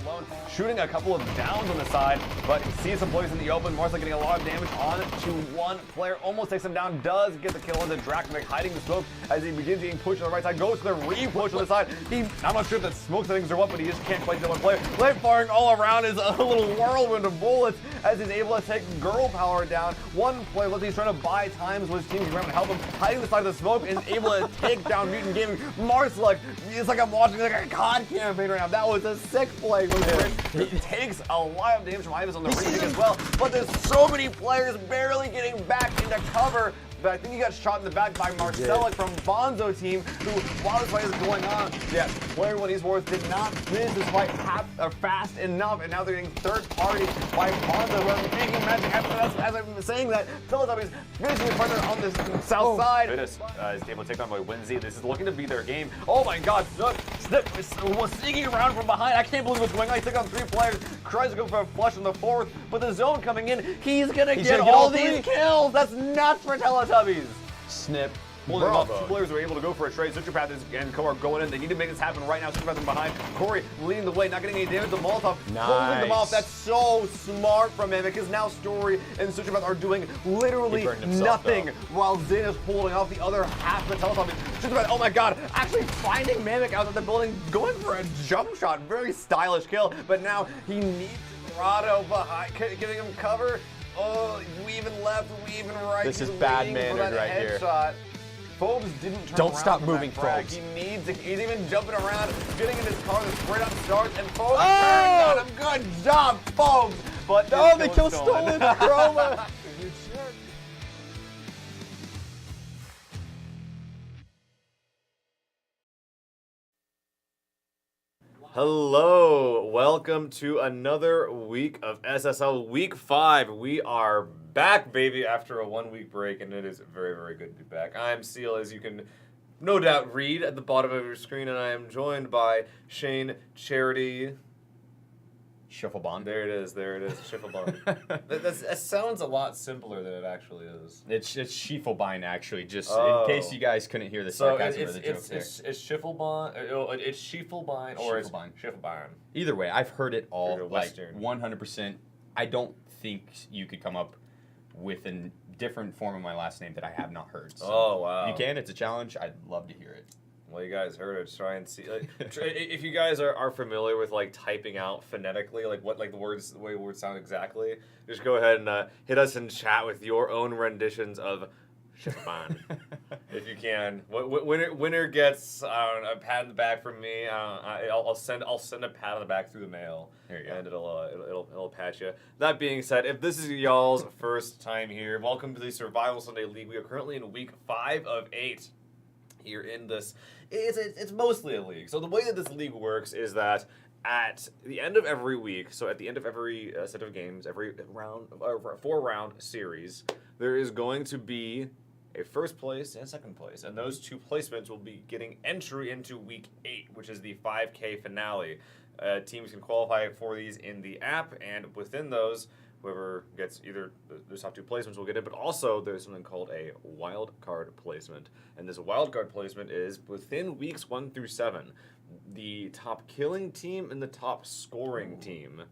Alone, shooting a couple of downs on the side, but he sees some players in the open. Marcel getting a lot of damage on to one player, almost takes him down, does get the kill on the Drakmik, hiding the smoke as he begins being pushed on the right side, goes to the re-push on the side. I'm not sure if the smoke settings are what, but he just can't quite kill one player. Light firing all around is a little whirlwind of bullets as he's able to take girl power down. One player looks like he's trying to buy times with his team to help him, hiding the side of the smoke and able to take down Mutant Gaming. Marcel, it's like I'm watching like a COD campaign right now. That was a sick play. He takes a lot of damage from Ivis on the retake as well, but there's so many players barely getting back into cover. But I think he got shot in the back by Marcelic from Bonzo team, who, while this fight is going on, Player One Esports did not finish this fight fast enough, and now they're getting third party by Bonzo, who are making magic. As I'm saying that, Teletubbies finishing the partner on the south side. Is able to take on by Winsy. This is looking to be their game. Oh my god, Snip was sneaking around from behind. I can't believe what's going on. He took on 3 players, tries to go for a flush in the 4th, but the zone coming in, he's gonna get all these kills. That's nuts for Teletubbies. Snip. Holding them up, 2 players were able to go for a trade. Sutrapath and Ko are going in. They need to make this happen right now. Sutrapath from behind. Corey leading the way, not getting any damage. The Molotov holding them off. That's so smart from him because now Story and Sutrapath are doing literally nothing while Zin is holding off the other half of the Teletubbies. Sutrapath, oh my god, actually finding Mavic out of the building, going for a jump shot. Very stylish kill, but now he needs Grotto behind, giving him cover. Oh, weaving left, weaving right. This is bad mannered right here. Phobes didn't turn Don't around stop from moving, that frag. Phobes. He needs to, he's even jumping around, getting in his car, the spray down starts, and Phobes turns on him. Good job, Phobes! But no, they kill stolen Chroma! Hello, welcome to another week of SSL Week 5. We are back, baby, after a 1-week break, and it is very, very good to be back. I'm Seal, as you can no doubt read at the bottom of your screen, and I am joined by Shane, Charity. Shufflebond. There it is, Shufflebond. that sounds a lot simpler than it actually is. It's Schiefelbein, actually, just in case you guys couldn't hear the sarcasm of the joke there. It's Schiefelbein, it's Schiefelbein, or it's Schiefelbein. Either way, I've heard it all, like, Western. 100%. I don't think you could come up with a different form of my last name that I have not heard. So oh, wow. If you can, it's a challenge. I'd love to hear it. Well, you guys heard it. Try and see. Like, if you guys are familiar with like typing out phonetically, like what like the way words sound exactly, just go ahead and hit us in chat with your own renditions of Schifferbahn, if you can. Winner gets a pat on the back from me. I'll send a pat on the back through the mail. There you go. And it'll pat you. That being said, if this is y'all's first time here, welcome to the Survival Sunday League. We are currently in week 5 of 8. Here in this, it's mostly a league. So the way that this league works is that at the end of every week, so at the end of every set of games, every round, 4-round series, there is going to be a first place and a second place, and those 2 placements will be getting entry into week 8, which is the 5K finale. Teams can qualify for these in the app, and within those, whoever gets either those top 2 placements will get it, but also there's something called a wild card placement. And this wild card placement is within weeks 1 through 7, the top killing team and the top scoring team.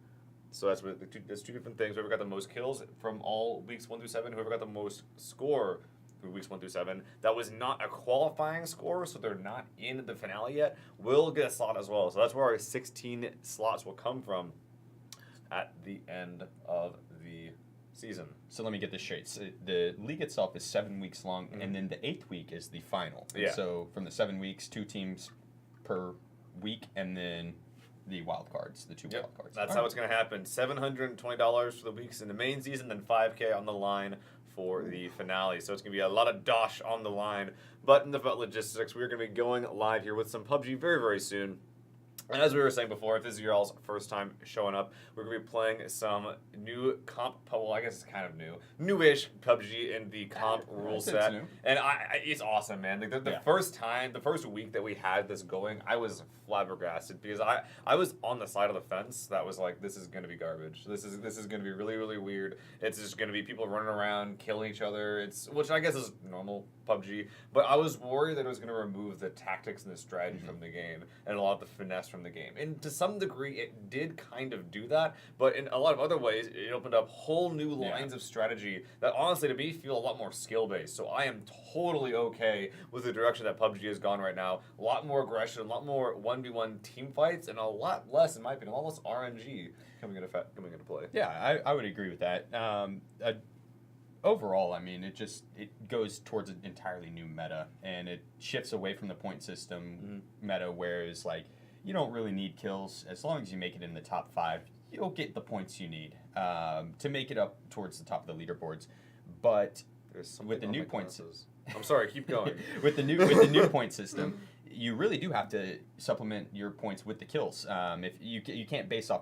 So that's what there's 2 different things. Whoever got the most kills from all weeks 1 through 7, whoever got the most score through weeks 1 through 7, that was not a qualifying score, so they're not in the finale yet, will get a slot as well. So that's where our 16 slots will come from at the end of the season. So let me get this straight. So the league itself is 7 weeks long, and then the 8th week is the final. Yeah. So from the 7 weeks, 2 teams per week, and then the wild cards, the 2 wild cards. That's how it's going to happen. $720 for the weeks in the main season, then $5K on the line for the finale. So it's going to be a lot of dosh on the line. But in the logistics, we're going to be going live here with some PUBG very, very soon. And as we were saying before, if this is your all's first time showing up, we're going to be playing some new comp, well, I guess it's kind of new, newish PUBG in the comp rule set. New. And it's awesome, man. Like the first week that we had this going, I was flabbergasted because I was on the side of the fence that was like, this is going to be garbage. This is going to be really, really weird. It's just going to be people running around, killing each other, which I guess is normal PUBG. But I was worried that it was going to remove the tactics and the strategy from the game and a lot of the finesse from the game. And to some degree, it did kind of do that, but in a lot of other ways, it opened up whole new lines of strategy that honestly, to me, feel a lot more skill-based. So I am totally okay with the direction that PUBG has gone right now. A lot more aggression, a lot more 1v1 team fights, and a lot less, in my opinion, almost RNG coming into play. Yeah, I would agree with that. Overall, I mean, it goes towards an entirely new meta, and it shifts away from the point system meta, whereas like you don't really need kills as long as you make it in the top 5. You'll get the points you need to make it up towards the top of the leaderboards. But with the new points, I'm sorry, keep going. with the new point system, you really do have to supplement your points with the kills. If you can't base off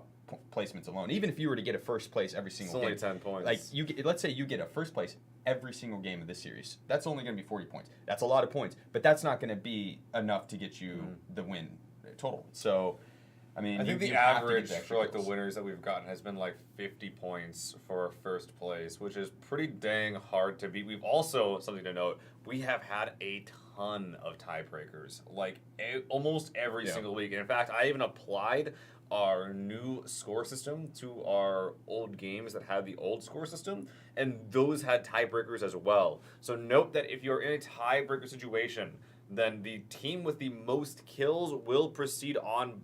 placements alone. Even if you were to get a first place every single game, it's only 10 points. Like let's say you get a first place every single game of this series. That's only going to be 40 points. That's a lot of points, but that's not going to be enough to get you the win total. So, I mean, I think the average for like the winners that we've gotten has been like 50 points for first place, which is pretty dang hard to beat. We've also, something to note, we have had a ton of tiebreakers, like almost every single week. And in fact, I even applied our new score system to our old games that had the old score system, and those had tiebreakers as well. So note that if you're in a tiebreaker situation, then the team with the most kills will proceed on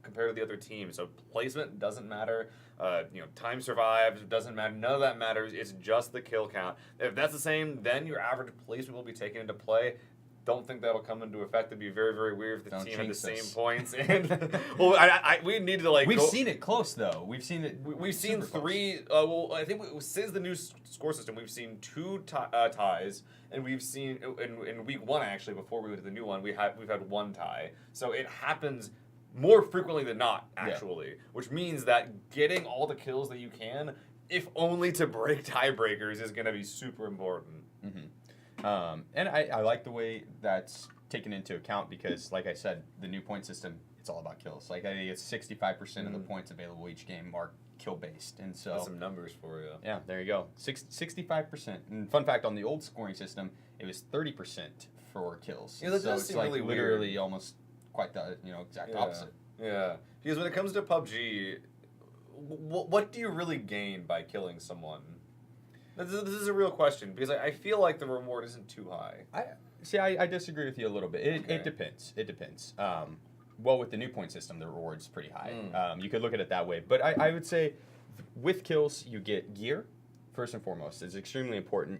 compared to the other team. So placement doesn't matter. Time survived doesn't matter. None of that matters. It's just the kill count. If that's the same, then your average placement will be taken into play. Don't think that'll come into effect. It'd be very, very weird if the team had the same points. And well, we need to like. We've seen it close though. We've seen it. We've seen 3. Well, I think since the new score system, we've seen 2 ties, and we've seen in week 1 actually. Before we went to the new one, we've had 1 tie. So it happens more frequently than not, actually. Which means that getting all the kills that you can, if only to break tiebreakers, is going to be super important. And I like the way that's taken into account because, like I said, the new point system, it's all about kills. Like, I think it's 65% of the points available each game are kill-based. And so... That's some numbers for you. Yeah, there you go. 65%. And fun fact, on the old scoring system, it was 30% for kills. Yeah, that so does it's seem like really literally weird. Almost quite the exact opposite. Yeah. Because when it comes to PUBG, what do you really gain by killing someone? This is a real question because I feel like the reward isn't too high. I disagree with you a little bit. It depends. It depends. Well, with the new point system, the reward's pretty high. You could look at it that way. But I would say with kills, you get gear, first and foremost. It's extremely important.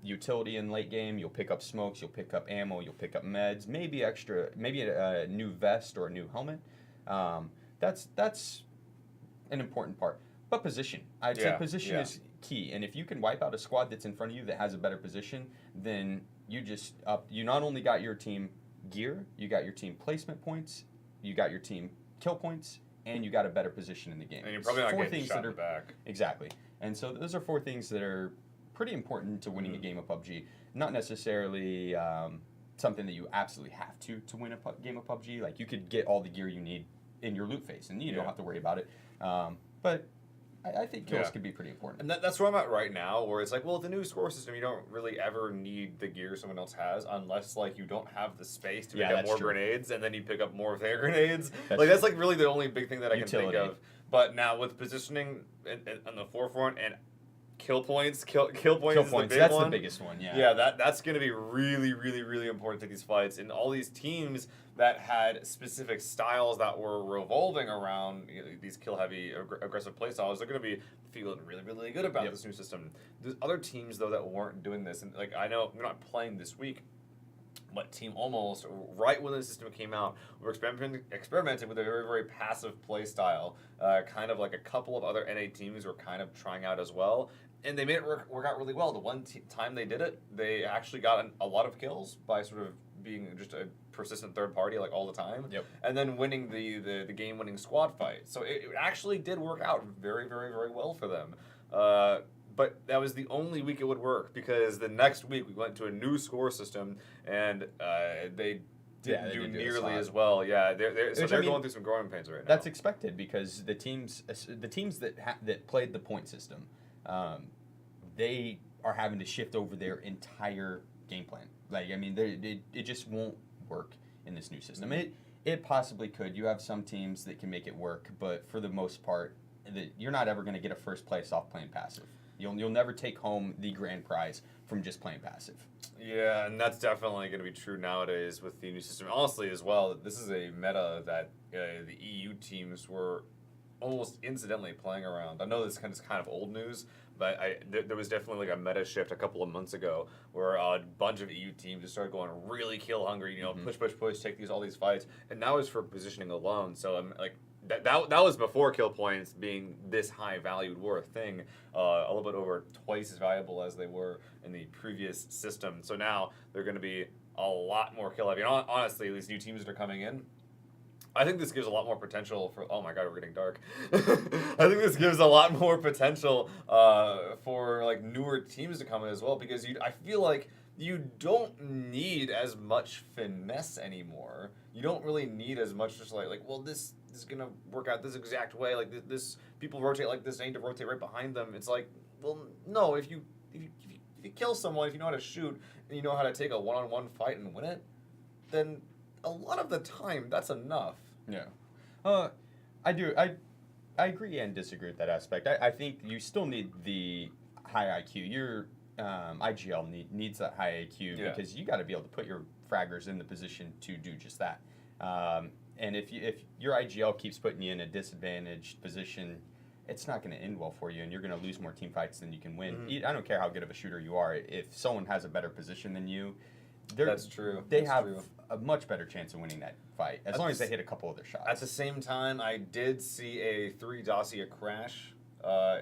Utility in late game, you'll pick up smokes, you'll pick up ammo, you'll pick up meds, maybe a new vest or a new helmet. That's an important part. But position. I'd say position is key. And if you can wipe out a squad that's in front of you that has a better position, then you not only got your team gear, you got your team placement points, you got your team kill points, and you got a better position in the game. And you're probably not getting shot in the back. Exactly. And so those are 4 things that are pretty important to winning a game of PUBG. Not necessarily something that you absolutely have to win a game of PUBG. Like, you could get all the gear you need in your loot phase, and you don't have to worry about it. But I think kills could be pretty important. And that's where I'm at right now, where it's like, well, with the new score system, you don't really ever need the gear someone else has, unless like you don't have the space to pick up more grenades, and then you pick up more of their grenades. That's like really the only big thing that I can think of. But now with positioning on the forefront and kill points is the big that's one. the biggest one. That's going to be really, really, really important to these fights. And all these teams that had specific styles that were revolving around these kill-heavy, aggressive play styles, they're going to be feeling really, really good about this new system. There's other teams, though, that weren't doing this. And like, I know they're not playing this week, but Team Almost, right when the system came out, were experimenting with a very, very passive play style. Kind of like a couple of other NA teams were kind of trying out as well. And they made it work out really well. The one time they did it, they actually got a lot of kills by sort of being just a persistent third party like all the time. Yep. And then winning the game-winning squad fight. So it actually did work out very, very, very well for them. But that was the only week it would work, because the next week we went to a new score system, and they didn't do nearly as well. Yeah, they're going through some growing pains right now. That's expected, because the teams that played the point system, they are having to shift over their entire game plan. Like, I mean, it just won't work in this new system. It possibly could. You have some teams that can make it work, but for the most part, you're not ever going to get a first place off playing passive. You'll never take home the grand prize from just playing passive. Yeah, and that's definitely going to be true nowadays with the new system. Honestly, as well, this is a meta that the EU teams were almost incidentally playing around. I know this is kind of old news, but there was definitely like a meta shift a couple of months ago where a bunch of EU teams just started going really kill hungry. You know, push, take all these fights, and now it's for positioning alone. So I'm like. That was before kill points being this high valued worth thing, a little bit over twice as valuable as they were in the previous system. So now they're going to be a lot more kill heavy. And honestly, these new teams that are coming in, I think this gives a lot more potential for. Oh my God, we're getting dark. I think this gives a lot more potential for like newer teams to come in as well, because I feel like you don't need as much finesse anymore. You don't really need as much just like well this is gonna work out this exact way. Like this people rotate like this. I need to rotate right behind them. It's like, well, no. If you kill someone, if you know how to shoot and you know how to take a one-on-one fight and win it, then a lot of the time that's enough. Yeah, I do. I agree and disagree with that aspect. I think you still need the high IQ. Your IGL needs that high IQ because you got to be able to put your fraggers in the position to do just that. And if your IGL keeps putting you in a disadvantaged position, it's not going to end well for you, and you're going to lose more team fights than you can win. I don't care how good of a shooter you are. If someone has a better position than you, that's true. They have a much better chance of winning that fight, as long as they hit a couple of their shots. At the same time, I did see a 3 dossier crash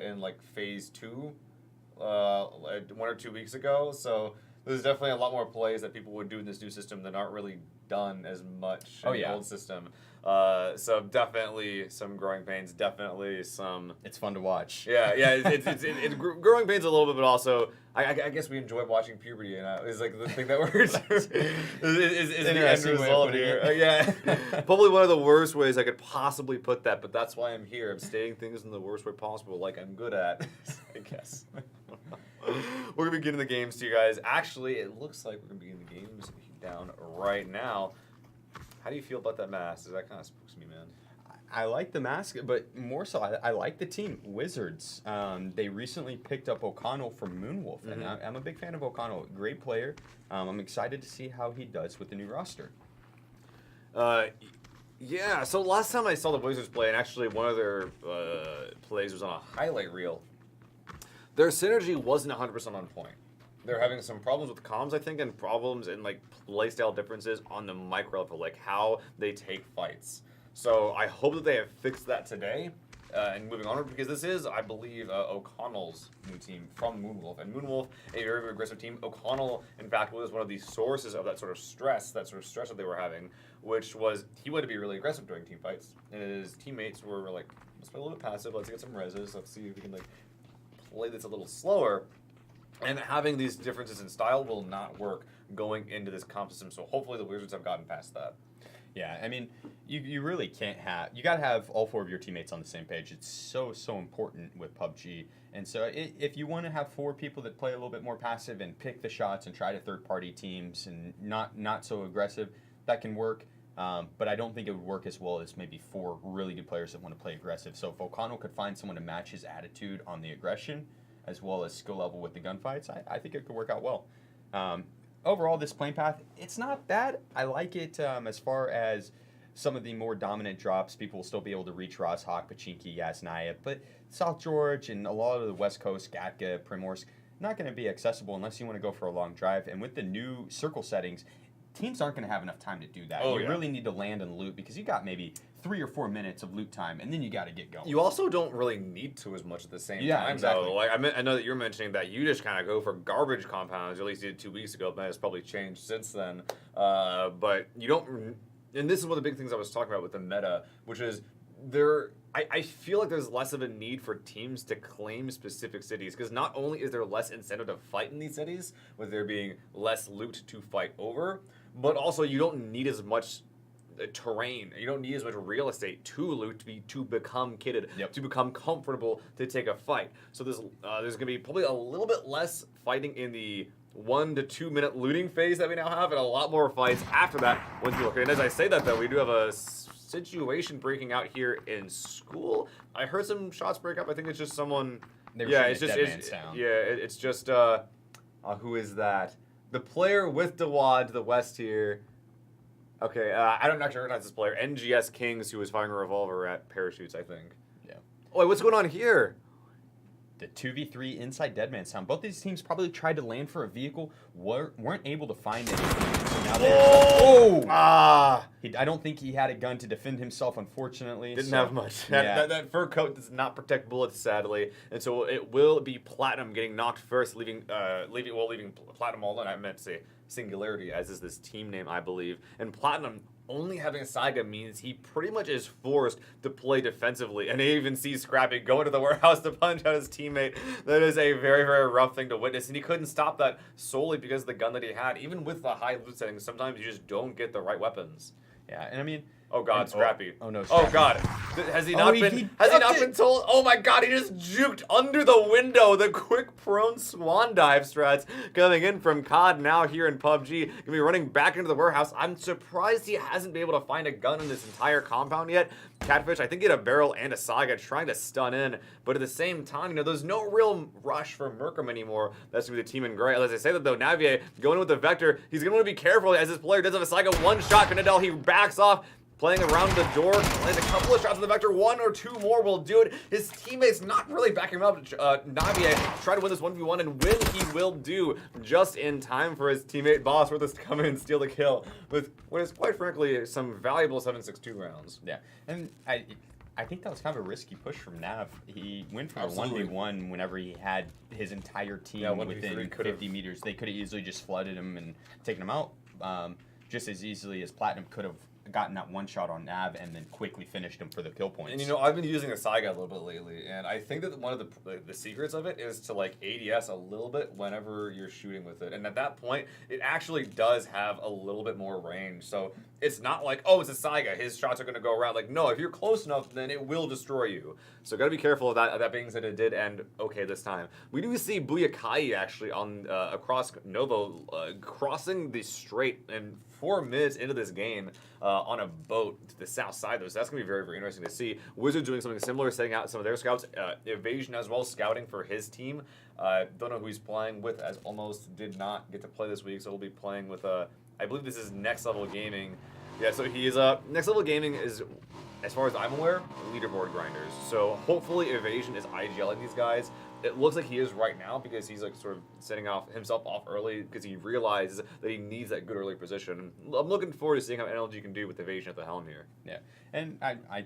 in like phase 2 like 1 or 2 weeks ago. So there's definitely a lot more plays that people would do in this new system that aren't really done as much in the old system. So definitely some growing pains. Definitely some. It's fun to watch. Yeah. It's growing pains a little bit, but also I guess we enjoy watching puberty, and it's like the thing that we're is the end result here. Yeah, probably one of the worst ways I could possibly put that, but that's why I'm here. I'm stating things in the worst way possible, like I'm good at. I guess. We're gonna be getting the games to you guys. Actually, it looks like we're gonna be getting the games down right now. How do you feel about that mask? That kind of spooks me, man. I like the mask, but more so, I like the team. Wizards. They recently picked up O'Connell from Moonwolf, and I'm a big fan of O'Connell. Great player. I'm excited to see how he does with the new roster. Yeah, so last time I saw the Wizards play, and actually one of their plays was on a highlight reel, their synergy wasn't 100% on point. They're having some problems with comms, I think, and problems in like playstyle differences on the micro level, like how they take fights. So I hope that they have fixed that today and moving onward, because this is, I believe, O'Connell's new team from Moonwolf. And Moonwolf, a very, very aggressive team. O'Connell, in fact, was one of the sources of that sort of stress that they were having, which was he wanted to be really aggressive during team fights. And his teammates were like, let's play a little bit passive, let's get some reses, let's see if we can like play this a little slower. And having these differences in style will not work going into this comp system. So hopefully the Wizards have gotten past that. Yeah, I mean, you really can't have... You got to have all 4 of your teammates on the same page. It's so important with PUBG. And so if you want to have 4 people that play a little bit more passive and pick the shots and try to third-party teams and not so aggressive, that can work. But I don't think it would work as well as maybe 4 really good players that want to play aggressive. So if O'Connell could find someone to match his attitude on the aggression as well as skill level with the gunfights, I think it could work out well. Overall, this playing path, it's not bad. I like it as far as some of the more dominant drops. People will still be able to reach Rozhawk, Pachinki, Yasnaya, but South George and a lot of the West Coast, Gatka, Primorsk, not going to be accessible unless you want to go for a long drive. And with the new circle settings, teams aren't going to have enough time to do that. Oh, you yeah. really need to land and loot because you got maybe 3 or 4 minutes of loot time, and then you got to get going. You also don't really need to as much at the same time, exactly. though. Like I know that you're mentioning that you just kind of go for garbage compounds. Or at least you did 2 weeks ago. That has probably changed since then. But you don't. And this is one of the big things I was talking about with the meta, which is I feel like there's less of a need for teams to claim specific cities, because not only is there less incentive to fight in these cities, with there being less loot to fight over, but also you don't need as much terrain. You don't need as much real estate to loot to become kitted, to become comfortable to take a fight. So there's going to be probably a little bit less fighting in the 1 to 2 minute looting phase that we now have, and a lot more fights after that once you look. And as I say that, though, we do have a situation breaking out here in school. I heard some shots break up. I think it's just someone. It's just who is that? The player with Dawad to the west here. Okay, I don't actually recognize this player. NGS Kings, who was firing a revolver at parachutes, I think. Yeah. Oh, wait, what's going on here? The 2v3 inside Deadman sound. Both these teams probably tried to land for a vehicle, weren't able to find anything. So now I don't think he had a gun to defend himself, unfortunately. Didn't have much. That fur coat does not protect bullets, sadly, and so it will be Platinum getting knocked first, leaving Platinum all alone. I meant to say Singularity, as is this team name, I believe, and Platinum. Only having a Saiga means he pretty much is forced to play defensively. And I even see Scrappy go into the warehouse to punch out his teammate. That is a very, very rough thing to witness. And he couldn't stop that solely because of the gun that he had. Even with the high loot settings, sometimes you just don't get the right weapons. Yeah, and I mean... Oh God, Scrappy. Oh no, Scrappy. Oh God. Has he not been told? Oh my God, he just juked under the window. The quick prone swan dive strats coming in from COD now here in PUBG. Gonna be running back into the warehouse. I'm surprised he hasn't been able to find a gun in this entire compound yet. Catfish, I think he had a barrel and a Saga trying to stun in, but at the same time, there's no real rush for Merkham anymore. That's gonna be the team in gray. As I say that though, Navier going in with the Vector, he's gonna want to be careful as this player does have a Saga one shot. Canadell, he backs off. Playing around the door, lands a couple of shots with the Vector, 1 or 2 more will do it. His teammates not really backing him up. Navier try to win this 1v1 and win he will do, just in time for his teammate Bossworth to come in and steal the kill with what is quite frankly some valuable 7.62 rounds. Yeah, and I think that was kind of a risky push from Nav. He went for a 1v1 whenever he had his entire team within 50 meters. They could have easily just flooded him and taken him out just as easily as Platinum could have gotten that one shot on Nav and then quickly finished him for the kill points. And I've been using a Saiga a little bit lately, and I think that one of the secrets of it is to like ADS a little bit whenever you're shooting with it. And at that point, it actually does have a little bit more range. So it's not like, oh, it's a Saiga, his shots are going to go around. Like, no, if you're close enough, then it will destroy you. So gotta be careful of that. That being said, it did end okay this time. We do see Buyakai actually on across Novo crossing the strait and 4 minutes into this game on a boat to the south side, though. So that's going to be very, very interesting to see. Wizards doing something similar, setting out some of their scouts. Evasion as well, scouting for his team. Don't know who he's playing with, as Almost did not get to play this week, so he'll be playing with, I believe this is Next Level Gaming. Yeah, so he is, Next Level Gaming is, as far as I'm aware, leaderboard grinders. So hopefully Evasion is IGLing these guys. It looks like he is right now because he's like sort of setting himself off early because he realizes that he needs that good early position. I'm looking forward to seeing how NLG can do with Evasion at the helm here. Yeah, and I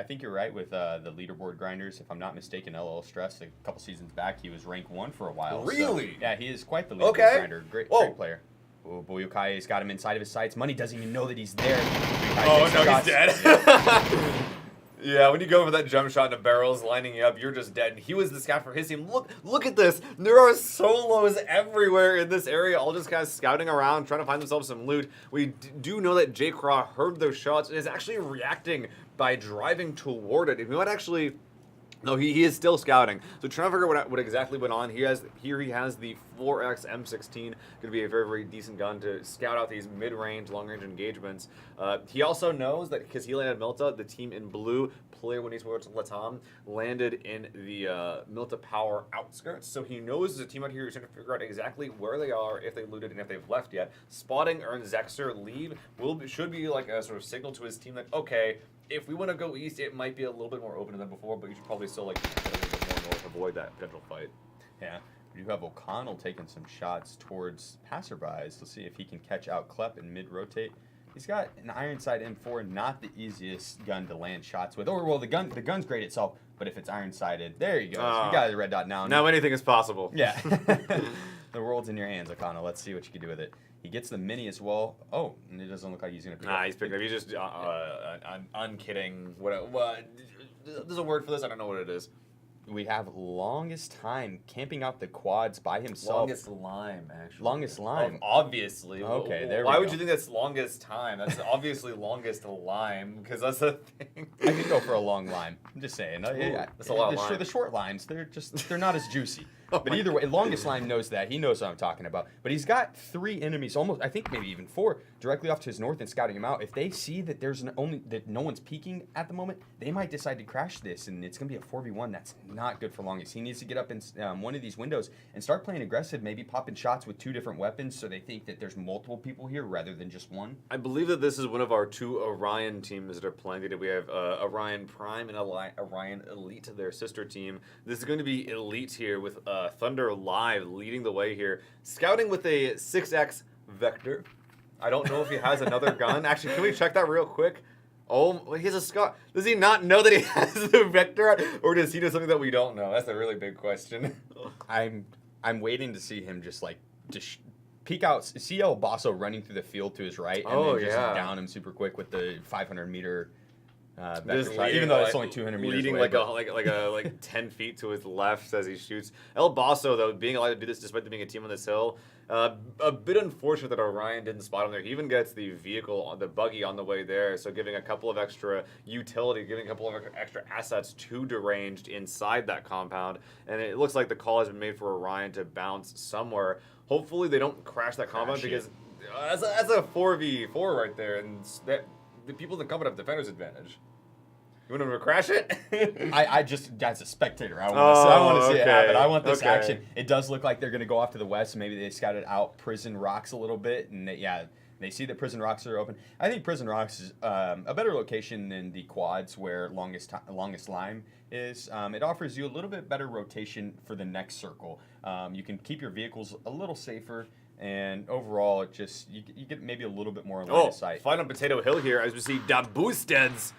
think you're right with the leaderboard grinders. If I'm not mistaken, LL Stress a couple seasons back, he was rank 1 for a while. Really? So, yeah, he is quite the leaderboard grinder. Great player. Oh, Boyokai's got him inside of his sights. Money doesn't even know that he's there. Oh, no, he's dead. Yeah, when you go for that jump shot and the barrel's lining you up, you're just dead. And he was the scout for his team. Look at this. There are solos everywhere in this area, all just kind of scouting around, trying to find themselves some loot. We do know that J. Craw heard those shots and is actually reacting by driving toward it. If we might actually... No, he is still scouting. So trying to figure out what exactly went on. He has the 4X M16. Going to be a very, very decent gun to scout out these mid-range, long-range engagements. He also knows that because he landed Milta, the team in blue, player when he's towards Latam, landed in the Milta Power outskirts. So he knows there's a team out here who's trying to figure out exactly where they are, if they looted, and if they've left yet. Spotting Ern Zexer leave should be like a sort of signal to his team that, okay, if we want to go east, it might be a little bit more open than before, but you should probably still like a little bit more north, avoid that potential fight. Yeah. We do have O'Connell taking some shots towards passerbys. Let's see if he can catch out Klepp and mid-rotate. He's got an Ironside M4, not the easiest gun to land shots with. Or, well, the gun's great itself, but if it's iron-sided, there you go. You got the red dot now. Now anything is possible. Yeah. The world's in your hands, O'Connell. Let's see what you can do with it. He gets the mini as well. Oh, and it doesn't look like he's going to pick it up. Nah, he's picking up. He's just unkidding. What? There's a word for this. I don't know what it is. We have longest time camping out the quads by himself. Longest lime, actually. Longest lime. Obviously. Okay, there we go. Why would you think that's longest time? That's obviously longest lime, because that's the thing. I could go for a long lime. I'm just saying. That's a lot of lime. The short limes, they're not as juicy. But either way, longest lime knows that. He knows what I'm talking about. But he's got 3 enemies, almost, I think maybe even 4, directly off to his north and scouting him out. If they see that that no one's peeking at the moment, they might decide to crash this, and it's going to be a 4v1. That's not good for longest. He needs to get up in one of these windows and start playing aggressive, maybe popping shots with 2 different weapons so they think that there's multiple people here rather than just one. I believe that this is one of our 2 Orion teams that are playing today. We have Orion Prime and Orion Elite, their sister team. This is going to be Elite here with Thunder Live leading the way here. Scouting with a 6X Vector. I don't know if he has another gun. Actually, can we check that real quick? Oh, he has a Scott. Does he not know that he has the Vector? Or does he know something that we don't know? That's a really big question. I'm waiting to see him just peek out, see El Basso running through the field to his right, and then just down him super quick with the 500-meter vector shot, even though it's only 200 meters leading away. like 10 feet to his left as he shoots. El Basso, though, being allowed to do this despite there being a team on this hill, a bit unfortunate that Orion didn't spot him there. He even gets the vehicle, the buggy on the way there, so giving a couple of extra utility, giving a couple of extra assets to Deranged inside that compound, and it looks like the call has been made for Orion to bounce somewhere. Hopefully they don't crash that compound because that's a 4v4 right there, and that the people in the compound have defender's advantage. You want him to crash it? I just, as a spectator, I want to see it happen. I want this Okay. action. It does look like they're going to go off to the west. Maybe they scouted out Prison Rocks a little bit, and they see that Prison Rocks are open. I think Prison Rocks is a better location than the quads where Longest Lime is. It offers you a little bit better rotation for the next circle. You can keep your vehicles a little safer. And overall, it just you get maybe a little bit more line of sight. Fight on Potato Hill here as we see Dabusteds,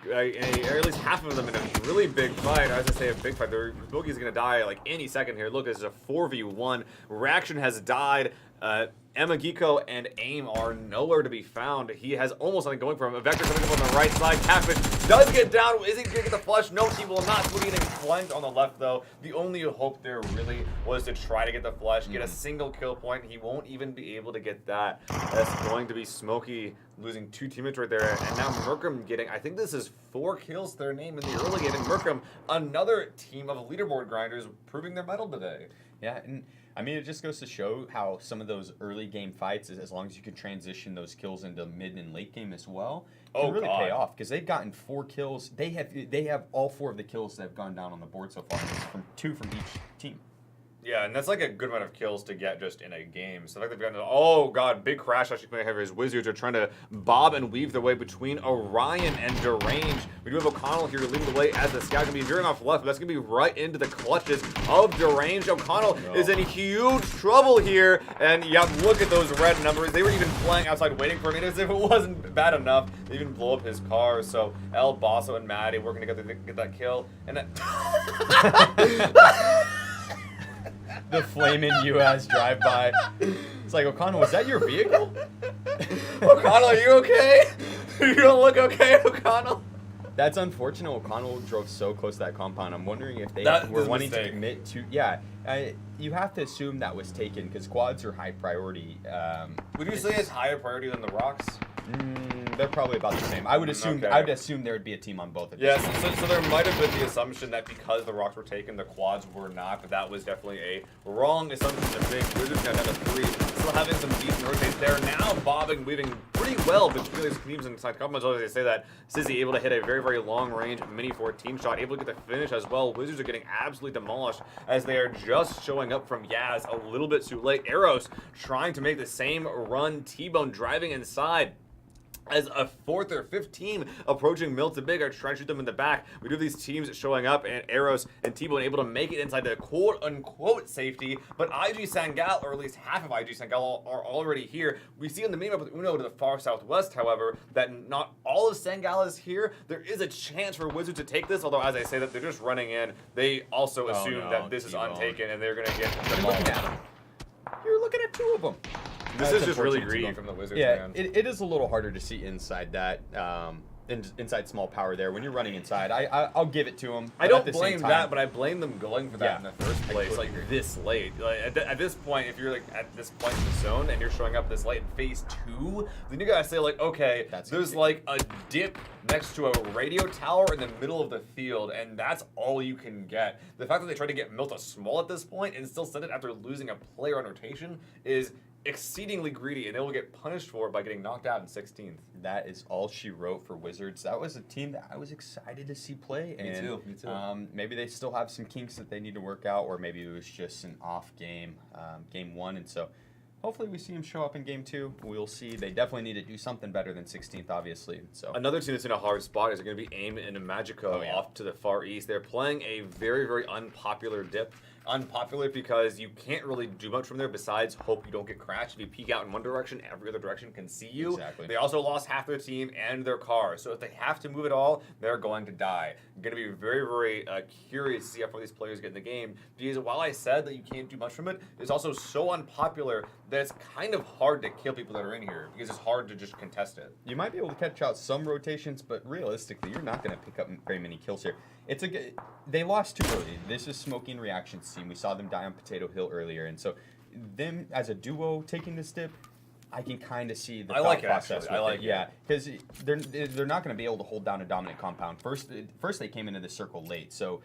or at least half of them in a really big fight. As I say, a big fight. The Boogie's going to die like any second here. Look, this is a 4v1. Reaction has died. Emma Giko and Aim are nowhere to be found. He has almost something going for him. A Vector coming up on the right side. Catfish does get down. Is he going to get the flush? No, he will not. Smokey getting flanked on the left, though. The only hope there really was to try to get the flush, get a single kill point. He won't even be able to get that. That's going to be Smokey losing 2 teammates right there. And now Merkham getting, I think this is 4 kills to their name in the early game. And Merkham, another team of leaderboard grinders, proving their mettle today. Yeah, and I mean, it just goes to show how some of those early game fights, as long as you can transition those kills into mid and late game as well, can really pay off. Because they've gotten 4 kills. They have all 4 of the kills that have gone down on the board so far, from 2 from each team. Yeah, and that's like a good amount of kills to get just in a game. So I think they've gotten, oh god, big crash actually playing here. His Wizards are trying to bob and weave their way between Orion and Deranged. We do have O'Connell here leading the way as the scout. Going to be veering off left, but that's going to be right into the clutches of Deranged. O'Connell is in huge trouble here, and yeah, look at those red numbers. They were even playing outside waiting for him, as if it wasn't bad enough. They even blow up his car, so El Basso and Maddie working together to get that kill. And The flaming US drive-by. It's like, O'Connell, was that your vehicle? O'Connell, are you okay? You don't look okay, O'Connell. That's unfortunate. O'Connell drove so close to that compound. I'm wondering if they were wanting to commit to... Yeah, you have to assume that was taken because quads are high priority. Would you say it's higher priority than the rocks? They're probably about the same. I would assume. Okay. I would assume there would be a team on both of them. Yes, so there might have been the assumption that because the rocks were taken, the quads were not, but that was definitely a wrong assumption to make. Wizards got down to 3, still having some decent rotates there. Now bobbing, weaving pretty well between these teams inside compounds. As they say that, Sizzy able to hit a very, very long range mini 14 shot, able to get the finish as well. Wizards are getting absolutely demolished as they are just showing up from Yaz a little bit too late. Arrows trying to make the same run. T-Bone driving inside. as a 4th or 5th team approaching Milton Big are trying to shoot them in the back. We do have these teams showing up, and Eros and T-Bone able to make it inside the quote-unquote safety, but IG Sangal, or at least half of IG Sangal, are already here. We see on the minimap with Uno to the far southwest, however, that not all of Sangal is here. There is a chance for Wizards to take this, although as I say that, they're just running in. They also assume that this is untaken, and they're going to get the ball. You're looking at 2 of them. This is just really greedy from the Wizards, man. It is a little harder to see inside that, inside small power there. When you're running inside, I'll give it to them. I don't blame that, but I blame them going for that in the first place, like this late. Like, at this point, if you're like at this point in the zone and you're showing up this late in phase 2, then you gotta say like, okay, there's like a dip next to a radio tower in the middle of the field, and that's all you can get. The fact that they tried to get Milta small at this point and still send it after losing a player on rotation is exceedingly greedy, and they will get punished for it by getting knocked out in 16th. That is all she wrote for Wizards. That was a team that I was excited to see play. Me too. Maybe they still have some kinks that they need to work out, or maybe it was just an off game, game 1, and so hopefully we see him show up in game 2. We'll see. They definitely need to do something better than 16th, obviously. So another team that's in a hard spot is going to be AIM and Magico off to the far east. They're playing a very, very unpopular dip. Unpopular because you can't really do much from there besides hope you don't get crashed. If you peek out in one direction, every other direction can see you. Exactly. They also lost half their team and their car, so if they have to move at all, they're going to die. I'm going to be very, very curious to see how far these players get in the game, because while I said that you can't do much from it, it's also so unpopular that it's kind of hard to kill people that are in here, because it's hard to just contest it. You might be able to catch out some rotations, but realistically, you're not going to pick up very many kills here. They lost too early. This is Smoking Reaction's team. We saw them die on Potato Hill earlier, and so them as a duo taking this dip, I can kind of see the thought process. I like it. Yeah, because they're not going to be able to hold down a dominant compound. First they came into the circle late, so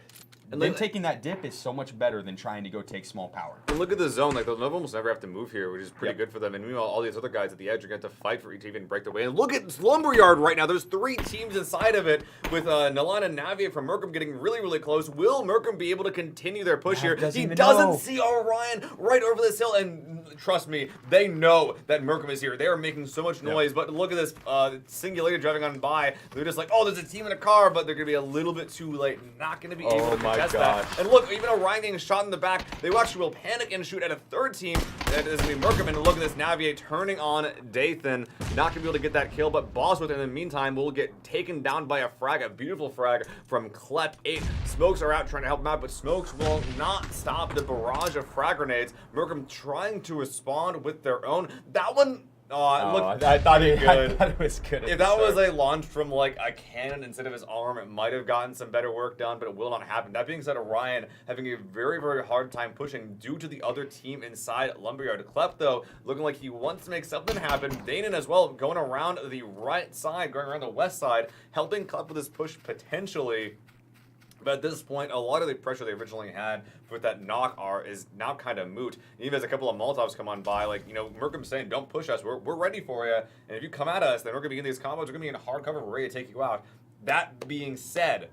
them taking that dip is so much better than trying to go take small power. And look at the zone. Like, they'll almost never have to move here, which is pretty good for them. And meanwhile, all these other guys at the edge are going to have to fight for it to even break their way. And look at Lumberyard right now. There's 3 teams inside of it with Nalan and Navia from Merkham getting really, really close. Will Merkham be able to continue their push here? He doesn't see Orion right over this hill. And trust me, they know that Merkham is here. They are making so much noise. But look at this Singulator driving on by. They're just like, oh, there's a team in a car, but they're going to be a little bit too late. Not going to be able to contest that. And look, even Orion getting shot in the back, they actually will panic and shoot at a 3rd team. That is going to be Merkham. And look at this Navier turning on Dathan. Not going to be able to get that kill, but Bosworth in the meantime will get taken down by a frag, a beautiful frag from Klep 8. Smokes are out trying to help him out, but Smokes will not stop the barrage of frag grenades. Merkham trying to respond with their own. That one... I thought it was good. If that was a launch from like a cannon instead of his arm, it might have gotten some better work done, but it will not happen. That being said, Orion having a very, very hard time pushing due to the other team inside Lumberyard. Klep, though, looking like he wants to make something happen. Danon as well, going around the right side, going around the west side, helping Klep with his push potentially. But at this point, a lot of the pressure they originally had with that knock is now kind of moot. And even as a couple of Molotovs come on by, like, you know, Merkham's saying, don't push us. We're ready for you. And if you come at us, then we're going to be in these combos. We're going to be in hard cover. We're ready to take you out. That being said,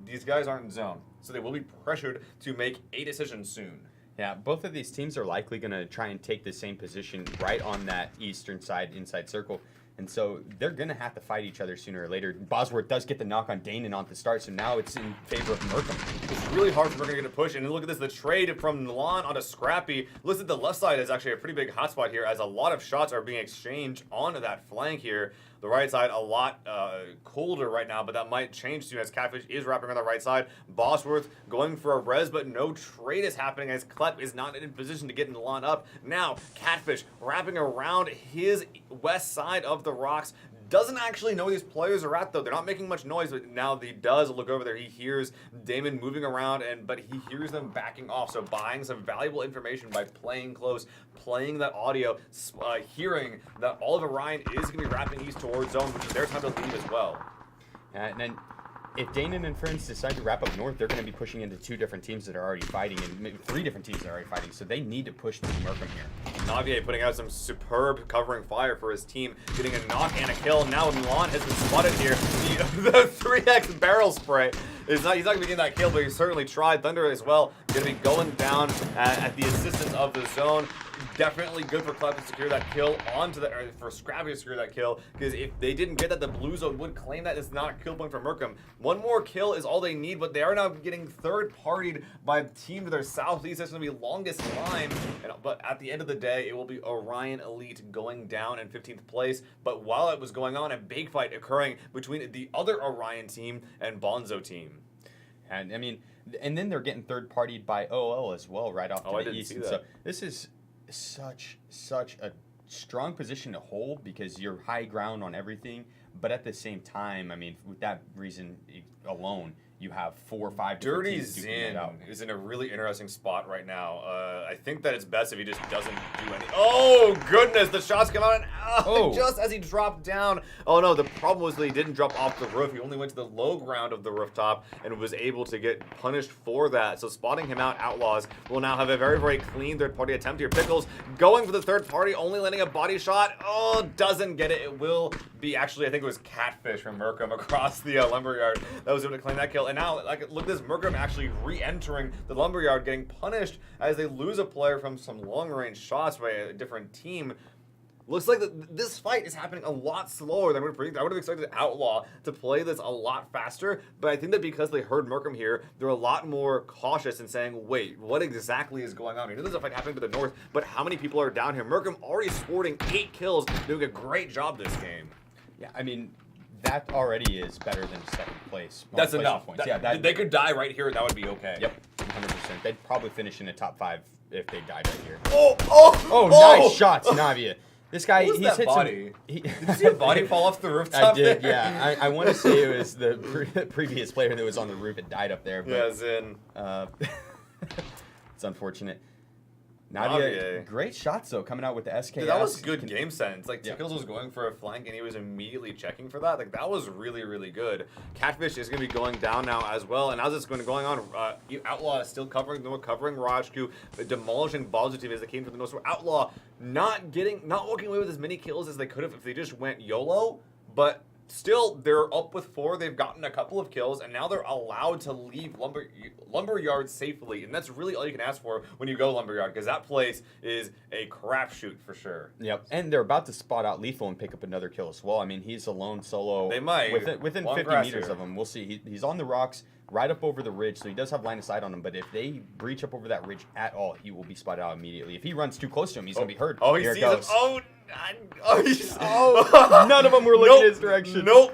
these guys aren't in zone. So they will be pressured to make a decision soon. Yeah, both of these teams are likely going to try and take the same position right on that eastern side inside circle. And so they're going to have to fight each other sooner or later. Bosworth does get the knock on Danon on the start, so now it's in favor of Merkham. It's really hard for Merkham to get a push. And look at this, the trade from Milan onto Scrappy. Looks like the left side is actually a pretty big hotspot here, as a lot of shots are being exchanged onto that flank here. The right side a lot colder right now, but that might change soon as Catfish is wrapping on the right side. Bosworth going for a res, but no trade is happening as Klep is not in position to get Milan up. Now, Catfish wrapping around his west side of the rocks. Doesn't actually know where these players are at, though. They're not making much noise, but now he does look over there. He hears Damon moving around, but he hears them backing off. So buying some valuable information by playing close, playing that audio, hearing that all of Orion is going to be wrapping east towards zone, which is their time to leave as well. And then if Danon and friends decide to wrap up north, they're going to be pushing into 2 different teams that are already fighting, and maybe 3 different teams that are already fighting, so they need to push through Merkham here. Navier putting out some superb covering fire for his team, getting a knock and a kill. Now Milan has been spotted here. The 3x barrel spray. He's not going to be getting that kill, but he certainly tried. Thunder as well going to be going down at the assistance of the zone. definitely good for Cloud to secure that kill onto the, or for Scrappy to secure that kill, because if they didn't get that, the blue zone would claim that. It's not a kill point for Merkham. One more kill is all they need, but they are now getting third-partied by a team to their southeast. That's going to be longest line, but at the end of the day, it will be Orion Elite going down in 15th place. But while it was going on, a big fight occurring between the other Orion team and Bonzo team. And I mean, and then they're getting third-partied by OL as well, right off to the east. See that. So this is such a strong position to hold because you're high ground on everything. But at the same time, I mean, with that reason alone, you have 4 or 5 different Dirty teams duking it out. Zin is in a really interesting spot right now. I think that it's best if he just doesn't do any. Oh goodness, the shots come out and just as he dropped down. Oh no, the problem was that he didn't drop off the roof. He only went to the low ground of the rooftop and was able to get punished for that. So spotting him out, Outlaws will now have a very clean third-party attempt here. Pickles going for the third party, only landing a body shot. Oh, doesn't get it. It will be actually, I think it was Catfish from Merkham across the lumberyard that was able to claim that kill. And now, like, look at this, Merkham actually re-entering the lumberyard, getting punished as they lose a player from some long-range shots by a different team. Looks like this fight is happening a lot slower than I would have predicted. I would have expected Outlaw to play this a lot faster, but I think that because they heard Merkham here, they're a lot more cautious in saying, wait, what exactly is going on? We know there's a fight happening to the north, but how many people are down here? Merkham already sporting 8 kills, doing a great job this game. Yeah, I mean, that already is better than second place. That's enough. Points. Yeah, they could die right here and that would be okay. Yep, 100%. They'd probably finish in the top 5 if they died right here. Oh, nice shots, Navia. This guy, he's hit body. Some... Did you see a body fall off the rooftop? I did, yeah. I want to say it was the previous player that was on the roof and died up there. But, yeah, Zin. It's unfortunate. Nadia, great shots though, coming out with the SKS. Dude, that was good game sense. Like, Tickles was going for a flank, and he was immediately checking for that. Like, that was really good. Catfish is going to be going down now as well, and as it's going on, Outlaw is still covering Rajku, but demolishing Bonzo team as they came from the north. So Outlaw not walking away with as many kills as they could have if they just went YOLO, but still, they're up with 4. They've gotten a couple of kills, and now they're allowed to leave Lumberyard safely. And that's really all you can ask for when you go Lumberyard, because that place is a crapshoot for sure. Yep, and they're about to spot out Lethal and pick up another kill as well. I mean, he's a lone solo. They might. Within 50 meters of him. We'll see. He's on the rocks, right up over the ridge, so he does have line of sight on him. But if they breach up over that ridge at all, he will be spotted out immediately. If he runs too close to him, he's going to be hurt. Oh, he sees him. None of them were looking his direction. Nope.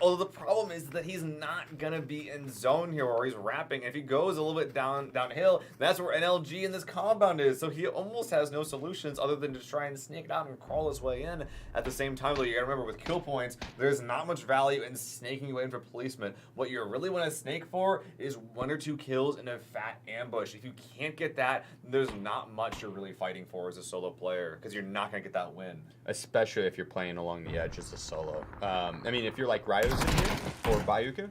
Although the problem is that he's not gonna be in zone here where he's wrapping. If he goes a little bit downhill, that's where NLG in this compound is. So he almost has no solutions other than to try and sneak it out and crawl his way in. At the same time, though, you gotta remember with kill points, there's not much value in snaking your way in for placement. What you really want to snake for is 1 or 2 kills in a fat ambush. If you can't get that, there's not much you're really fighting for as a solo player, because you're not gonna get that win. Especially if you're playing along the edge as a solo. I mean, if you're like Ryo's in here, or Bayuka.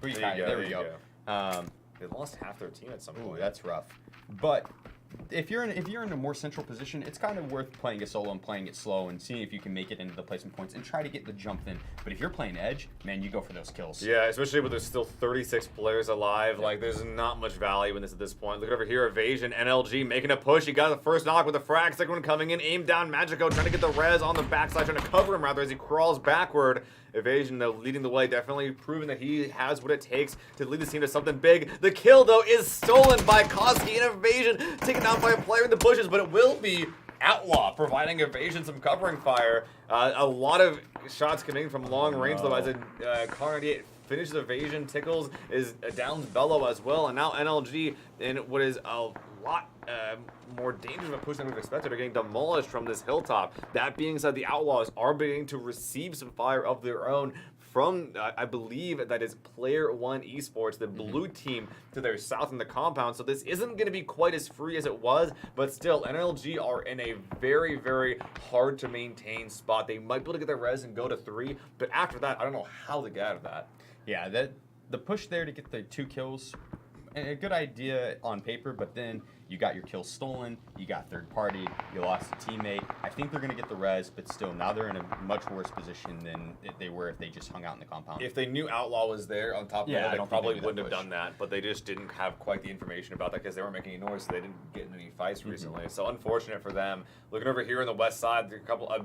Yeah, there we go. They lost half their team at some point. Ooh, that's rough. But if you're in a more central position, it's kind of worth playing a solo and playing it slow and seeing if you can make it into the placement points and try to get the jump in. But if you're playing edge, man, you go for those kills. Yeah, especially when there's still 36 players alive. Like, there's not much value in this at this point. Look over here, Evasion, NLG making a push. He got the first knock with a frag. Second one coming in, aim down, Magico trying to get the res on the backside, trying to cover him rather as he crawls backward. Evasion, though, leading the way, definitely proving that he has what it takes to lead the team to something big. The kill, though, is stolen by Koski, and Evasion taken down by a player in the bushes, but it will be Outlaw providing Evasion some covering fire. A lot of shots coming from long range, though, as a Car 98 finishes Evasion. Tickles is downs Bello as well, and now NLG in what is a lot more dangerous of a push than we've expected are getting demolished from this hilltop. That being said, the Outlaws are beginning to receive some fire of their own from, I believe that is Player One Esports, the blue team to their south in the compound. So this isn't going to be quite as free as it was, but still, NLG are in a very hard to maintain spot. They might be able to get their res and go to 3, but after that, I don't know how they get out of that. Yeah, the push there to get the 2 kills, a good idea on paper, but then You got your kill stolen, you got third party, you lost a teammate. I think they're going to get the res, but still, now they're in a much worse position than they were if they just hung out in the compound. If they knew Outlaw was there on top of Yeah, it, I they don't think probably they would wouldn't have push. done that, but they just didn't have quite the information about that because they weren't making any noise, so they didn't get in any fights recently. So unfortunate for them. Looking over here on the west side,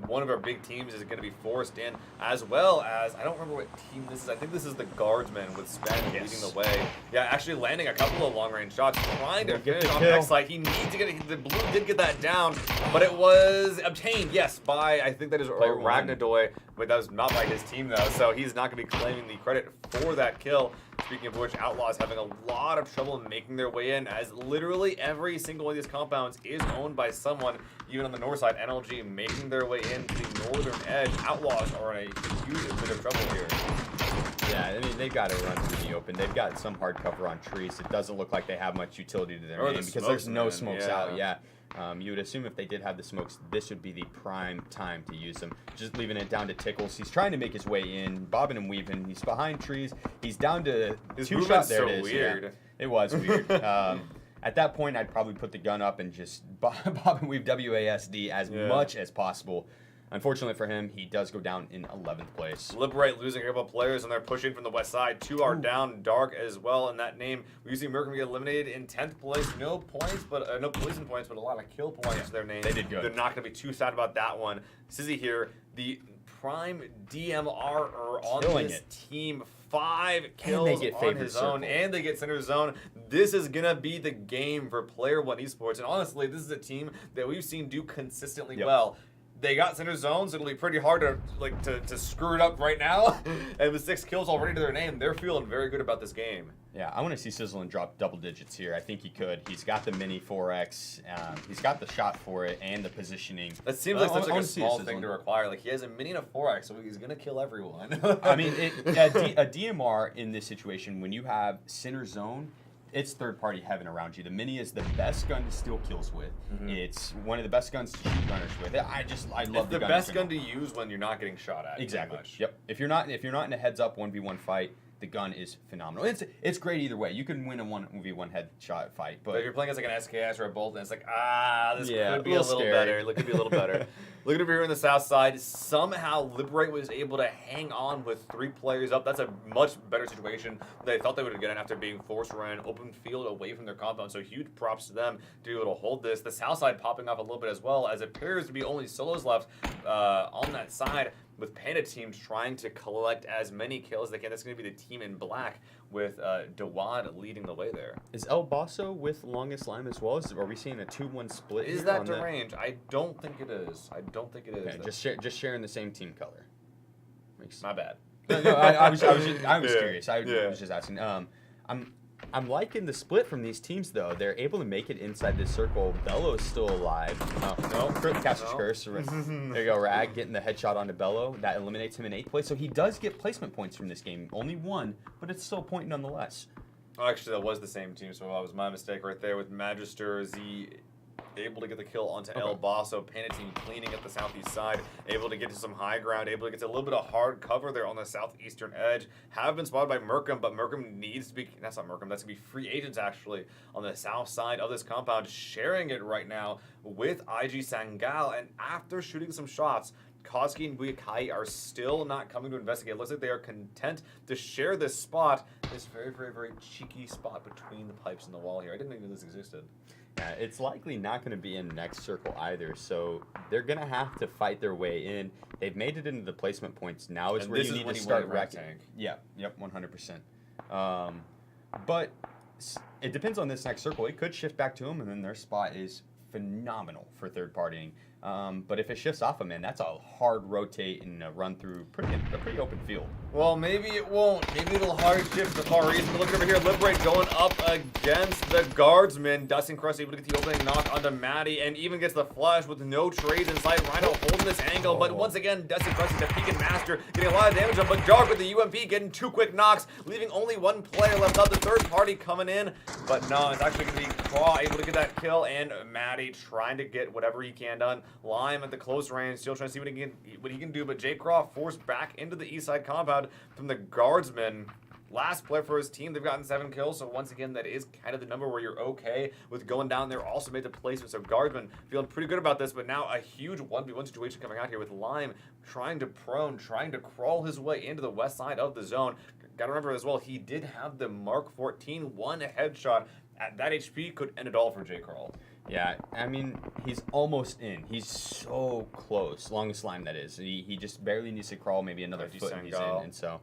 one of our big teams is going to be forced in, as well as, I don't remember what team this is. I think this is the Guardsmen with Sven leading the way. Yeah, actually landing a couple of long-range shots, trying to finish on the side. He needs to get the blue did get that down, but it was obtained, yes, by, I think that is Ragnadoy, but that was not by his team though, so he's not going to be claiming the credit for that kill. Speaking of which, Outlaw is having a lot of trouble making their way in, as literally every single one of these compounds is owned by someone. Even on the north side, NLG making their way into the northern edge. Outlaws are in a huge bit of trouble here. Yeah, I mean, they've got to run through the open. They've got some hard cover on trees. It doesn't look like they have much utility to their name because there's no smokes out. Yeah. You would assume if they did have the smokes, this would be the prime time to use them. Just leaving it down to Tickles. He's trying to make his way in, bobbing and weaving. He's behind trees. He's down to His 2 shots. There so it is. weird. Yeah, it was weird. At that point, I'd probably put the gun up and just bob and weave WASD as much as possible. Unfortunately for him, he does go down in 11th place. Liberate losing a couple of players, and they're pushing from the west side. 2 are down, Dark as well in that name. We see Merkham get eliminated in 10th place. No points, but no poison points, but a lot of kill points to their name. They did good. They're not going to be too sad about that one. Sizzy here, the prime DMR on Killing this it. team. 5 kills they get on favored his own, circle. and they get center zone. This is gonna be the game for Player One Esports, and honestly, this is a team that we've seen do consistently well. They got center zones. It'll be pretty hard to screw it up right now. And with 6 kills already to their name, they're feeling very good about this game. Yeah, I want to see Sizzlin drop double digits here. I think he could. He's got the mini 4X. He's got the shot for it and the positioning. That seems like such like a small thing to require. Like, he has a mini and a 4X, so he's going to kill everyone. I mean, a DMR in this situation, when you have center zone, it's third-party heaven around you. The mini is the best gun to steal kills with. It's one of the best guns to shoot runners with. I love the best gun to use when you're not getting shot at. Exactly. Yep. If you're not in a heads-up 1v1 fight, the gun is phenomenal. It's great either way. You can win a 1v1 headshot fight, but if you're playing as like an SKS or a Bolt, and it's like, this could be a little better. It could be a little better. Looking over here on the south side, somehow Liberate was able to hang on with 3 players up. That's a much better situation than they thought they would get in after being forced ran open field away from their compound. So huge props to them to be able to hold this. The south side popping off a little bit as well, as it appears to be only solos left on that side, with Panda teams trying to collect as many kills as they can. That's going to be the team in black, with Dawad leading the way there. Is El Basso with Longest Lime as well? Are we seeing a 2-1 split? Is that deranged? I don't think it is. I don't think it is. Okay, just sharing the same team color. My bad. No, I was curious. I was just asking. I'm liking the split from these teams, though. They're able to make it inside this circle. Bello is still alive. Caster's Curse. There you go, Rag getting the headshot onto Bello. That eliminates him in 8th place. So he does get placement points from this game. Only 1, but it's still a point nonetheless. Oh, actually, that was the same team, so that was my mistake right there with Magister Z able to get the kill onto El Basso. Panda team cleaning up the southeast side, able to get to some high ground, able to get to a little bit of hard cover there on the southeastern edge. Have been spotted by Merkham, but Merkham needs to be, that's not Merkham, that's going to be free agents actually on the south side of this compound, sharing it right now with IG Sangal. And after shooting some shots, Koski and Buyakai are still not coming to investigate. It looks like they are content to share this spot, this very, very, very cheeky spot between the pipes and the wall here. I didn't even know this existed. Yeah, it's likely not going to be in next circle either, so they're going to have to fight their way in. They've made it into the placement points. Now is where you need to start wrecking. Yeah, yep, 100%. But it depends on this next circle. It could shift back to them, and then their spot is phenomenal for third partying. But if it shifts off them, man, that's a hard rotate and a run through a pretty open field. Well, maybe it won't. Maybe it'll hard shift to the far east. But look over here, Liberate going up against the Guardsmen. Dustin Crust able to get the opening knock onto Maddie, and even gets the flush with no trades in sight. Rhino holding this angle, but once again, Dustin Crust, the peak and master, getting a lot of damage on. But Dark with the UMP getting 2 quick knocks, leaving only 1 player left out. The third party coming in, but no, it's actually going to be Craw able to get that kill, and Maddie trying to get whatever he can done. Lime at the close range, still trying to see what he can do, but Jay Craw forced back into the east side compound from the Guardsmen. last player for his team. They've gotten 7 kills, so once again, that is kind of the number where you're okay with going down there. Also made the placement, so Guardsman feeling pretty good about this, but now a huge 1v1 situation coming out here with Lime trying to trying to crawl his way into the west side of the zone. Gotta remember as well, he did have the Mark 14 one headshot. At that HP, could end it all for J. Carl. Yeah, I mean, he's almost in. He's so close. Longest line, that is. He just barely needs to crawl maybe another foot and he's in. And so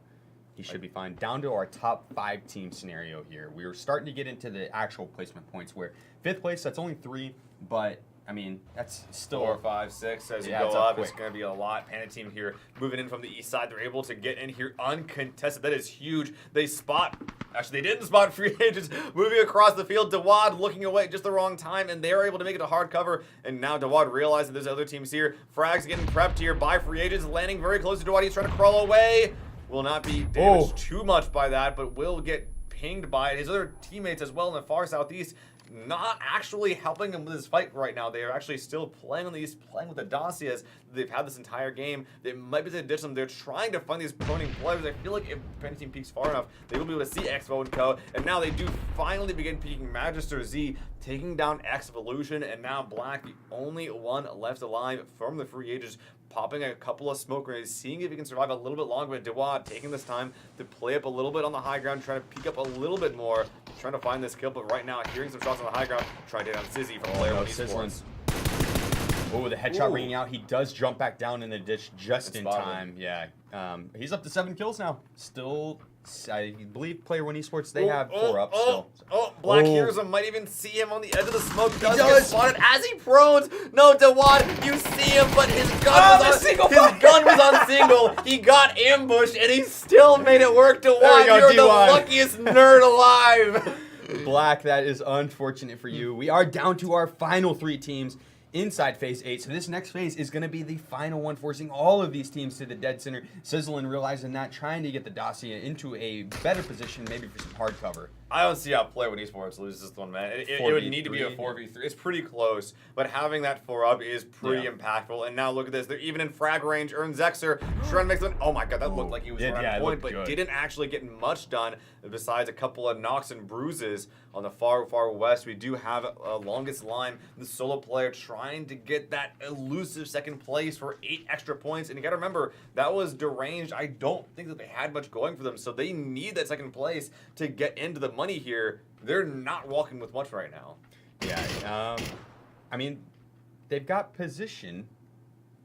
he should be fine. Down to our top 5 team scenario here. We were starting to get into the actual placement points where 5th place, that's only 3, but I mean, that's still 4, 5, 6 as you go up. It's going to be a lot. Panda team here moving in from the east side. They're able to get in here uncontested. That is huge. They spot. Actually, they didn't spot free agents moving across the field. Dawad looking away at just the wrong time, and they're able to make it a hard cover. And now Dawad realizes there's other teams here. Frags getting prepped here by free agents, landing very close to Dawad. He's trying to crawl away. Will not be damaged too much by that, but will get pinged by it. His other teammates as well in the far southeast, not actually helping him with his fight right now. They are actually still playing on these, playing with the dossiers they've had this entire game. They might be able to ditch them. They're trying to find these proning players. I feel like if Penny Team peeks far enough, they will be able to see Expo and Co. And now they do finally begin peeking Magister Z, taking down X Evolution, and now Black, the only one left alive from the free agents, popping a couple of smoke grenades, seeing if he can survive a little bit longer. But Dawad taking this time to play up a little bit on the high ground, trying to peek up a little bit more, trying to find this kill. But right now, hearing some shots on the high ground, trying to take down Sizzy from Player One Esports. Oh, the headshot ringing out. He does jump back down in the ditch just in time. Yeah. He's up to 7 kills now. Still, I believe Player One Esports, they have 4 up still. Black Heroes might even see him on the edge of the smoke. He does get spotted as he prones. No, Dawad, you see him, but his gun was on single. He got ambushed, and he still made it work. Dawad, you're the luckiest nerd alive. Black, that is unfortunate for you. We are down to our final 3 teams inside phase 8. So this next phase is going to be the final one, forcing all of these teams to the dead center. Sizzling, realizing that, trying to get the dossier into a better position, maybe for some hard cover. I don't see how Player One Esports loses this one, man. It would need to be a 4v3. It's pretty close, but having that 4 up is pretty impactful. And now look at this. They're even in frag range. Zexer trying to make one. Oh my god, that looked like he was around point, but didn't actually get much done besides a couple of knocks and bruises on the far west. We do have a longest line. The solo player trying to get that elusive second place for 8 extra points. And you got to remember, that was deranged. I don't think that they had much going for them, so they need that second place to get into the money here. They're not walking with much right now. Yeah, I mean, they've got position.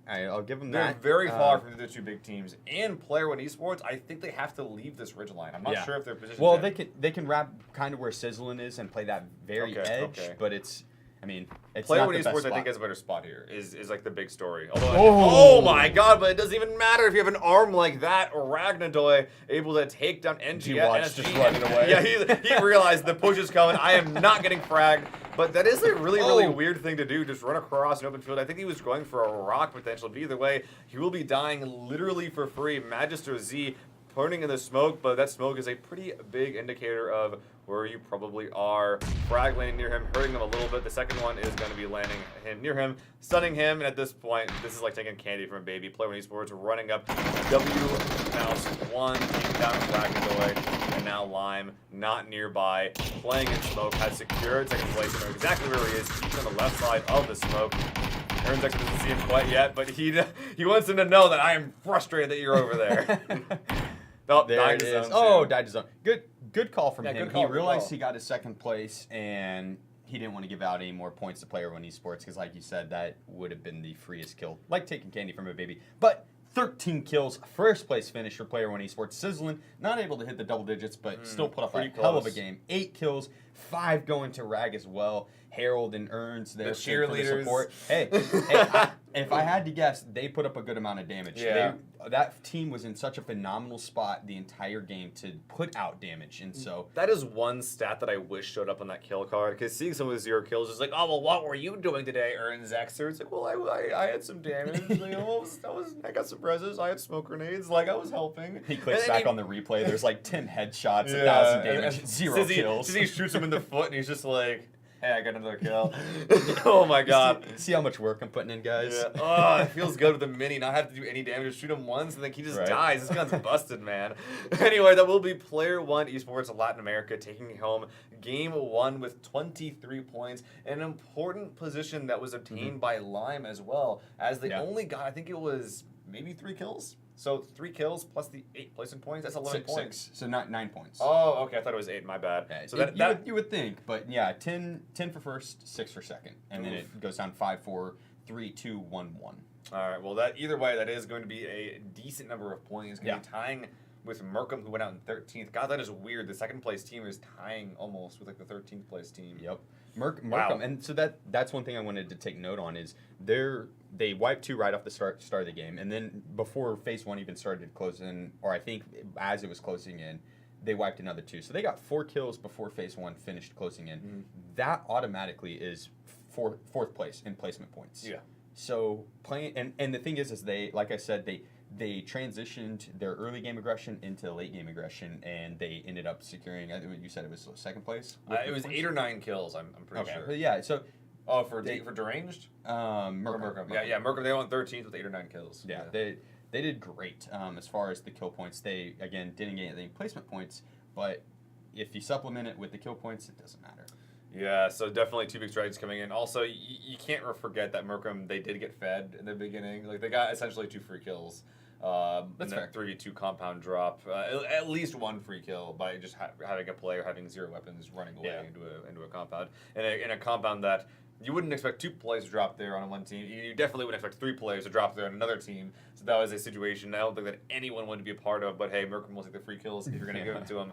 I'll give them They're that. They're very far from the 2 big teams. And Player One Esports, I think they have to leave this ridge line. I'm not sure if they're positioned. Well, they can wrap kind of where Sizzling is and play that very edge, but it's, I mean, it's Player not One the best Esports, spot. I think, has a better spot here. Is like the big story. Although, oh my god! But it doesn't even matter if you have an arm like that. Or Ragnadoy able to take down NG. Just running away. Yeah, he realized the push is coming. I am not getting fragged. But that is a really weird thing to do. Just run across an open field. I think he was going for a rock potential. But either way, he will be dying literally for free. Magister Z burning in the smoke, but that smoke is a pretty big indicator of where you probably are. Frag landing near him, hurting him a little bit. The second one is going to be landing him near him, stunning him, and at this point, this is like taking candy from a baby. Player One Esports running up W mouse 1, taking down Ragnadoy, and now Lime not nearby, playing in smoke, has secured second place, you know exactly where he is. He's on the left side of the smoke. Aaron Dexter doesn't see him quite yet, but he wants him to know that I am frustrated that you're over there. There it is. Died to zone. Good call from him. He realized he got his second place, and he didn't want to give out any more points to Player One Esports because, like you said, that would have been the freest kill, like taking candy from a baby. But 13 kills, first place finish for Player One Esports. Sizzling, not able to hit the double digits, but still put up a hell of a game. 8 kills, 5 going to Rag as well. Harold and Earns there for the support. Hey, if I had to guess, they put up a good amount of damage. Yeah. That team was in such a phenomenal spot the entire game to put out damage, and so that is one stat that I wish showed up on that kill card. Because seeing some of the 0 kills is like, oh well, what were you doing today, Zexer? It's like, well, I had some damage. Like, I got some reses. I had smoke grenades. Like I was helping. He clicks back on the replay. There's like 10 headshots, 1,000 damage, 0 kills. He shoots him in the foot, and he's just like. Hey, I got another kill. Oh my god. See how much work I'm putting in, guys? Yeah. Oh, it feels good with the mini, not have to do any damage, just shoot him once, and then he just Right. dies. This gun's busted, man. Anyway, that will be Player One Esports Latin America taking home Game 1 with 23 points, an important position that was obtained by Lime as well, as they only got, I think it was maybe 3 kills? So 3 kills plus the 8 placement points, that's 11 points. 6. So not 9 points. Oh, okay, I thought it was 8, my bad. Yeah, So you would think, but yeah, 10 for first, 6 for second. And then it goes down 5, 4, 3, 2, 1, 1. All right, well, either way, that is going to be a decent number of points. Going to be tying with Merkham, who went out in 13th. God, that is weird. The second place team is tying almost with like the 13th place team. Yep. Merkham, and so that's one thing I wanted to take note on is they wiped 2 right off the start of the game, and then before phase 1 even started closing, or I think as it was closing in, they wiped another 2. So they got 4 kills before phase 1 finished closing in. Mm-hmm. That automatically is fourth place in placement points. Yeah. So playing, and the thing is they, like I said, they transitioned their early game aggression into late game aggression, and they ended up securing. You said it was second place. It was 8 or 9 kills. I'm pretty sure. But yeah. So. Oh, for deranged? Merkham. Yeah, Merkham. They went 13th with 8 or 9 kills. Yeah. They did great as far as the kill points. They again didn't get any placement points, but if you supplement it with the kill points, it doesn't matter. Yeah, so definitely 2 big strides coming in. Also, you can't forget that Merkham, they did get fed in the beginning. Like, they got essentially 2 free kills. That's fair. 3-2 compound drop. At least 1 free kill by just having a player having 0 weapons running away into a compound. In a compound that you wouldn't expect 2 players to drop there on one team. You definitely wouldn't expect 3 players to drop there on another team. So that was a situation I don't think that anyone wanted to be a part of. But hey, Merkham will take the free kills if you're going to give them to them.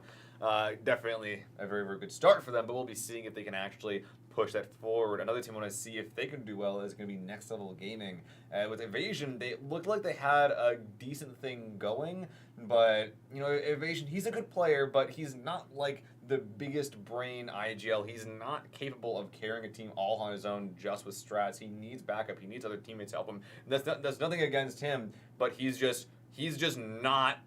Definitely a very, very good start for them, but we'll be seeing if they can actually push that forward. Another team I want to see if they can do well is going to be Next Level Gaming. With Evasion, they looked like they had a decent thing going, but, you know, Evasion, he's a good player, but he's not like the biggest brain IGL. He's not capable of carrying a team all on his own just with strats. He needs backup. He needs other teammates to help him. That's nothing against him, but he's just not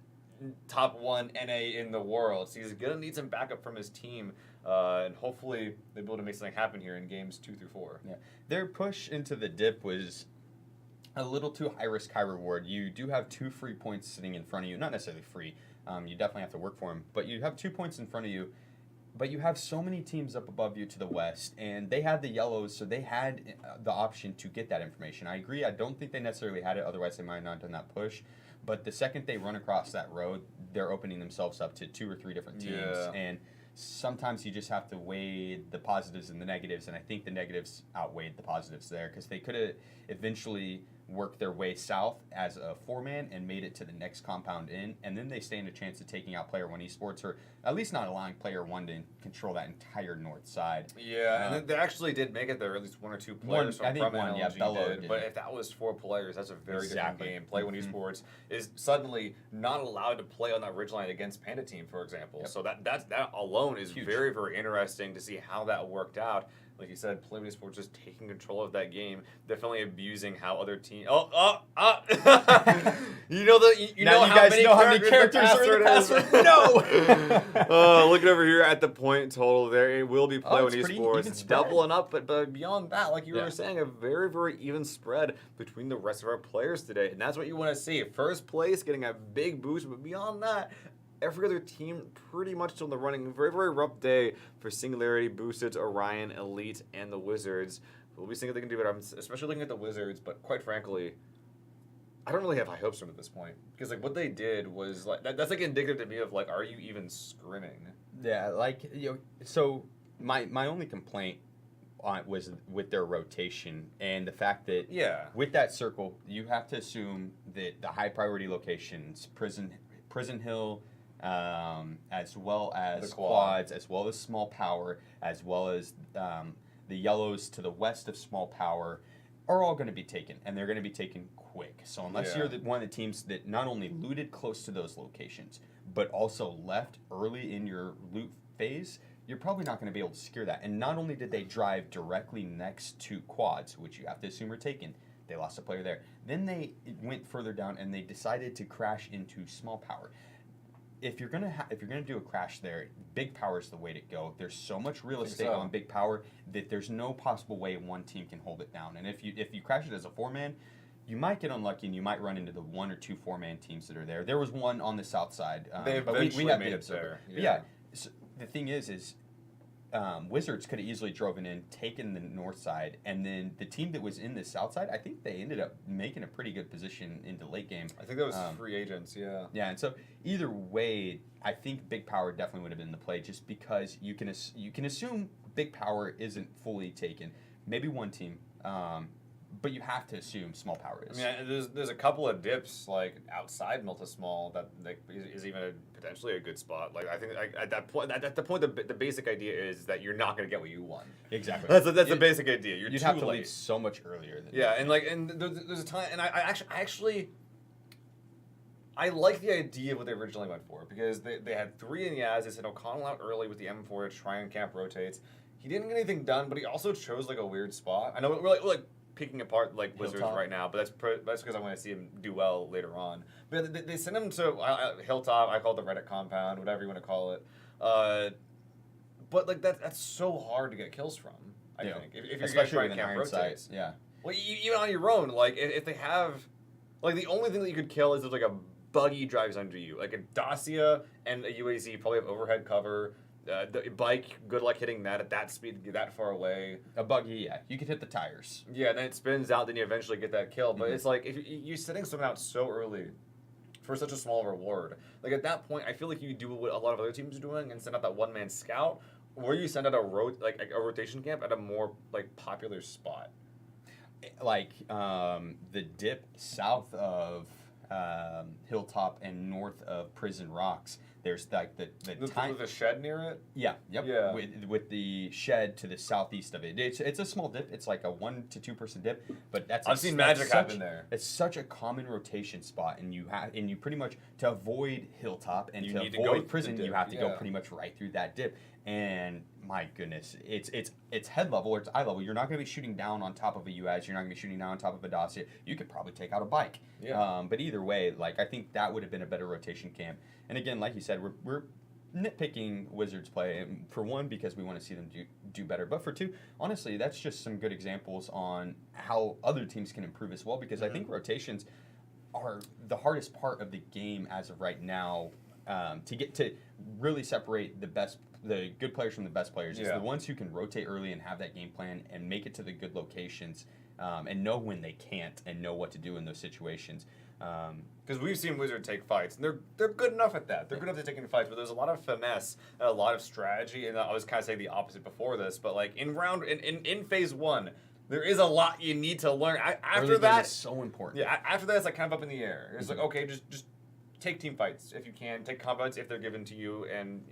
top 1 NA in the world. So he's going to need some backup from his team. And hopefully they'll be able to make something happen here in games 2 through 4. Yeah, their push into the dip was a little too high risk, high reward. You do have 2 free points sitting in front of you. Not necessarily free. You definitely have to work for them. But you have 2 points in front of you. But you have so many teams up above you to the west, and they had the yellows, so they had the option to get that information. I agree. I don't think they necessarily had it. Otherwise, they might not have done that push. But the second they run across that road, they're opening themselves up to 2 or 3 different teams. Yeah. And sometimes you just have to weigh the positives and the negatives, and I think the negatives outweighed the positives there because they could have eventually worked their way south as a 4-man and made it to the next compound in, and then they stand a chance of taking out Player One Esports, or at least not allowing Player One to control that entire north side. Yeah, and they actually did make it there, at least 1 or 2 players I think one, Bello did. But if that was 4 players, that's a very different game. Player One Esports is suddenly not allowed to play on that ridgeline against Panda Team, for example. Yep. So that alone is huge. Very, very interesting to see how that worked out. Like you said, Player One Esports just taking control of that game, definitely abusing how other teams. You know how many characters are in the password? No. Looking over here at the point total, there it will be Player One Esports doubling up, but beyond that, like you were saying, a very, very even spread between the rest of our players today, and that's what you want to see. First place getting a big boost, but beyond that, every other team pretty much still in the running. Very, very rough day for Singularity, Boosted, Orion, Elite, and the Wizards. We'll be seeing if they can do it. I'm especially looking at the Wizards, but quite frankly, I don't really have high hopes for them at this point. Because like what they did was like that's like indicative to me of like, are you even scrimming? Yeah, like so my only complaint was with their rotation and the fact that with that circle, you have to assume that the high priority locations, Prison Hill, as well as the quads, as well as Small Power, as well as the yellows to the west of Small Power, are all going to be taken, and they're going to be taken quick. So unless you're one of the teams that not only looted close to those locations, but also left early in your loot phase, you're probably not going to be able to secure that. And not only did they drive directly next to quads, which you have to assume are taken, they lost a player there. Then they went further down, and they decided to crash into Small Power. if you're gonna do a crash there, big power is the way to go. There's so much real estate so. on big power that there's no possible way one team can hold it down. And if you crash it as a 4-man, you might get unlucky and you might run into the 1 or 2 4-man teams that are there. There was one on the south side. They but eventually we have made the it observer. there. But yeah, so the thing is Wizards could have easily driven in, taken the north side, and then the team that was in the south side, I think they ended up making a pretty good position into late game. I think that was free agents, yeah. Yeah, and so either way, I think big power definitely would have been the play, just because you can assume big power isn't fully taken. Maybe one team, but you have to assume small power is. I mean, there's a couple of dips like outside Milta Small that like, is even potentially a good spot. Like I think at the point the basic idea is that you're not going to get what you want. Exactly. That's the basic idea. You'd have to late. leave so much earlier than yeah, and there's a time, and I like the idea of what they originally went for, because they had 3 in Yaz. They sent O'Connell out early with the M4 to try and camp rotates. He didn't get anything done, but he also chose like a weird spot. I know we're like picking apart like Wizards Hilltop. right now, but that's because I want to see him do well later on. But they sent him to Hilltop. I call it the Reddit compound, whatever you want to call it. But like that's so hard to get kills from. I think if you're especially trying with to an camp iron rotates. sight. Yeah. Well, even on your own, like if they have, like the only thing that you could kill is if like a buggy drives under you, like a Dacia and a UAZ probably have overhead cover. The bike, good luck hitting that at that speed, that far away. A buggy, yeah, you could hit the tires. Yeah, and then it spins out, then you eventually get that kill. But it's like if you're setting someone out so early for such a small reward, like at that point, I feel like you do what a lot of other teams are doing and send out that 1-man scout, or you send out a rotation camp at a more like popular spot. Like the dip south of Hilltop and north of Prison Rocks. There's like the time. With a shed near it. Yeah. Yep. Yeah. With the shed to the southeast of it. It's a small dip. It's like a 1 to 2 person dip, but I've seen magic happen there. It's such a common rotation spot, and you pretty much, to avoid Hilltop and to avoid Prison, you have to go pretty much right through that dip. And my goodness, it's head level or it's eye level. You're not going to be shooting down on top of a UAS. You're not going to be shooting down on top of a Dacia. You could probably take out a bike. Yeah. But either way, like I think that would have been a better rotation camp. And again, like you said, we're nitpicking Wizards play, and for one, because we want to see them do better, but for two, honestly, that's just some good examples on how other teams can improve as well, because I think rotations are the hardest part of the game as of right now, to get to really separate the good players from the best players. It's the ones who can rotate early and have that game plan and make it to the good locations, and know when they can't and know what to do in those situations. Because we've seen Wizards take fights, and they're good enough at that. They're good enough at taking fights, but there's a lot of finesse and a lot of strategy. And I was kind of saying the opposite before this, but like in phase 1, there is a lot you need to learn. After that, is so important. Yeah, after that, it's like kind of up in the air. It's like, okay, just take team fights if you can, take combats if they're given to you, and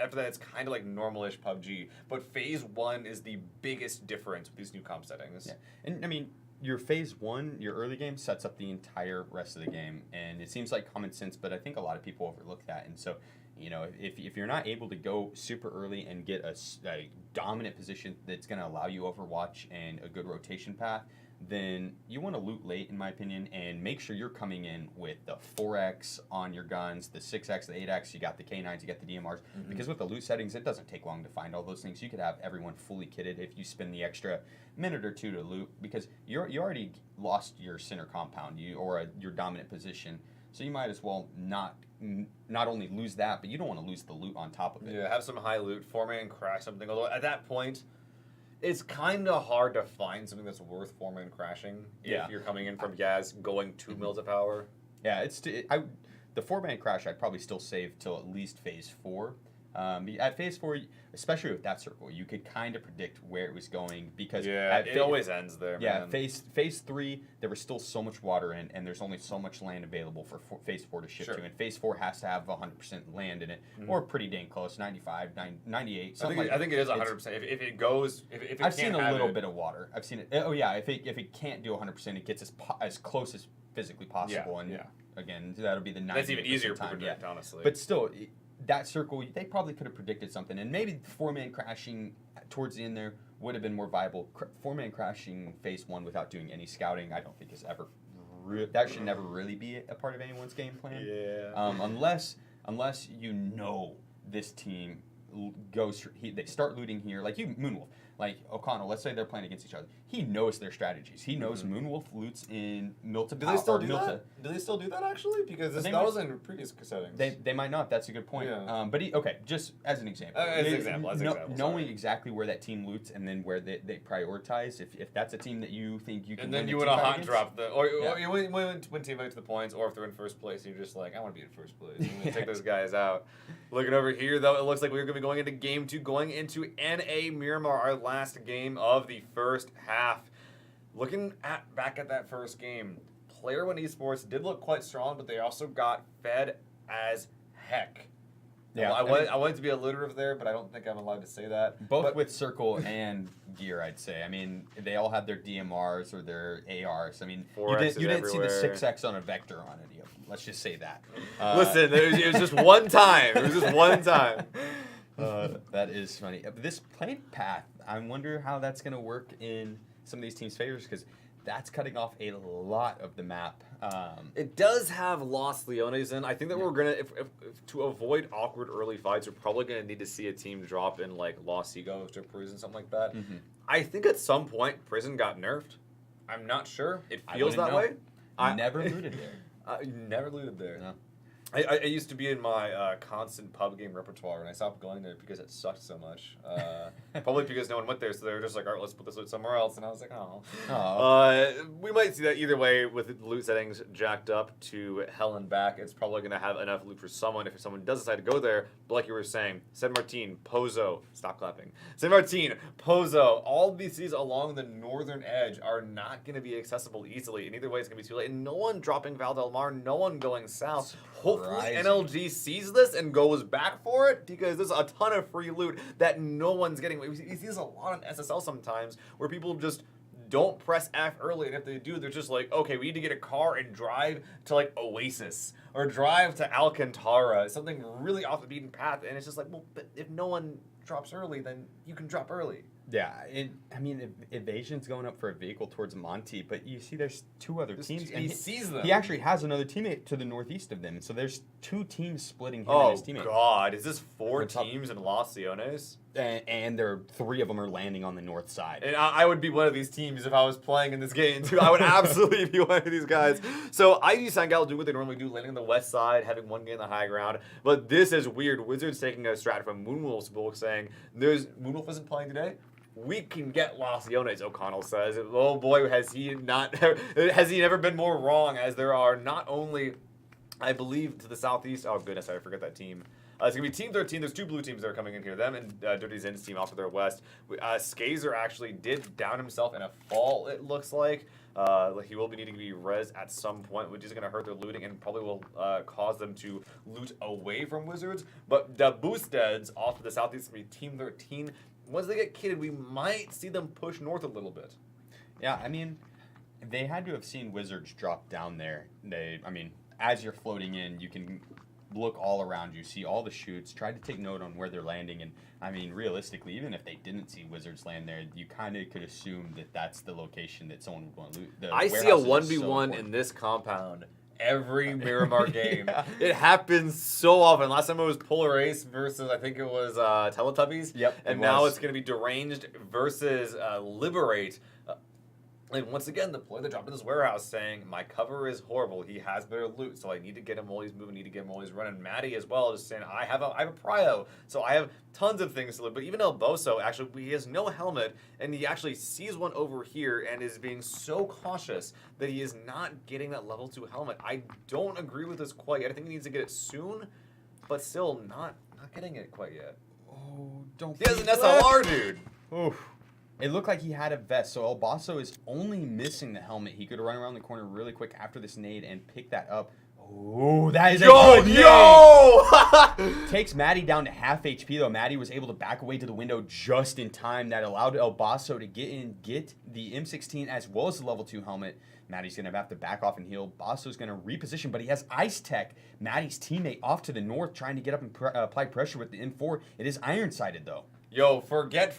after that, it's kind of like normal-ish PUBG. But phase 1 is the biggest difference with these new comp settings. Yeah, and I mean, your phase 1, your early game, sets up the entire rest of the game, and it seems like common sense, but I think a lot of people overlook that. And so, you know, if you're not able to go super early and get a dominant position that's going to allow you Overwatch and a good rotation path, then you want to loot late, in my opinion, and make sure you're coming in with the 4X on your guns, the 6X, the 8X, you got the K9s, you got the DMRs, because with the loot settings, it doesn't take long to find all those things. You could have everyone fully kitted if you spend the extra minute or two to loot, because you already lost your center compound, your dominant position, so you might as well not only lose that, but you don't want to lose the loot on top of it. Yeah, have some high loot, 4-man crash something, although at that point, it's kind of hard to find something that's worth 4-man crashing if you're coming in from Yaz going 2 mils of power. Yeah, the 4-man crash I'd probably still save till at least phase 4. At phase 4, especially with that circle, you could kind of predict where it was going, because it always ends there. Yeah, phase 3, there was still so much water in, and there's only so much land available for phase 4 to ship to, and phase 4 has to have 100% land in it, or pretty dang close, 95, 98, something like that. I think it is 100%. If it goes, if it I've can't seen a little bit of water. I've seen it. Oh yeah, if it can't do 100%, it gets as close as physically possible, and again, that'll be the 90%. That's even easier to time, predict, honestly. But still, that circle, they probably could have predicted something, and maybe 4-man crashing towards the end there would have been more viable. 4-man crashing phase 1 without doing any scouting, I don't think is ever. That should never really be a part of anyone's game plan. Yeah. Unless unless you know this team goes, they start looting here, like Moonwolf. Like O'Connell, let's say they're playing against each other. He knows their strategies. He knows Moonwolf loots in Milta. Do they still do that? Do they still do that actually? Because that was in previous settings. They might not. That's a good point. Yeah. But just as an example. Knowing exactly where that team loots and then where they prioritize. If that's a team that you think you can. And then you would have hot drop or you win team fight to the points, or if they're in first place, you're just like, I want to be in first place. I'm gonna take those guys out. Looking over here, though, it looks like we're going to be going into game 2, going into NA Miramar, our last game of the first half. Looking back at that first game, Player One Esports did look quite strong, but they also got fed as heck. Yeah, I wanted to be alliterative there, but I don't think I'm allowed to say that. Both with Circle and Gear, I'd say. I mean, they all had their DMRs or their ARs. I mean, you didn't see the 6X on a Vector on any of them. Let's just say that. Listen, it was just one time. It was just one time. That is funny. This playing path, I wonder how that's going to work in some of these teams' favors, because that's cutting off a lot of the map. It does have Los Leones in. I think that we're gonna, if to avoid awkward early fights, we're probably gonna need to see a team drop in like Los Egos or Prison, something like that. I think at some point Prison got nerfed. I'm not sure. It feels that way. I never looted there. Never looted there. No. I used to be in my constant pub game repertoire, and I stopped going there because it sucked so much. Probably because no one went there, so they were just like, all right, let's put this loot somewhere else. And I was like, oh. We might see that either way with the loot settings jacked up to hell and back. It's probably going to have enough loot for someone if someone does decide to go there. But like you were saying, San Martin, Pozo, stop clapping. San Martin, Pozo, all these cities along the northern edge are not going to be accessible easily. And either way, it's going to be too late. And no one dropping Val Del Mar, no one going south. Hopefully NLG sees this and goes back for it, because there's a ton of free loot that no one's getting. We see this a lot on SSL sometimes, where people just don't press F early, and if they do, they're just like, okay, we need to get a car and drive to like Oasis or drive to Alcantara, something really off the beaten path. And it's just like, well, but if no one drops early, then you can drop early. Yeah, I mean, Evasion's going up for a vehicle towards Monty, but you see there's two other teams. And he sees them. He actually has another teammate to the northeast of them, so there's two teams splitting him and his teammate. Oh, God. Is this 4 teams in Los Leones? And there are 3 of them are landing on the north side. And I would be one of these teams if I was playing in this game, too. I would absolutely be one of these guys. So ID Sangal do what they normally do, landing on the west side, having one game on the high ground. But this is weird. Wizards taking a strat from Moonwolf's book, saying, Moonwolf isn't playing today? We can get Los Leones, O'Connell says. Oh boy, has he never been more wrong, as there are not only, I believe, to the southeast. Oh goodness, I forget that team. It's going to be Team 13. There's 2 blue teams that are coming in here. Them and Dirty Zen's team off to their west. Skazer actually did down himself in a fall, it looks like. He will be needing to be res at some point, which is going to hurt their looting and probably will cause them to loot away from Wizards. But the Boosteds off to the southeast is going to be Team 13. Once they get kitted, we might see them push north a little bit. Yeah, I mean, they had to have seen Wizards drop down there. As you're floating in, you can look all around you, see all the shoots, try to take note on where they're landing. And, I mean, realistically, even if they didn't see Wizards land there, you kind of could assume that that's the location that someone would want to loot. I see a 1v1 in this compound every Miramar game. Yeah. It happens so often. Last time it was Polar Ace versus, I think it was Teletubbies. Yep. And now it's going to be Deranged versus Liberate. And once again, the player that dropped in this warehouse saying, my cover is horrible. He has better loot, so I need to get him while he's moving, need to get him while he's running. Maddie as well is saying, I have a prio, so I have tons of things to loot. But even El Boso, actually, he has no helmet, and he actually sees one over here and is being so cautious that he is not getting that level 2 helmet. I don't agree with this quite yet. I think he needs to get it soon, but still not getting it quite yet. Oh, don't. He has an SLR, dude. Oof. It looked like he had a vest, so El Boso is only missing the helmet. He could run around the corner really quick after this nade and pick that up. Oh, that is a good nade! Takes Maddie down to half HP, though. Maddie was able to back away to the window just in time. That allowed El Boso to get in, get the M16 as well as the level 2 helmet. Maddie's going to have to back off and heal. Bosso's going to reposition, but he has Ice Tech, Maddie's teammate, off to the north, trying to get up and apply pressure with the M4. It is iron-sided, though. Yo, forget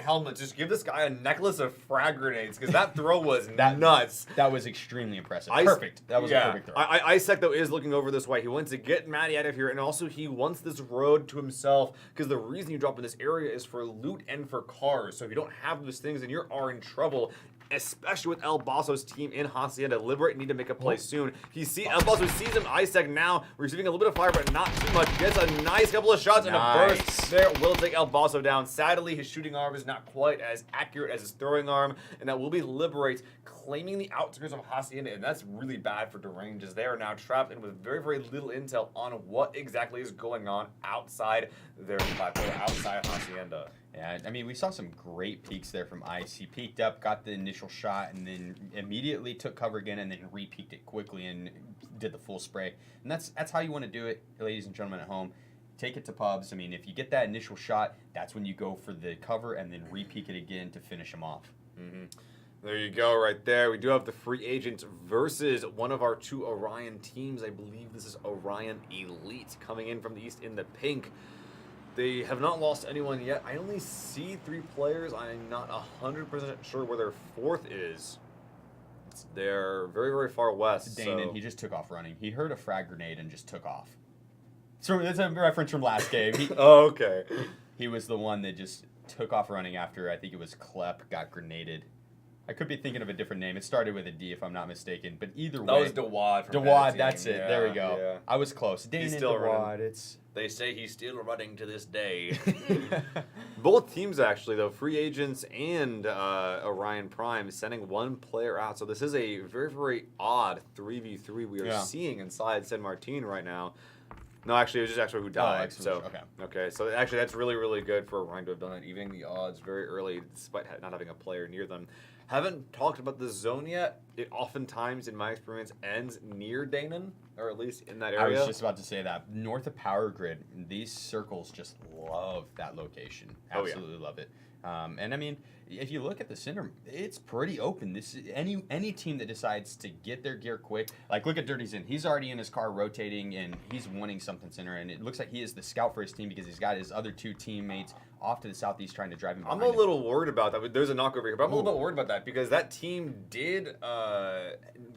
helmets. Just give this guy a necklace of frag grenades because that throw was nuts. That was extremely impressive. Perfect. That was a perfect throw. Isaac, though, is looking over this way. He wants to get Matty out of here, and also he wants this road to himself because the reason you drop in this area is for loot and for cars. So if you don't have those things, then you are in trouble. Especially with El Bosso's team in Hacienda. Liberate need to make a play soon. El Bosso sees him. Isaac now receiving a little bit of fire, but not too much. Gets a nice couple of shots and a burst there. Will take El Bosso down. Sadly, his shooting arm is not quite as accurate as his throwing arm, and that will be Liberate claiming the outskirts of Hacienda, and that's really bad for Deranged as they are now trapped and with very, very little intel on what exactly is going on outside their platform, outside Hacienda. Yeah, I mean, we saw some great peeks there from Ice. He peeked up, got the initial shot, and then immediately took cover again, and then re-peeked it quickly and did the full spray. And that's how you want to do it, ladies and gentlemen at home. Take it to pubs. I mean, if you get that initial shot, that's when you go for the cover and then re-peek it again to finish him off. Mm-hmm. There you go, right there. We do have the free agents versus one of our two Orion teams. I believe this is Orion Elite coming in from the east in the pink. They have not lost anyone yet. I only see 3 players. I'm not 100% sure where their 4th is. They're very, very far west. Danon, he just took off running. He heard a frag grenade and just took off. So that's a reference from last game. Oh, okay. He was the one that just took off running after, I think it was Klep, got grenaded. I could be thinking of a different name. It started with a D, if I'm not mistaken. But either way, that was Dawad. Dawad, that's it. Yeah, there we go. Yeah. I was close. He's still Dawad. Running. They say he's still running to this day. Both teams, actually, though, free agents and Orion Prime, sending one player out. So this is a very, very odd 3v3 we are seeing inside San Martin right now. No, actually, it was just actually who died. Okay, so actually, that's really, really good for Orion to have done that, evening the odds very early, despite not having a player near them. Haven't talked about the zone yet. It oftentimes, in my experience, ends near Danon, or at least in that area. I was just about to say that. North of Power Grid, these circles just love that location. Absolutely love it. And I mean, if you look at the center, it's pretty open. This is any team that decides to get their gear quick. Like, look at Dirty Zin. He's already in his car rotating, and he's wanting something center. And it looks like he is the scout for his team because he's got his other 2 teammates off to the southeast trying to drive him behind I'm a little worried about that. There's a knock over here, but I'm a little bit worried about that because that team did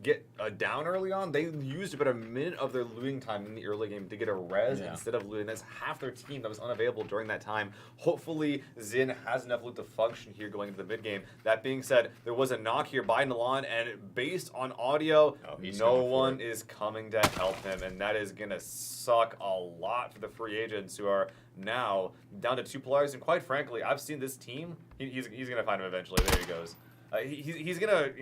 get a down early on. They used about a minute of their looting time in the early game to get a res instead of looting. That's half their team that was unavailable during that time. Hopefully, Zin has enough loot to function here going into the mid game. That being said, there was a knock here by Nalan, and based on audio, no one is coming to help him, and that is going to suck a lot for the free agents who are now down to 2 players. And quite frankly, I've seen this team. He's going to find him eventually. There he goes. He's going to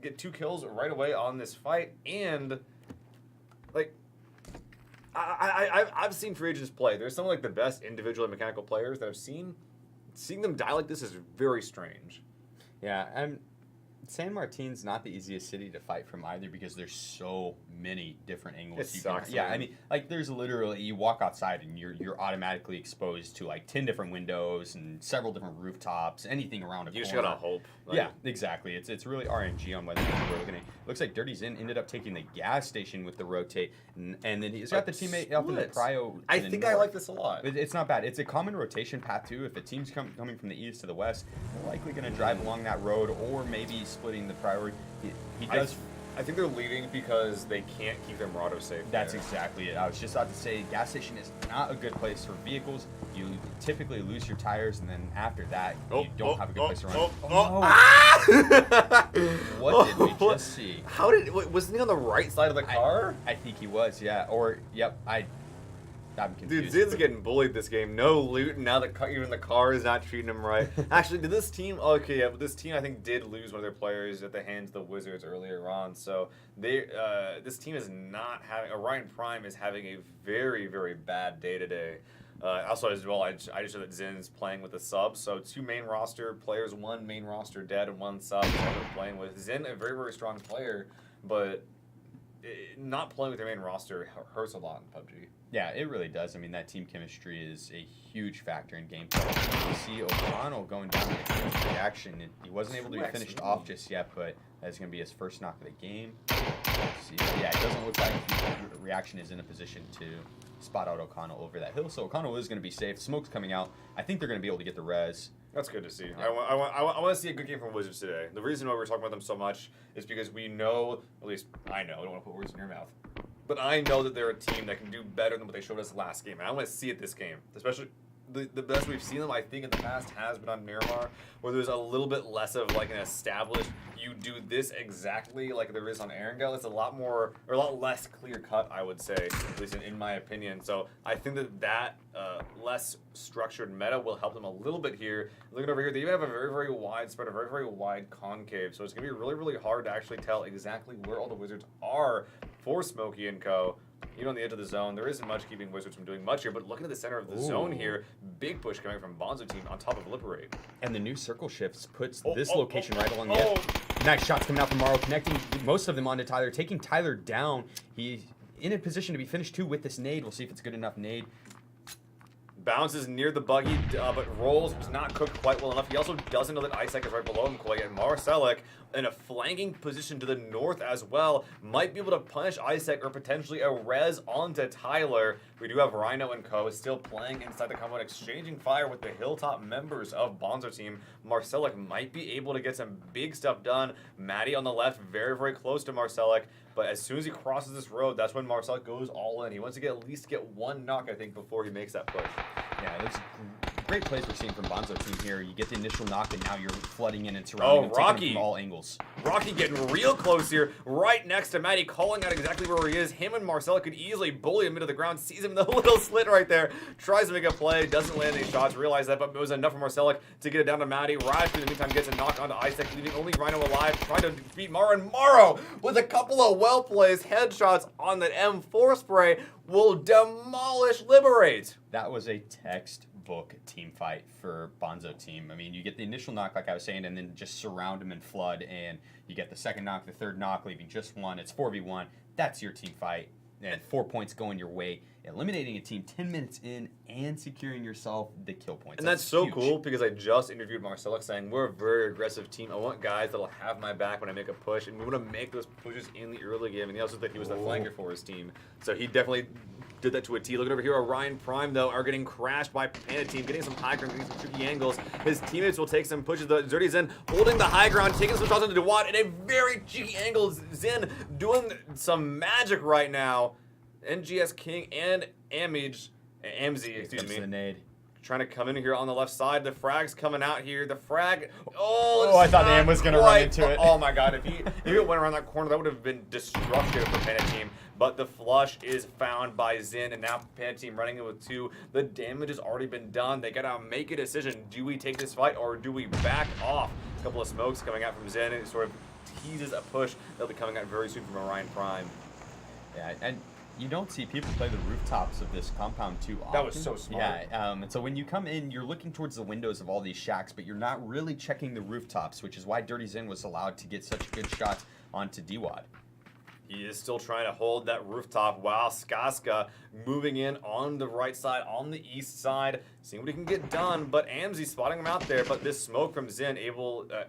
get 2 kills right away on this fight, and like I've seen free agents play. There's some of like the best individual and mechanical players that I've seen. Seeing them die like this is very strange. Yeah, and San Martin's not the easiest city to fight from either because there's so many different angles. It sucks, I mean, like there's literally, you walk outside and you're automatically exposed to like 10 different windows and several different rooftops, anything around a corner. You just gotta hope. Like, yeah, exactly. It's really RNG on whether you're looking at. Looks like Dirty Zin ended up taking the gas station with the rotate, and then he's got the teammate up in the prio. I think I like this a lot. It's not bad. It's a common rotation path too. If a team's coming from the east to the west, they're likely going to drive along that road or maybe splitting the priority. He does. I think they're leaving because they can't keep their Murado safe. That's exactly it. I was just about to say, gas station is not a good place for vehicles. You typically lose your tires, and then after that, you don't have a good place to run. What did we just see? How wasn't he on the right side of the car? I think he was, yeah. Or, yep, I'm confused. Dude, Zin's getting bullied this game. No loot, and now even the car is not treating him right. Actually, did this team... Okay, yeah, but this team, I think, did lose one of their players at the hands of the Wizards earlier on. So, this team is not having... Orion Prime is having a very, very bad day today. Also, as well, I just know that Zin's playing with a sub. So, 2 main roster players, 1 main roster dead, and 1 sub they're playing with. Zin, a very, very strong player, but not playing with your main roster hurts a lot in PUBG. Yeah, it really does. I mean, that team chemistry is a huge factor in gameplay. You see O'Connell going down to the reaction. He wasn't able to be finished off just yet, but that's going to be his first knock of the game. See, yeah, it doesn't look like he's Reaction is in a position to spot out O'Connell over that hill, so O'Connell is going to be safe. Smoke's coming out. I think they're going to be able to get the res. That's good to see. Yeah. I want to see a good game from Wizards today. The reason why we're talking about them so much is because we know, at least I know, I don't want to put words in your mouth, but I know that they're a team that can do better than what they showed us last game. And I want to see it this game, especially the best we've seen them, I think, in the past has been on Miramar, where there's a little bit less of like an established, you do this exactly like there is on Erangel. It's a lot more, or a lot less clear cut, I would say, at least in my opinion. So I think that less structured meta will help them a little bit here. Looking over here, they even have a very, very wide spread, a very, very wide concave. So it's going to be really, really hard to actually tell exactly where all the Wizards are for Smokey and co. Even on the edge of the zone, there isn't much keeping Wizards from doing much here, but looking at the center of the zone here, big push coming from Bonzo team on top of Liberate. And the new circle shifts puts this location right along the edge. Nice shots coming out from Morrow, connecting most of them onto Tyler, taking Tyler down. He's in a position to be finished too with this nade. We'll see if it's good enough nade. Bounces near the buggy, but rolls, does not cook quite well enough. He also doesn't know that Isaac is right below him quite yet. Marcelic in a flanking position to the north as well. Might be able to punish Isaac or potentially a res onto Tyler. We do have Rhino and co. still playing inside the compound, exchanging fire with the Hilltop members of Bonzo team. Marcelic might be able to get some big stuff done. Maddie on the left, very, very close to Marcelic. But as soon as he crosses this road, that's when Marcelic goes all in. He wants to get at least get one knock, I think, before he makes that push. Yeah, there's great plays we're seeing from Bonzo team here. You get the initial knock, and now you're flooding in and surrounding them, taking them from all angles. Rocky getting real close here, right next to Maddie, calling out exactly where he is. Him and Marcelo could easily bully him into the ground, sees him in the little slit right there, tries to make a play, doesn't land any shots, realize that, but it was enough for Marcelic to get it down to Maddie. Raj, in the meantime, gets a knock onto Isaac, leaving only Rhino alive, trying to beat Morrow, and Morrow, with a couple of well-placed headshots on that M4 spray, will demolish Liberate. That was a textbook team fight for Bonzo team. I mean, you get the initial knock, like I was saying, and then just surround him and flood, and you get the second knock, the third knock, leaving just one. It's 4v1. That's your team fight. And 4 points going your way, eliminating a team 10 minutes in and securing yourself the kill points. And that's so huge. cool because I just interviewed Marcelic saying, we're a very aggressive team. I want guys that'll have my back when I make a push, and we want to make those pushes in the early game. And he also said that he was the flanker for his team. So he definitely did that to a T. Looking over here, Orion Prime, though, are getting crashed by Panda team, getting some high ground, getting some tricky angles. His teammates will take some pushes. The Zerdy Zen holding the high ground, taking some shots into Dewad, and a very cheeky angle. Zen doing some magic right now. NGS King and Amzi, excuse me, the nade. trying to come in here on the left side. The frag's coming out here. The frag. I thought Am was gonna run into it. Oh my god! If it went around that corner, that would have been destructive for Panda Team. But the flush is found by Zin, and now Panda Team running in with 2. The damage has already been done. They gotta make a decision. Do we take this fight or do we back off? A couple of smokes coming out from Zin, and it sort of teases a push that'll be coming out very soon from Orion Prime. Yeah, and you don't see people play the rooftops of this compound too often. That was so smart. Yeah, and so when you come in, you're looking towards the windows of all these shacks, but you're not really checking the rooftops, which is why Dirty Zen was allowed to get such good shots onto D-Wad. He is still trying to hold that rooftop while Skaska moving in on the right side, on the east side, seeing what he can get done. But Amzi spotting him out there, but this smoke from Zin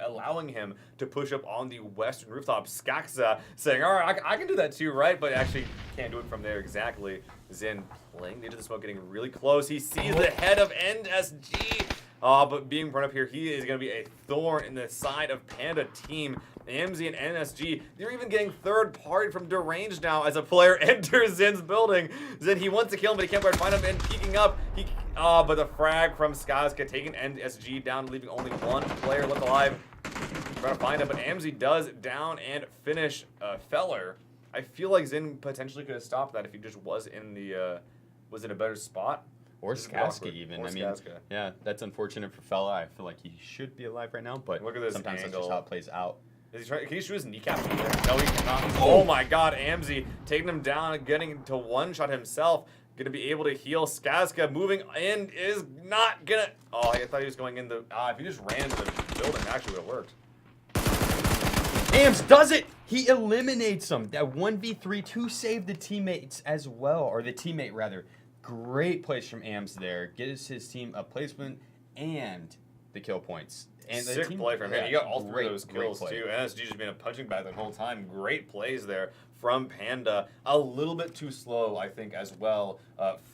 allowing him to push up on the western rooftop. Skaxa saying, all right, I can do that too, right? But actually can't do it from there exactly. Zin playing into the smoke, getting really close. He sees the head of NSG. But being brought up here, he is going to be a thorn in the side of Panda Team. Amzi and NSG, they're even getting third party from Deranged now as a player enters Zin's building. Zin, he wants to kill him, but he can't quite find him, and peeking up. But the frag from Skaska taking NSG down, leaving only one player left alive. Trying to find him, but Amzi does down and finish Feller. I feel like Zin potentially could have stopped that if he just was in a better spot. Or Skaska even. Or I mean, Skaska. yeah, that's unfortunate for Fella. I feel like he should be alive right now, but Look at this sometimes that's angle. just how it plays out. Is he trying? Can he shoot his kneecap from there? No, he cannot. Oh my god, Amzi taking him down and getting to one shot himself. Gonna be able to heal. Skaska moving in is not gonna. Oh, I thought he was going in the. If he just ran into the building, actually would have worked. Ams does it! He eliminates him. That 1v3 to save the teammates as well, or the teammate rather. Great place from Ams there. Gives his team a placement and the kill points. And Sick play from him. He got all 3 of those kills play. too. NSG just being a punching bag the whole time. Great plays there from Panda. A little bit too slow, I think, as well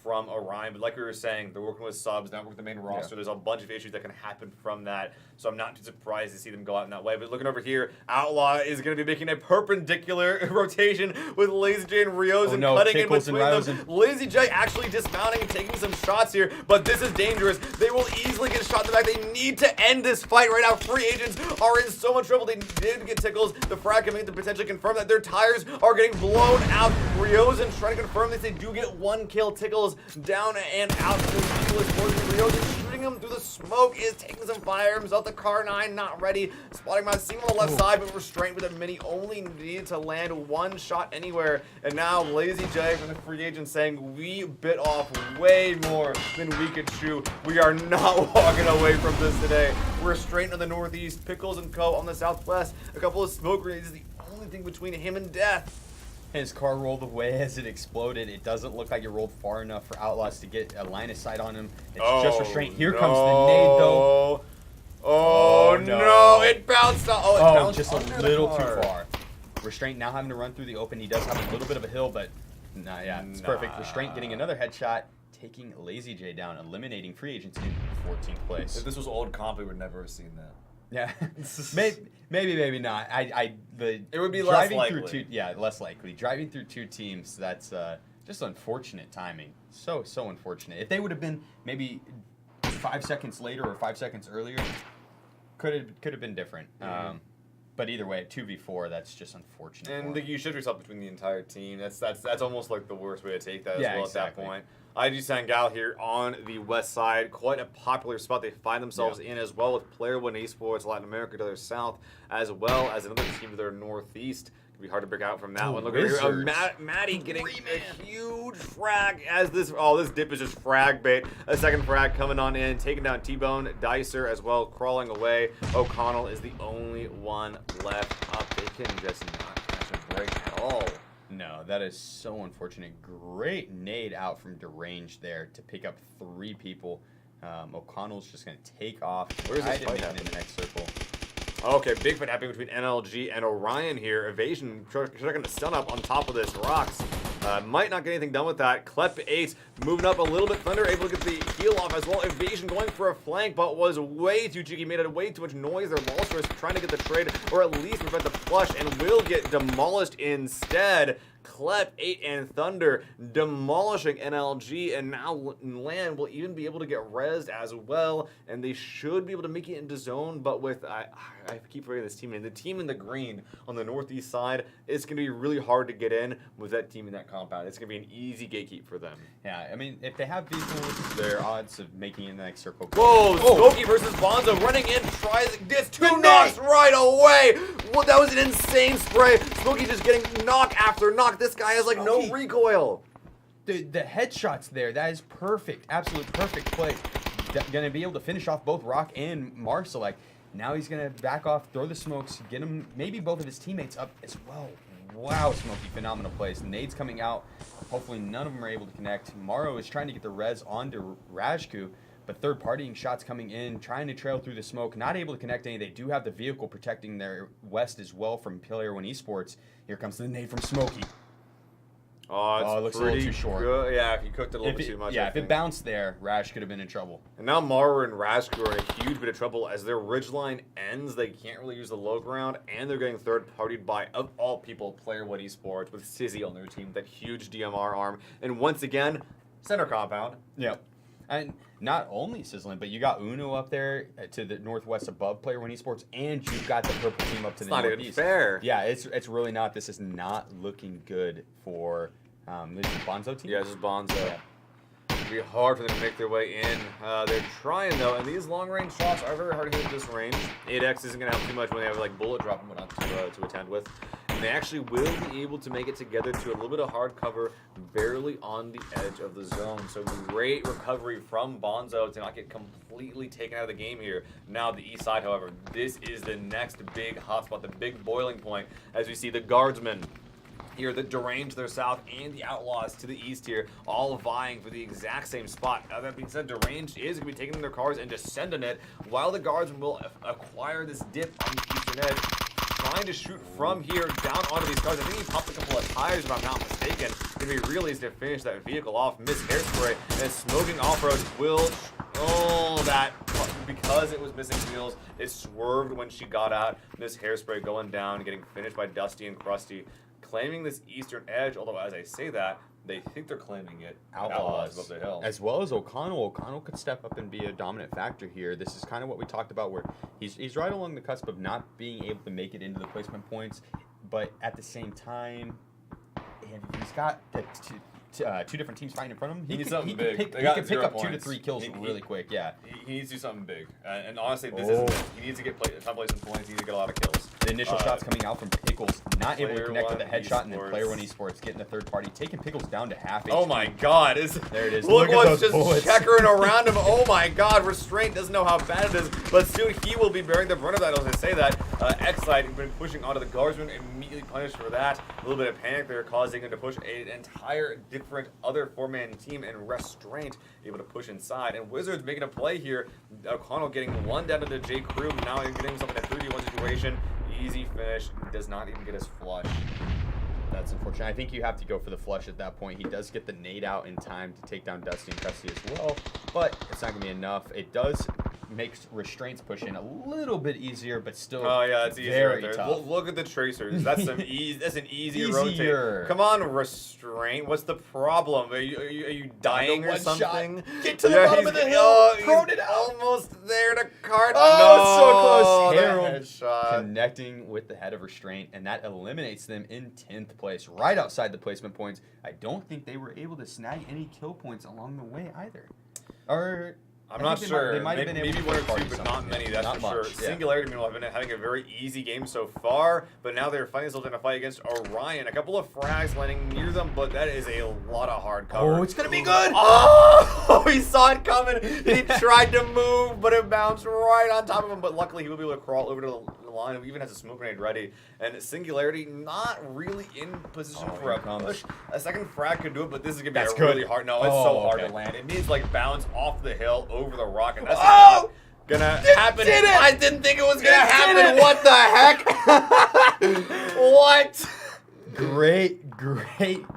from Orion. But like we were saying, they're working with subs, not working with the main roster. There's a bunch of issues that can happen from that. So I'm not too surprised to see them go out in that way. But looking over here, Outlaw is going to be making a perpendicular rotation with Lazy J and Ryozen cutting in between them. Lazy J actually dismounting and taking some shots here, but this is dangerous. They will easily get shot in the back. They need to end this fight right now. Free agents are in so much trouble. They did get tickles. The frag coming to potentially confirm that their tires are getting blown out. Ryozen's trying to confirm this. They do get 1 kill. Tickles down and out. Ryozen shooting him through the smoke, is taking some fire himself. The Car9 not ready. Spotting my seam on the left side, but restrained with a mini. Only needed to land 1 shot anywhere. And now Lazy J from the free agent saying, we bit off way more than we could chew. We are not walking away from this today. We're straight on the northeast. Pickles and Co. on the southwest. A couple of smoke grenades is the only thing between him and death. His car rolled away as it exploded. It doesn't look like it rolled far enough for Outlaws to get a line of sight on him. It's just restraint. Here comes the nade, though. Oh, no. It bounced off. Oh, it bounced just a little too far. Restraint now having to run through the open. He does have a little bit of a hill, but it's perfect. Restraint getting another headshot, taking Lazy J down, eliminating free agents in 14th place. If this was old comp, we would never have seen that. Yeah, maybe not. It would be less likely. Less likely. Driving through 2 teams, that's just unfortunate timing. So unfortunate. If they would have been maybe 5 seconds later or 5 seconds earlier, could have been different. But either way, 2v4, that's just unfortunate. And you should yourself between the entire team. That's almost like the worst way to take that as well exactly. at that point. IG Sangal here on the west side, quite a popular spot they find themselves in as well, with PLAYERUNKNOWN'S Esports Latin America to their south, as well as another team to their northeast. Could be hard to break out from that one. Look at here, Maddie getting a huge frag as this dip is just frag bait. A second frag coming on in, taking down T-Bone, Dicer as well, crawling away. O'Connell is the only one left up. They can just not catch a break at all. No, that is so unfortunate. Great nade out from Deranged there to pick up 3 people. O'Connell's just going to take off. Where's this fight in the next circle? Okay, big fight happening between NLG and Orion here. Evasion trying to stun up on top of this. Rocks might not get anything done with that. Klep 8 moving up a little bit. Thunder able to get the heal off as well. Evasion going for a flank, but was way too cheeky. Made it way too much noise. Their Wallstress trying to get the trade, or at least prevent the flush, and will get demolished instead. Klep 8 and Thunder demolishing NLG, and now Land will even be able to get rezzed as well, and they should be able to make it into zone, but with, I keep forgetting this team name, the team in the green on the northeast side, it's going to be really hard to get in with that team in that compound. It's going to be an easy gatekeep for them. Yeah, I mean, if they have vehicles, their odds of making it in the next circle. Whoa, Smokey versus Bonzo running in, gets 2 knocks right away. Well, that was an insane spray. Smokey just getting knock after knock. This guy has like no recoil. The headshots there, that is perfect. Absolute perfect play. Gonna be able to finish off both Rock and Marsalek. Now he's gonna back off, throw the smokes, get him, maybe both of his teammates up as well. Wow, Smokey, phenomenal plays. Nades coming out. Hopefully none of them are able to connect. Maro is trying to get the res onto Rajku, but third-partying shots coming in, trying to trail through the smoke, not able to connect any. They do have the vehicle protecting their west as well from PLAYERUNKNOWN'S Esports. Here comes the nade from Smokey. Oh, it looks a little too short. Good. Yeah, if you cooked it a little bit too much. Yeah, if it bounced there, Rash could have been in trouble. And now Mara and Rajku are in a huge bit of trouble as their ridgeline ends. They can't really use the low ground, and they're getting third-partied by, of all people, PLAYERUNKNOWN'S Esports with Sizzy on their team, that huge DMR arm. And once again, center compound. Yep. And not only Sizzling, but you got Uno up there to the northwest above PLAYERUNKNOWN'S Esports, and you've got the purple team up to the northeast. It's not even fair. Yeah, it's really not. This is not looking good for this is Bonzo team. Yeah, this is Bonzo. Yeah. It'll be hard for them to make their way in. They're trying though, and these long-range shots are very hard to hit at this range. 8x isn't gonna help too much when they have like bullet drop and whatnot to attend with. And they actually will be able to make it together to a little bit of hard cover, barely on the edge of the zone. So great recovery from Bonzo to not get completely taken out of the game here. Now the east side, however, this is the next big hotspot, the big boiling point, as we see the guardsmen here, the Deranged to their south, and the Outlaws to the east here, all vying for the exact same spot. Now, that being said, Deranged is going to be taking their cars and just sending it, while the Guardsmen will acquire this dip on the eastern edge, trying to shoot from here down onto these cars. I think he popped a couple of tires, if I'm not mistaken. It'd be really easy to finish that vehicle off. Miss hairspray and smoking off-road will... Oh, that... Because it was missing wheels, it swerved when she got out. Miss hairspray going down, getting finished by Dusty and Krusty. Claiming this eastern edge, although as I say that, they think they're claiming it. Outlaws above the hill. As well as O'Connell. O'Connell could step up and be a dominant factor here. This is kind of what we talked about, where he's right along the cusp of not being able to make it into the placement points, but at the same time, he's got the two different teams fighting in front of him. He needs something big. He can pick up 2 to 3 kills really quick. Yeah. He needs to do something big. And honestly, this isn't it. He needs to get top placement points. He needs to get a lot of kills. The initial shots coming out from Pickles, not able to connect with the headshot, and then Esports. Player One Esports getting the third party, taking Pickles down to half HP. Oh my God! There it is. Look at what's those just bullets. checkering around him. Oh my God! Restraint doesn't know how bad it is, but soon he will be bearing the brunt of that. As I say that, X-Side has been pushing onto the guardsman, immediately punished for that. A little bit of panic there, causing him to push an entire different other 4-man team, and Restraint able to push inside. And Wizards making a play here. O'Connell getting one down to the J Crew. Now he's getting himself in a 3v1 situation. Easy finish. Does not even get his flush. That's unfortunate. I think you have to go for the flush at that point. He does get the nade out in time to take down Dusty and Krusty as well, but it's not going to be enough. It does make Restraint's push in a little bit easier, but still that's easy very right there. tough. Look at the tracers. That's some easy. That's an easy Easier. rotate. Come on, Restraint. What's the problem? Are you dying or something? Get to the bottom of the hill. Prone it out. Almost there to cart. Oh, no, so close. Headshot. Connecting with the head of Restraint, and that eliminates them in 10th place, right outside the placement points. I don't think they were able to snag any kill points along the way either. Or I'm not sure. They might have been able maybe to one or party two, but something. not many. That's Not for sure. much, yeah. Singularity, meanwhile, have been having a very easy game so far, but now they're finding themselves in a fight against Orion. A couple of frags landing near them, but that is a lot of hard cover. Oh, it's gonna be good. Oh, he saw it coming. He tried to move, but it bounced right on top of him. But luckily, he will be able to crawl over to the line. He even has a smoke grenade ready. And Singularity not really in position for a push. A second frag could do it, but this is gonna be really hard. No, it's so hard to land. It needs like bounce off the hill over the rock, and that's not gonna happen. I didn't think it was gonna happen. What the heck? What? Great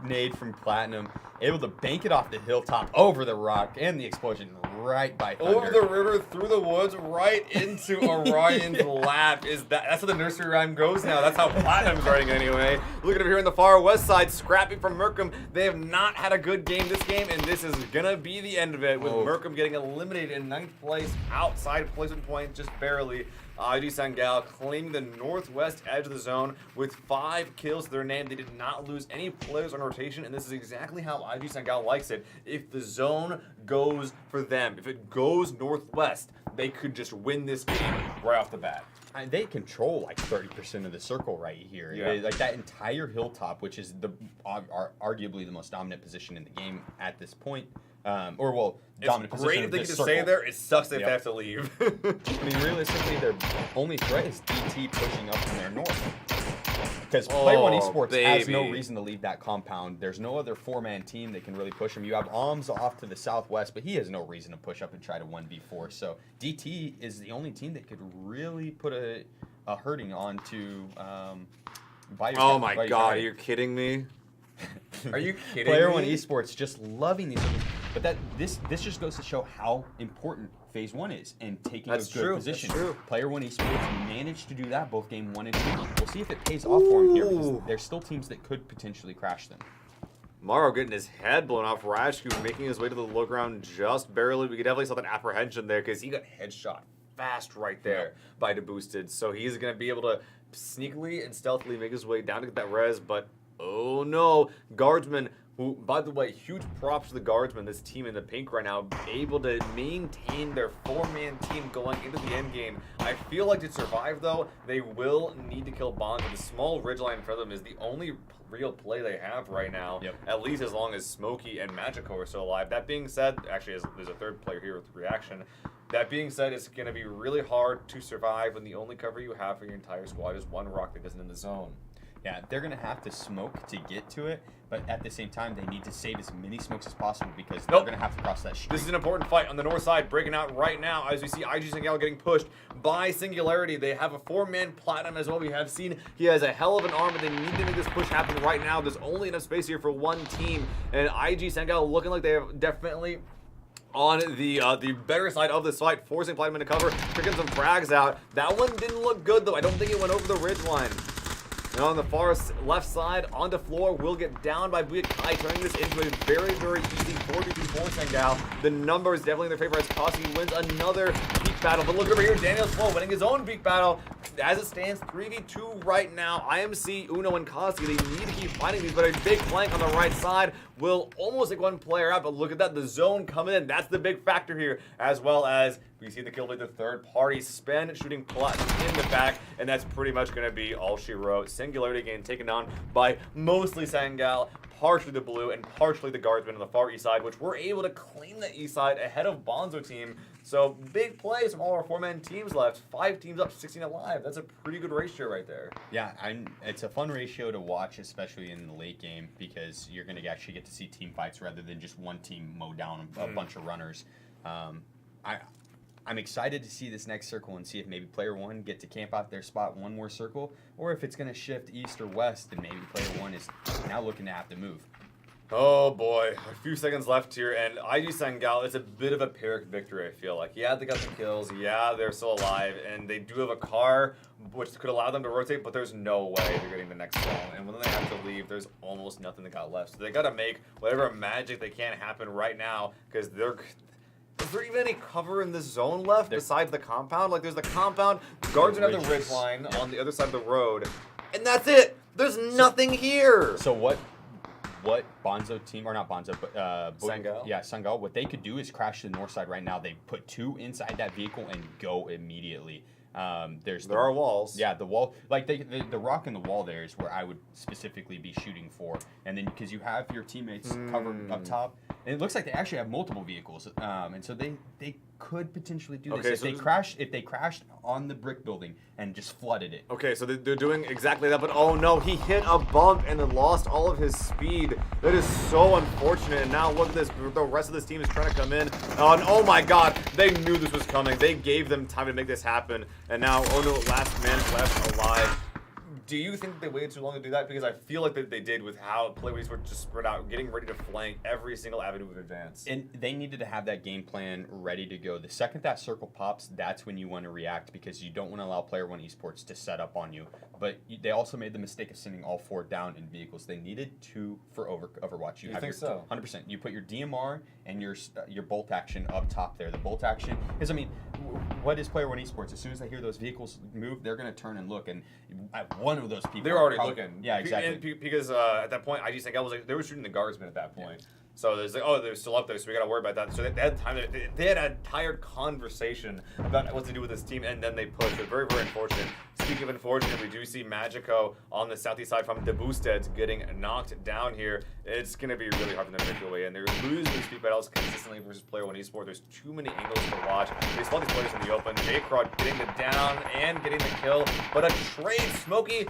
nade from Platinum. Able to bank it off the hilltop over the rock, and the explosion right by Thunder. Over the river, through the woods, right into Orion's lap. That's how the nursery rhyme goes now. That's how Platinum's writing anyway. Look at him here on the far west side, scrapping from Merkham. They have not had a good game this game, and this is gonna be the end of it, with Merkham getting eliminated in 9th place, outside placement point, just barely. IG Sangal claiming the northwest edge of the zone with 5 kills to their name. They did not lose any players on rotation, and this is exactly how IG Sangal likes it. If the zone goes for them, if it goes northwest, they could just win this game right off the bat. They control like 30% of the circle right here. Yeah. Like that entire hilltop, which is arguably the most dominant position in the game at this point. Dominant It's position great if of they this get to circle. stay there. It sucks if they have to leave. I mean, realistically, their only threat is DT pushing up from their north. Because Player One Esports has no reason to leave that compound. There's no other 4-man team that can really push him. You have Alms off to the southwest, but he has no reason to push up and try to 1v4. So DT is the only team that could really put a hurting onto Oh my God, are you kidding me? Are you kidding Player me? One Esports just loving these things. But this just goes to show how important Phase 1 is and taking a good position. That's true. Player One Esports managed to do that both Game 1 and 2. We'll see if it pays off for him here, because there's still teams that could potentially crash them. Morrow getting his head blown off. Rashku making his way to the low ground just barely. We could definitely saw that apprehension there, because he got headshot fast right there by the boosted. So he's going to be able to sneakily and stealthily make his way down to get that res, but oh no, Guardsman, who, by the way, huge props to the Guardsmen, this team in the pink right now, able to maintain their 4-man team going into the end game. I feel like to survive, though, they will need to kill Bond. The small ridgeline in front of them is the only real play they have right now, at least as long as Smokey and Magico are still alive. That being said, actually, there's a third player here with Reaction. That being said, it's going to be really hard to survive when the only cover you have for your entire squad is one rock that isn't in the zone. Yeah, they're going to have to smoke to get to it, but at the same time, they need to save as many smokes as possible because they're going to have to cross that street. This is an important fight on the north side, breaking out right now as we see IG Singal getting pushed by Singularity. They have a 4-man platinum as well. We have seen he has a hell of an arm, but they need to make this push happen right now. There's only enough space here for one team, and IG Singal looking like they have definitely on the better side of this fight, forcing Platinum to cover, picking some frags out. That one didn't look good, though. I don't think it went over the ridge line. And on the far left side, onto floor, will get down by Buick Kai, turning this into a very, very easy 4v2 for Sengal. The numbers definitely in their favor as Koski wins another peak battle. But look over here, Daniel Slow winning his own peak battle. As it stands, 3v2 right now. IMC, Uno, and Koski, they need to keep fighting these, but a big flank on the right side will almost take one player out. But look at that, the zone coming in. That's the big factor here, as well as we see the kill lead, the third party spin, shooting Platinum in the back, and that's pretty much going to be all she wrote. Singularity again taken on by mostly Sangal, partially the blue, and partially the guardsmen on the far east side, which were able to claim the east side ahead of Bonzo team. So big plays from all our 4-man teams left. 5 teams up, 16 alive. That's a pretty good ratio right there. Yeah, it's a fun ratio to watch, especially in the late game, because you're going to actually get to see team fights rather than just one team mow down a bunch of runners. I'm excited to see this next circle and see if maybe player 1 get to camp out their spot one more circle, or if it's going to shift east or west and maybe player 1 is now looking to have to move. Oh boy, a few seconds left here, and IG Sangal, it's a bit of a Pyrrhic victory, I feel like. Yeah, they got the kills, yeah, they're still alive, and they do have a car, which could allow them to rotate, but there's no way they're getting the next zone. And when they have to leave, there's almost nothing that got left. So they got to make whatever magic they can happen right now, because is there even any cover in this zone left besides the compound? Like, there's the compound, guards have the ridge line on the other side of the road, and that's it! There's nothing here! So what Bonzo team, or not Bonzo, but Sangal? Yeah, Sangal, what they could do is crash to the north side right now. They put 2 inside that vehicle and go immediately. There are walls. Yeah, the wall, like the rock in the wall there is where I would specifically be shooting for. And then because you have your teammates covered up top, and it looks like they actually have multiple vehicles, and so they could potentially do this if they crashed on the brick building and just flooded it. Okay, so they're doing exactly that, but oh no, he hit a bump and then lost all of his speed. That is so unfortunate. And now look at this, the rest of this team is trying to come in. And oh my god, they knew this was coming. They gave them time to make this happen. And now, oh no, last man left alive. Do you think they waited too long to do that? Because I feel like they did with how PLAYERUNKNOWN'S were just spread out, getting ready to flank every single avenue of advance. And they needed to have that game plan ready to go. The second that circle pops, that's when you want to react, because you don't want to allow Player 1 Esports to set up on you. But they also made the mistake of sending all 4 down in vehicles. They needed 2 for Overwatch. You think so? 100%. You put your DMR and your bolt action up top there. The bolt action is, I mean, what is Player 1 Esports? As soon as they hear those vehicles move, they're going to turn and look. And at one of those people, they're already looking. Yeah, exactly. And because at that point, IG Sangal was like, they were shooting the guardsmen at that point. Yeah. So there's like, oh, they're still up there, so we gotta worry about that. So they had time. They had an entire conversation about what to do with this team, and then they pushed. It's very, very unfortunate. Speaking of unfortunate, we do see Magico on the southeast side from the Boosteds getting knocked down here. It's gonna be really hard for them to make their way in. They're losing these speed battles consistently versus Player 1 Esports. There's too many angles to watch. They spot these players in the open. J-Crod getting the down and getting the kill, but a trade, Smokey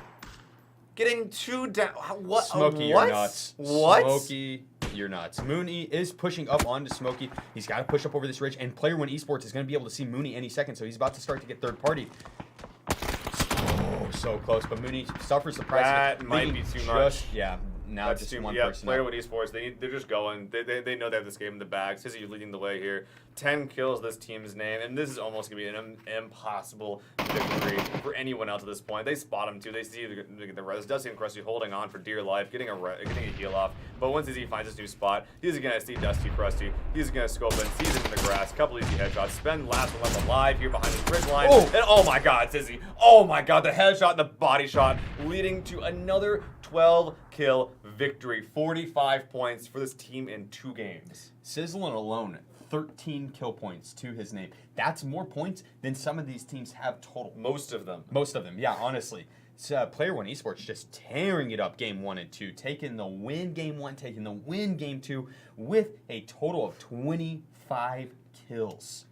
getting 2 down. What? Smokey, what? you're nuts. What? Smokey, you're nuts. Mooney is pushing up onto Smokey. He's got to push up over this ridge, and Player 1 Esports is going to be able to see Mooney any second, so he's about to start to get third party. Oh, so close, but Mooney suffers the price. That might be too much. Yeah. Now That's just too, one yeah, person. Player 1 Esports, they're just going. They know they have this game in the bag. Sizzy leading the way here. 10 kills, this team's name, and this is almost going to be an impossible victory for anyone else at this point. They spot him too. They see the res. Dusty and Krusty holding on for dear life, getting a heal off. But once Izzy finds his new spot, he's going to see Dusty Krusty. He's going to scope in, sees him in the grass, couple easy headshots, spend last one left alive here behind the bridge line. Oh. And oh my god, Sizzy. Oh my god, the headshot and the body shot leading to another 12 kill victory. 45 points for this team in 2 games. Sizzling alone, 13 kill points to his name. That's more points than some of these teams have total. Most of them. Most of them, yeah, honestly. So, Player 1 Esports just tearing it up game 1 and 2, taking the win game 1, taking the win game 2 with a total of 25 kills.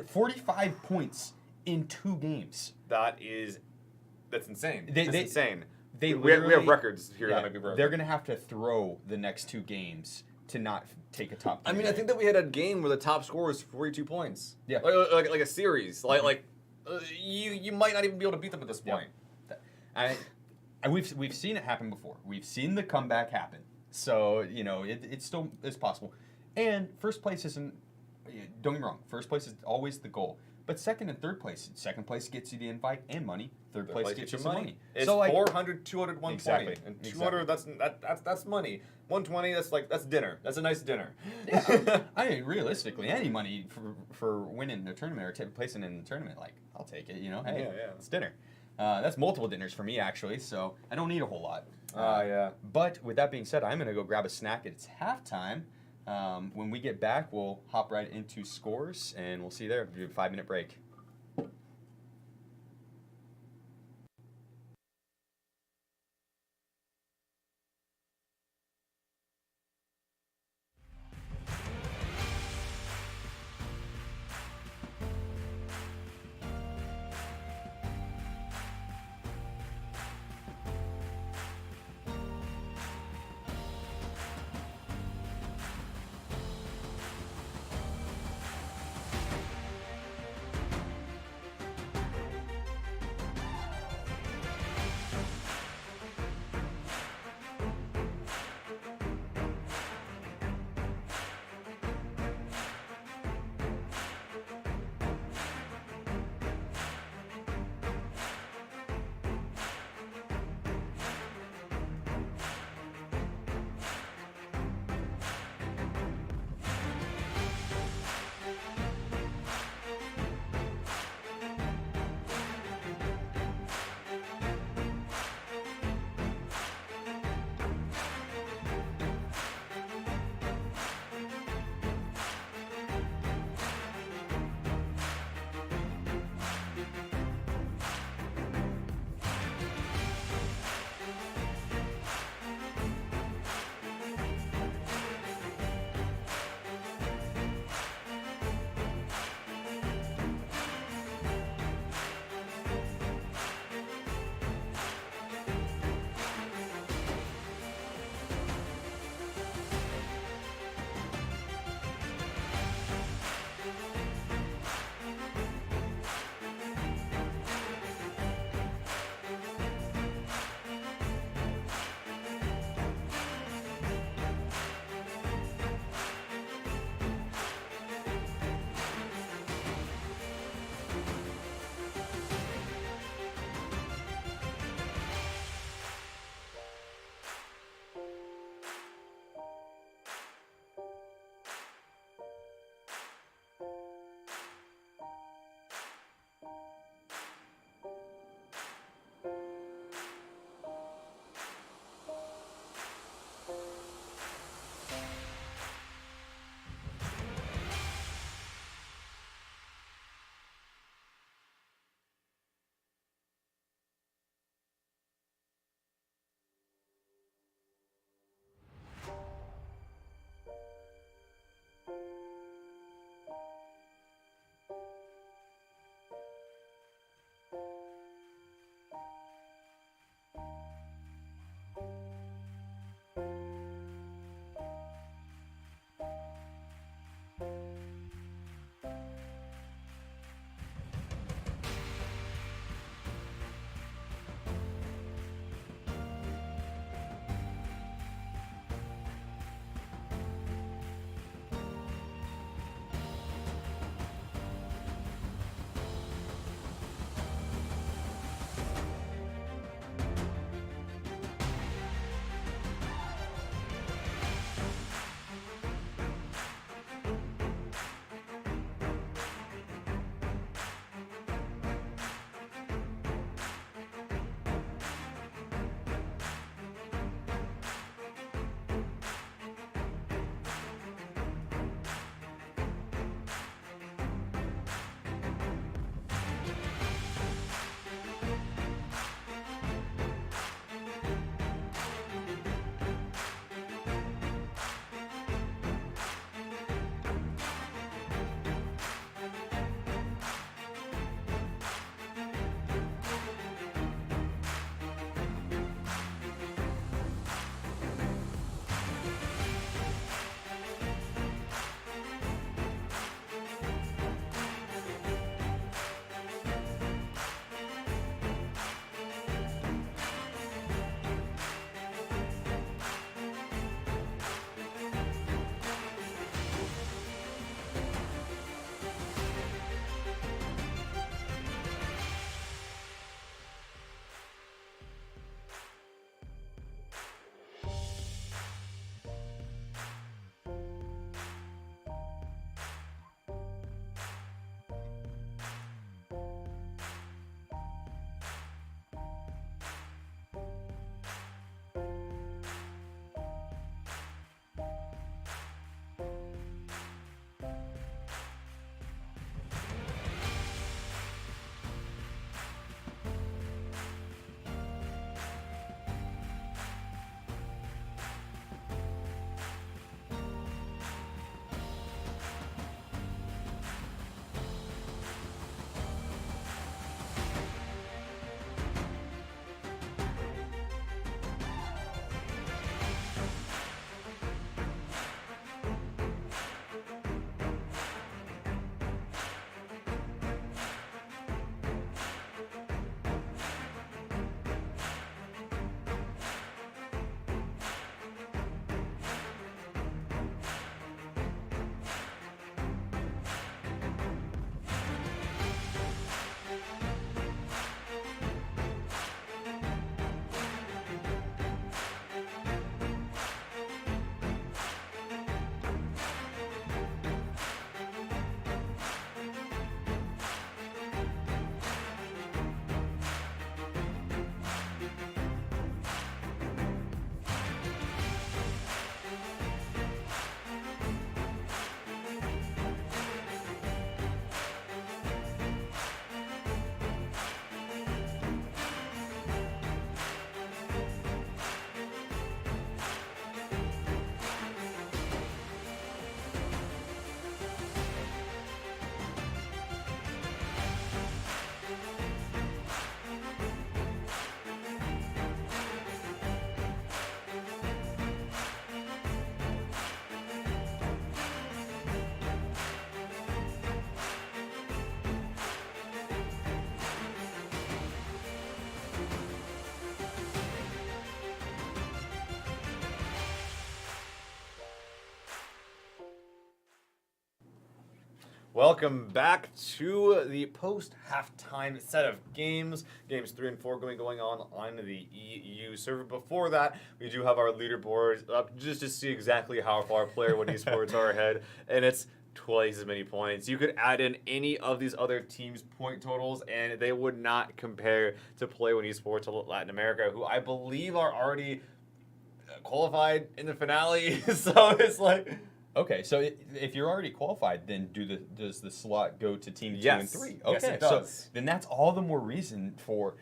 45 points in 2 games. That's insane. That's insane. we have literally- records here yeah, that might be broken. they're gonna have to throw the next 2 games to not take a top. I mean, I think that we had a game where the top score was 42 points. Yeah. Like a series. You might not even be able to beat them at this Yeah. point. And we've seen it happen before. We've seen the comeback happen. So it still is possible. And first place isn't. Don't get me wrong. First place is always the goal. But second and third place. Second place gets you the invite and money. Third place gets you some money. It's so 400, 200, 120. Exactly. And 200, that's money. 120, that's dinner. That's a nice dinner. Yeah. I mean, realistically, any money for winning the tournament or placing in the tournament, like, I'll take it. Hey, Yeah. it's dinner. That's multiple dinners for me, actually, so I don't need a whole lot. Yeah. But with that being said, I'm going to go grab a snack. It's halftime. When we get back, we'll hop right into scores, and we'll see you there. We'll do a 5-minute break. Welcome back to the post-halftime set of games. Games 3 and 4 going on the EU server. Before that, we do have our leaderboard up just to see exactly how far Player One Esports are ahead, and it's twice as many points. You could add in any of these other teams' point totals, and they would not compare to Player One Esports Latin America, who I believe are already qualified in the finale. So it's like... Okay, so if you're already qualified, then does the slot go to team 2 and 3? Okay, Yes, it does. So then that's all the more reason for,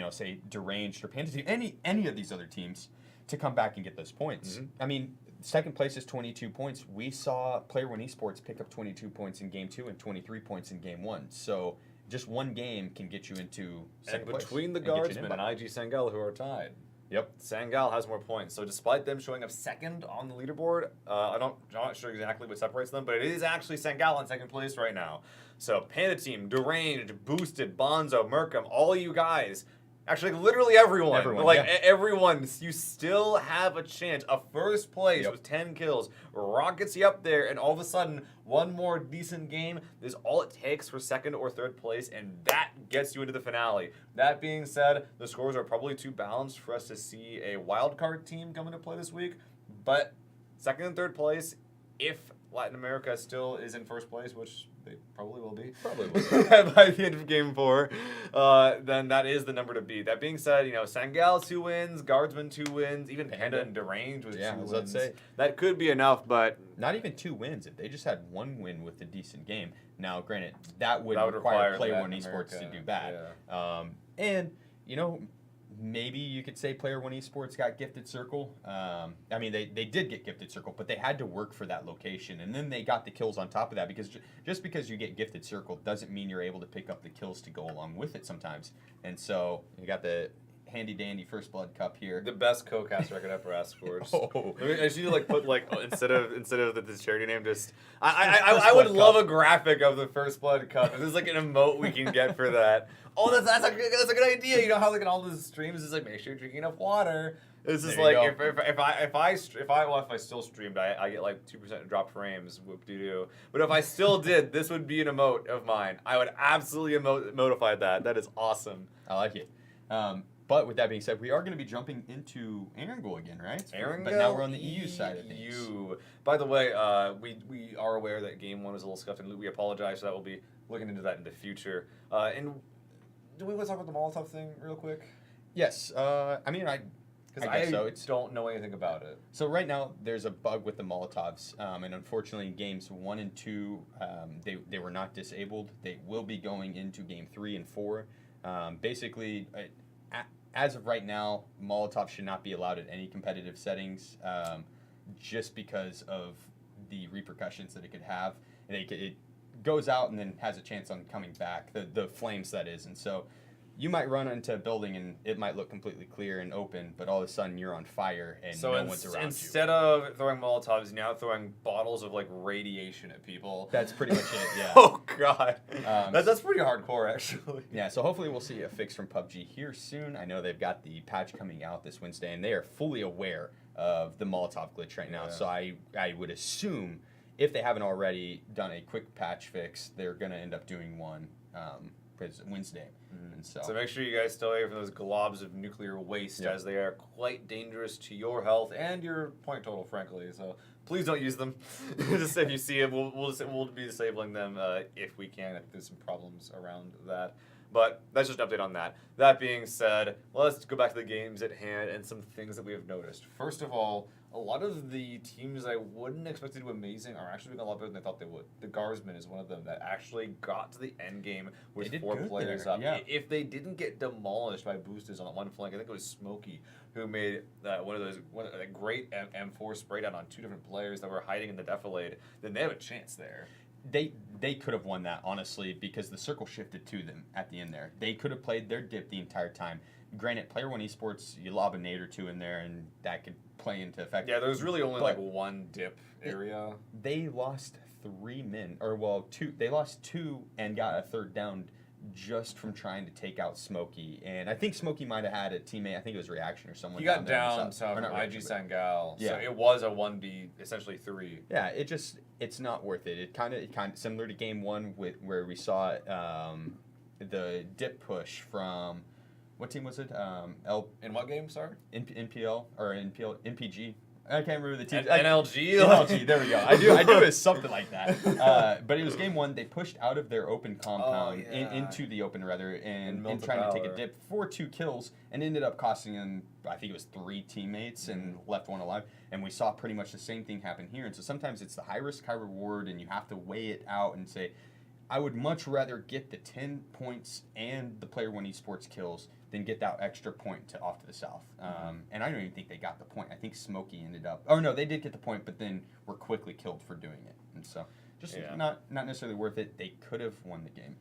say Deranged or Panda Team, any of these other teams to come back and get those points. Mm-hmm. I mean, second place is 22 points. We saw Player One Esports pick up 22 points in game 2 and 23 points in game 1. So just one game can get you into second place. Between the and get you an Guardsmen and invite. IG Sangal, who are tied. Yep. Sangal has more points. So despite them showing up second on the leaderboard, I'm not sure exactly what separates them, but it is actually Sangal in second place right now. So Panda Team, Deranged, Boosted, Bonzo, Merkham, all you guys, actually literally everyone. Everyone, you still have a chance. A first place with 10 kills rockets you up there, and all of a sudden, one more decent game is all it takes for second or third place, and that gets you into the finale. That being said, the scores are probably too balanced for us to see a wildcard team come into play this week, but second and third place, if Latin America still is in first place, which they probably will be. By the end of game 4, then that is the number to beat. That being said, Sangal 2 wins, Guardsman 2 wins, even Panda and Deranged with 2 wins. Let's say that could be enough, but not even 2 wins. If they just had 1 win with a decent game. Now, granted, that would require Player One Esports to do bad. Yeah. And maybe you could say Player One Esports got Gifted Circle. I mean, they did get Gifted Circle, but they had to work for that location. And then they got the kills on top of that, because just because you get Gifted Circle doesn't mean you're able to pick up the kills to go along with it sometimes. And so you got the handy-dandy FirstBlood Cup here. The best co-cast record ever asked for. Oh. I should put instead of the charity name, just I would love a graphic of the FirstBlood Cup. If there's an emote we can get for that. Oh, that's a good idea. You know how in all the streams it's make sure you're drinking enough water. It's just if I still streamed, I get 2% drop frames, whoop de doo. But if I still did, this would be an emote of mine. I would absolutely emotify that. That is awesome. I like it. But with that being said, we are going to be jumping into Erangel again, right? But now we're on the EU side of things. By the way, we are aware that game 1 was a little scuffed, and we apologize for that. We'll be looking into that in the future. And do we want to talk about the Molotov thing real quick? Yes. I guess so. Don't know anything about it. So right now, there's a bug with the Molotovs, and unfortunately, in games 1 and 2, they were not disabled. They will be going into game 3 and 4. Basically, as of right now, Molotov should not be allowed at any competitive settings, just because of the repercussions that it could have. It goes out and then has a chance on coming back, the flames that is. And so you might run into a building and it might look completely clear and open, but all of a sudden you're on fire and no one's around you. Instead of throwing Molotovs, you're now throwing bottles of radiation at people. That's pretty much it, yeah. Oh, God. That's pretty hardcore, actually. Yeah, so hopefully we'll see a fix from PUBG here soon. I know they've got the patch coming out this Wednesday, and they are fully aware of the Molotov glitch right now. Yeah. So I would assume, if they haven't already done a quick patch fix, they're going to end up doing one Wednesday. And so make sure you guys stay away from those globs of nuclear waste, as they are quite dangerous to your health and your point total, frankly. So please don't use them. Just if you see them, we'll be disabling them if we can, if there's some problems around that. But that's just an update on that. That being said, let's go back to the games at hand and some things that we have noticed. First of all, a lot of the teams I wouldn't expect to do amazing are actually doing a lot better than I thought they would. The Guardsmen is one of them that actually got to the end game with 4 players up. Yeah. If they didn't get demolished by boosters on one flank, I think it was Smokey who made a great M4 spray down on 2 different players that were hiding in the defilade, then they have a chance there. They could have won that, honestly, because the circle shifted to them at the end there. They could have played their dip the entire time. Granted, Player One Esports, you lob a nade or 2 in there, and that could play into effect. Yeah, there's really only one dip area. They lost 3 men, or 2. They lost 2 and got a 3rd down just from trying to take out Smokey. And I think Smokey might have had a teammate, I think it was Reaction or someone. He got there down himself. from Or not IG Reaction, Sangal, Yeah. so it was a 1v, essentially 3. yeah, it's not worth it. It kind of similar to game 1 where we saw the dip push from, what team was it? In what game, sorry? NPL or NPG. I can't remember the team. NLG? NLG, there we go. I do it something like that. But it was game 1. They pushed out of their open compound into the open rather, and trying to take a dip for 2 kills, and ended up costing them, I think it was 3 teammates, and left 1 alive. And we saw pretty much the same thing happen here. And so sometimes it's the high risk, high reward, and you have to weigh it out and say, I would much rather get the 10 points and the Player One Esports kills than get that extra point off to the south. And I don't even think they got the point. I think Smokey ended up... Oh, no, they did get the point, but then were quickly killed for doing it. And so just not necessarily worth it. They could have won the game.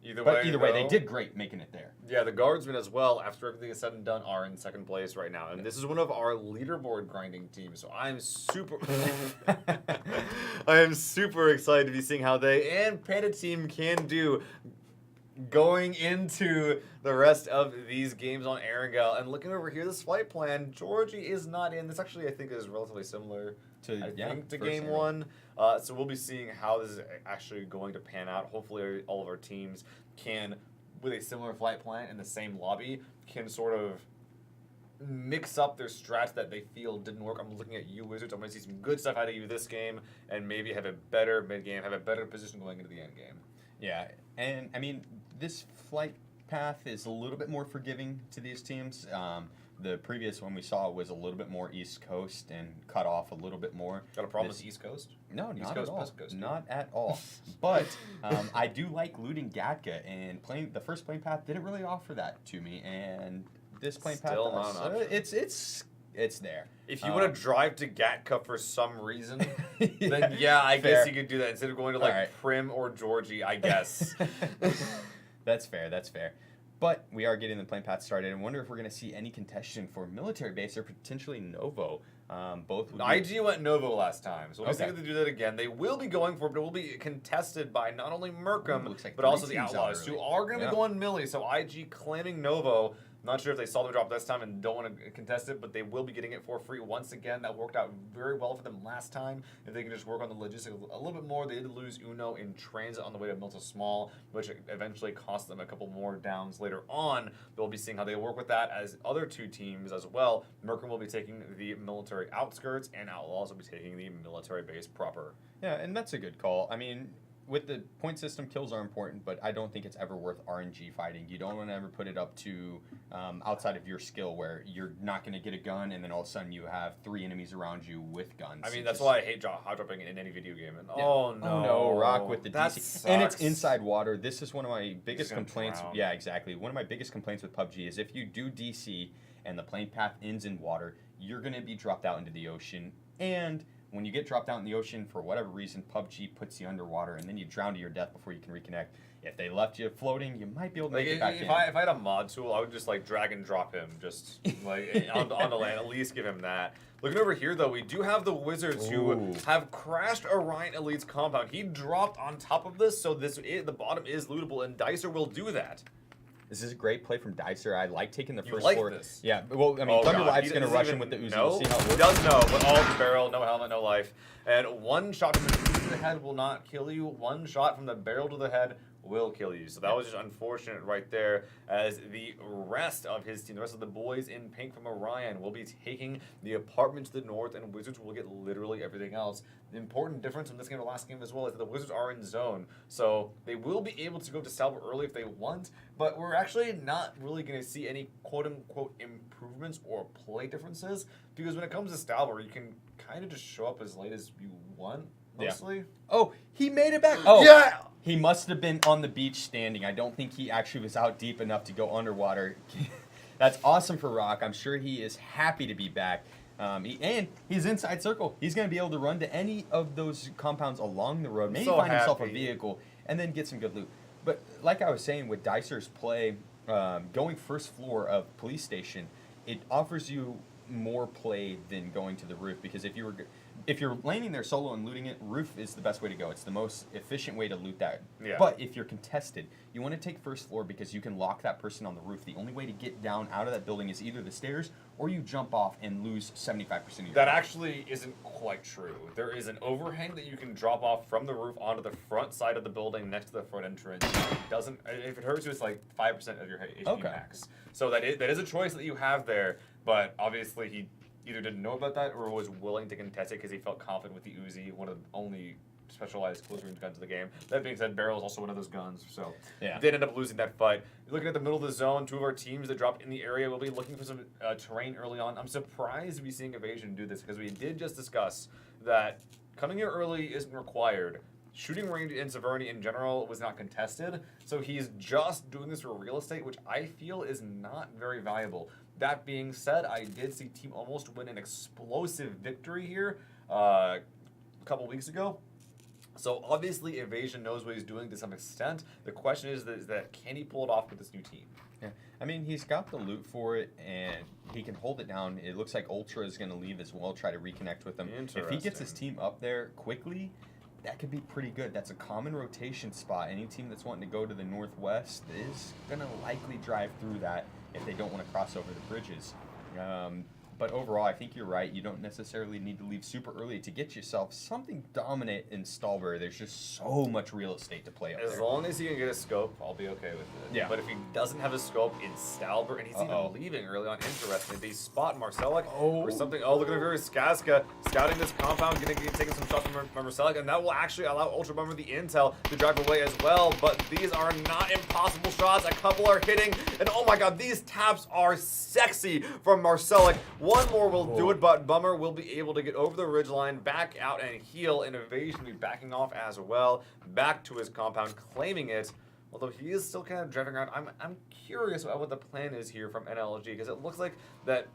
Either way, they did great making it there. Yeah, the Guardsmen as well, after everything is said and done, are in 2nd place right now. And this is one of our leaderboard grinding teams. So I'm super... I am super excited to be seeing how they and Panda Team can do going into the rest of these games on Erangel. And looking over here, this flight plan, Georgie is not in. This actually, I think, is relatively similar to game 1. So we'll be seeing how this is actually going to pan out. Hopefully all of our teams can, with a similar flight plan in the same lobby, can sort of mix up their strats that they feel didn't work. I'm looking at you, Wizards. I'm going to see some good stuff out of you this game, and maybe have a better mid-game, have a better position going into the end game. Yeah, and I mean, this flight path is a little bit more forgiving to these teams. The previous one we saw was a little bit more East Coast and cut off a little bit more. Got a problem with East Coast? No, East not Coast, at all. West Coast. Not at all. But I do like looting Gatka, and playing the first plane path didn't really offer that to me. And this plane path Still not an option. It's there. If you want to drive to Gatka for some reason, then yeah, I guess you could do that instead of going to like Prim or Georgie, I guess. That's fair. That's fair. But we are getting the plane path started, and wonder if we're going to see any contestation for military base or potentially Novo. Both. IG went Novo last time, so we'll see if they do that again. They will be going for it, but it will be contested by not only Merkham, but also the Outlaws, who are going to be going Millie. So IG claiming Novo. Not sure if they saw the drop this time and don't want to contest it, but they will be getting it for free once again. That worked out very well for them last time. If they can just work on the logistics a little bit more, they did lose Uno in transit on the way to Milta Small, which eventually cost them a couple more downs later on. We'll be seeing how they work with that as other 2 teams as well. Merkham will be taking the military outskirts, and Outlaws will be taking the military base proper. Yeah, and that's a good call. I mean, with the point system, kills are important, but I don't think it's ever worth RNG fighting. You don't want to ever put it up to outside of your skill where you're not going to get a gun and then all of a sudden you have 3 enemies around you with guns. I mean, that's why I hate hot dropping in any video game. And yeah. Oh no, Rock with the DC. Sucks. And it's inside water. This is one of my biggest complaints. Drown. Yeah, exactly. One of my biggest complaints with PUBG is if you do DC and the plane path ends in water, you're going to be dropped out into the ocean. And when you get dropped out in the ocean, for whatever reason, PUBG puts you underwater, and then you drown to your death before you can reconnect. If they left you floating, you might be able to make it back in. If I had a mod tool, I would just like drag and drop him, just like on the land. At least give him that. Looking over here, though, we do have the Wizards who have crashed Orion Elite's compound. He dropped on top of this, so the bottom is lootable, and Dicer will do that. This is a great play from Dicer. I like taking the first like floor. This. Yeah, well, I mean, Thunder Live's going to rush him with the Uzi. No, we'll see how it works. He does know, but all the barrel, no helmet, no life. And 1 shot from the head will not kill you. 1 shot from the barrel to the head will kill you. So that was just unfortunate right there, as the rest of his team, the rest of the boys in pink from Orion, will be taking the apartment to the north, and Wizards will get literally everything else. The important difference from this game to last game as well is that the Wizards are in zone, so they will be able to go to Salvo early if they want, but we're actually not really going to see any quote-unquote improvements or play differences, because when it comes to Salvo, you can kind of just show up as late as you want, mostly. Yeah. Oh, he made it back. Oh, yeah! He must have been on the beach standing. I don't think he actually was out deep enough to go underwater. That's awesome for Rock. I'm sure he is happy to be back. And he's inside circle. He's going to be able to run to any of those compounds along the road. Maybe find himself a vehicle and then get some good loot. But like I was saying, with Dicer's play, going first floor of police station, it offers you more play than going to the roof, because if you were if you're landing there solo and looting it, roof is the best way to go. It's the most efficient way to loot that. Yeah. But if you're contested, you want to take first floor because you can lock that person on the roof. The only way to get down out of that building is either the stairs or you jump off and lose 75% of your That health. actually isn't quite true. There is an overhang that you can drop off from the roof onto the front side of the building next to the front entrance. If it hurts you, it's like 5% of your HP Okay. max. So that is a choice that you have there, but obviously he either didn't know about that or was willing to contest it because he felt confident with the Uzi, one of the only specialized close range guns in the game. That being said, Barrel is also one of those guns, so Yeah. did end up losing that fight. Looking at the middle of the zone, two of our teams that dropped in the area will be looking for some terrain early on. I'm surprised to be seeing Evasion do this because we did just discuss that coming here early isn't required. Shooting range in Severny in general was not contested, so he's just doing this for real estate, which I feel is not very valuable. That being said, I did see Team Almost win an explosive victory here a couple weeks ago. So obviously Evasion knows what he's doing to some extent. The question is that can he pull it off with this new team? Yeah. I mean, he's got the loot for it, and he can hold it down. It looks like Ultra is going to leave as well, try to reconnect with him. If he gets his team up there quickly, that could be pretty good. That's a common rotation spot. Any team that's wanting to go to the northwest is going to likely drive through that if they don't want to cross over the bridges. But overall, I think you're right. You don't necessarily need to leave super early to get yourself something dominant in Stallbury. There's just so much real estate to play up As there. long as he can get a scope, I'll be okay with it. Yeah. But if he doesn't have a scope in Stalbert, and he's even leaving early on, interesting. They spot Marcelic or something. Oh, look at the Skaska scouting this compound, taking some shots from Marcelic, and that will actually allow Ultra Bummer the intel to drive away as well. But these are not impossible shots. A couple are hitting, and oh my god, these taps are sexy from Marcelic. One more will do it, but Bummer will be able to get over the ridgeline, back out and heal, and Evasion will be backing off as well, back to his compound, claiming it. Although he is still kind of driving around. I'm curious about what the plan is here from NLG, because it looks like that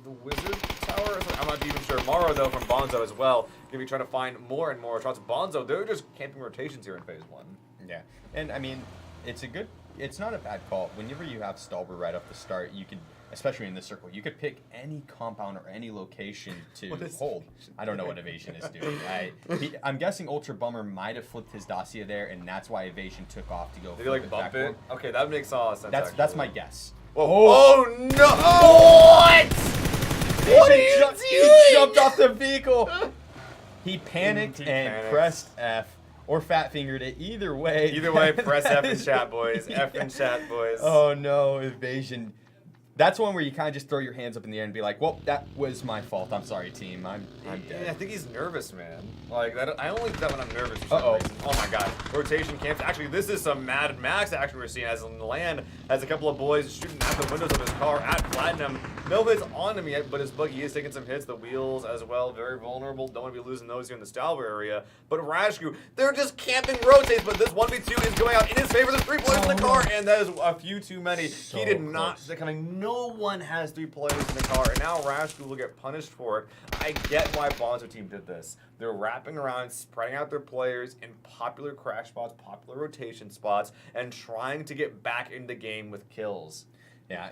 the Wizard Tower or something. I'm not even sure. Morrow, though, from Bonzo as well, going to be trying to find more and more shots. Bonzo, they're just camping rotations here in phase 1. Yeah, and I mean, it's not a bad call. Whenever you have Stallbury right off the start, you could, especially in this circle, you could pick any compound or any location to hold. I don't know what Evasion is doing. I'm guessing Ultra Bummer might have flipped his dossier there, and that's why Evasion took off to go. Did he like bump it? Okay, that makes all sense. That's my guess. Whoa. Oh no! What? What are you doing? He jumped off the vehicle. He panicked and pressed F. Or fat fingered it. Either way. Either way, press F in chat, boys. F in chat, boys. Oh no, Evasion. That's one where you kind of just throw your hands up in the air and be like, well, that was my fault. I'm sorry, team. I'm dead. I think he's nervous, man. Like, that, I only do that when I'm nervous for some reason. Oh my god. Rotation camps. Actually, this is some Mad Max action we're seeing as Land has a couple of boys shooting at the windows of his car at Platinum. No hits on him yet, but his buggy is taking some hits. The wheels as well, very vulnerable. Don't want to be losing those here in the Stalber area. But Rashku, they're just camping rotates, but this 1v2 is going out in his favor. There's 3 players in the car, and that is a few too many. He did not see that coming. No one has 3 players in the car, and now Rashku will get punished for it. I get why Bonzo team did this. They're wrapping around, spreading out their players in popular crash spots, popular rotation spots, and trying to get back in the game with kills. Yeah,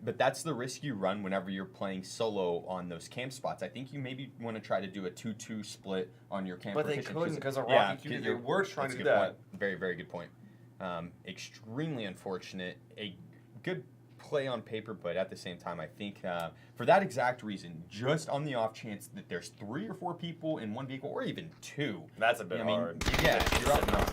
but that's the risk you run whenever you're playing solo on those camp spots. I think you maybe want to try to do a 2-2 split on your camp. But they couldn't because of Rocky Q. They were trying to do that. Point. Very, very good point. Extremely unfortunate. A good play on paper, but at the same time, I think for that exact reason, just on the off chance that there's 3 or 4 people in one vehicle, or even 2. That's a bit hard. Yeah, you're up now.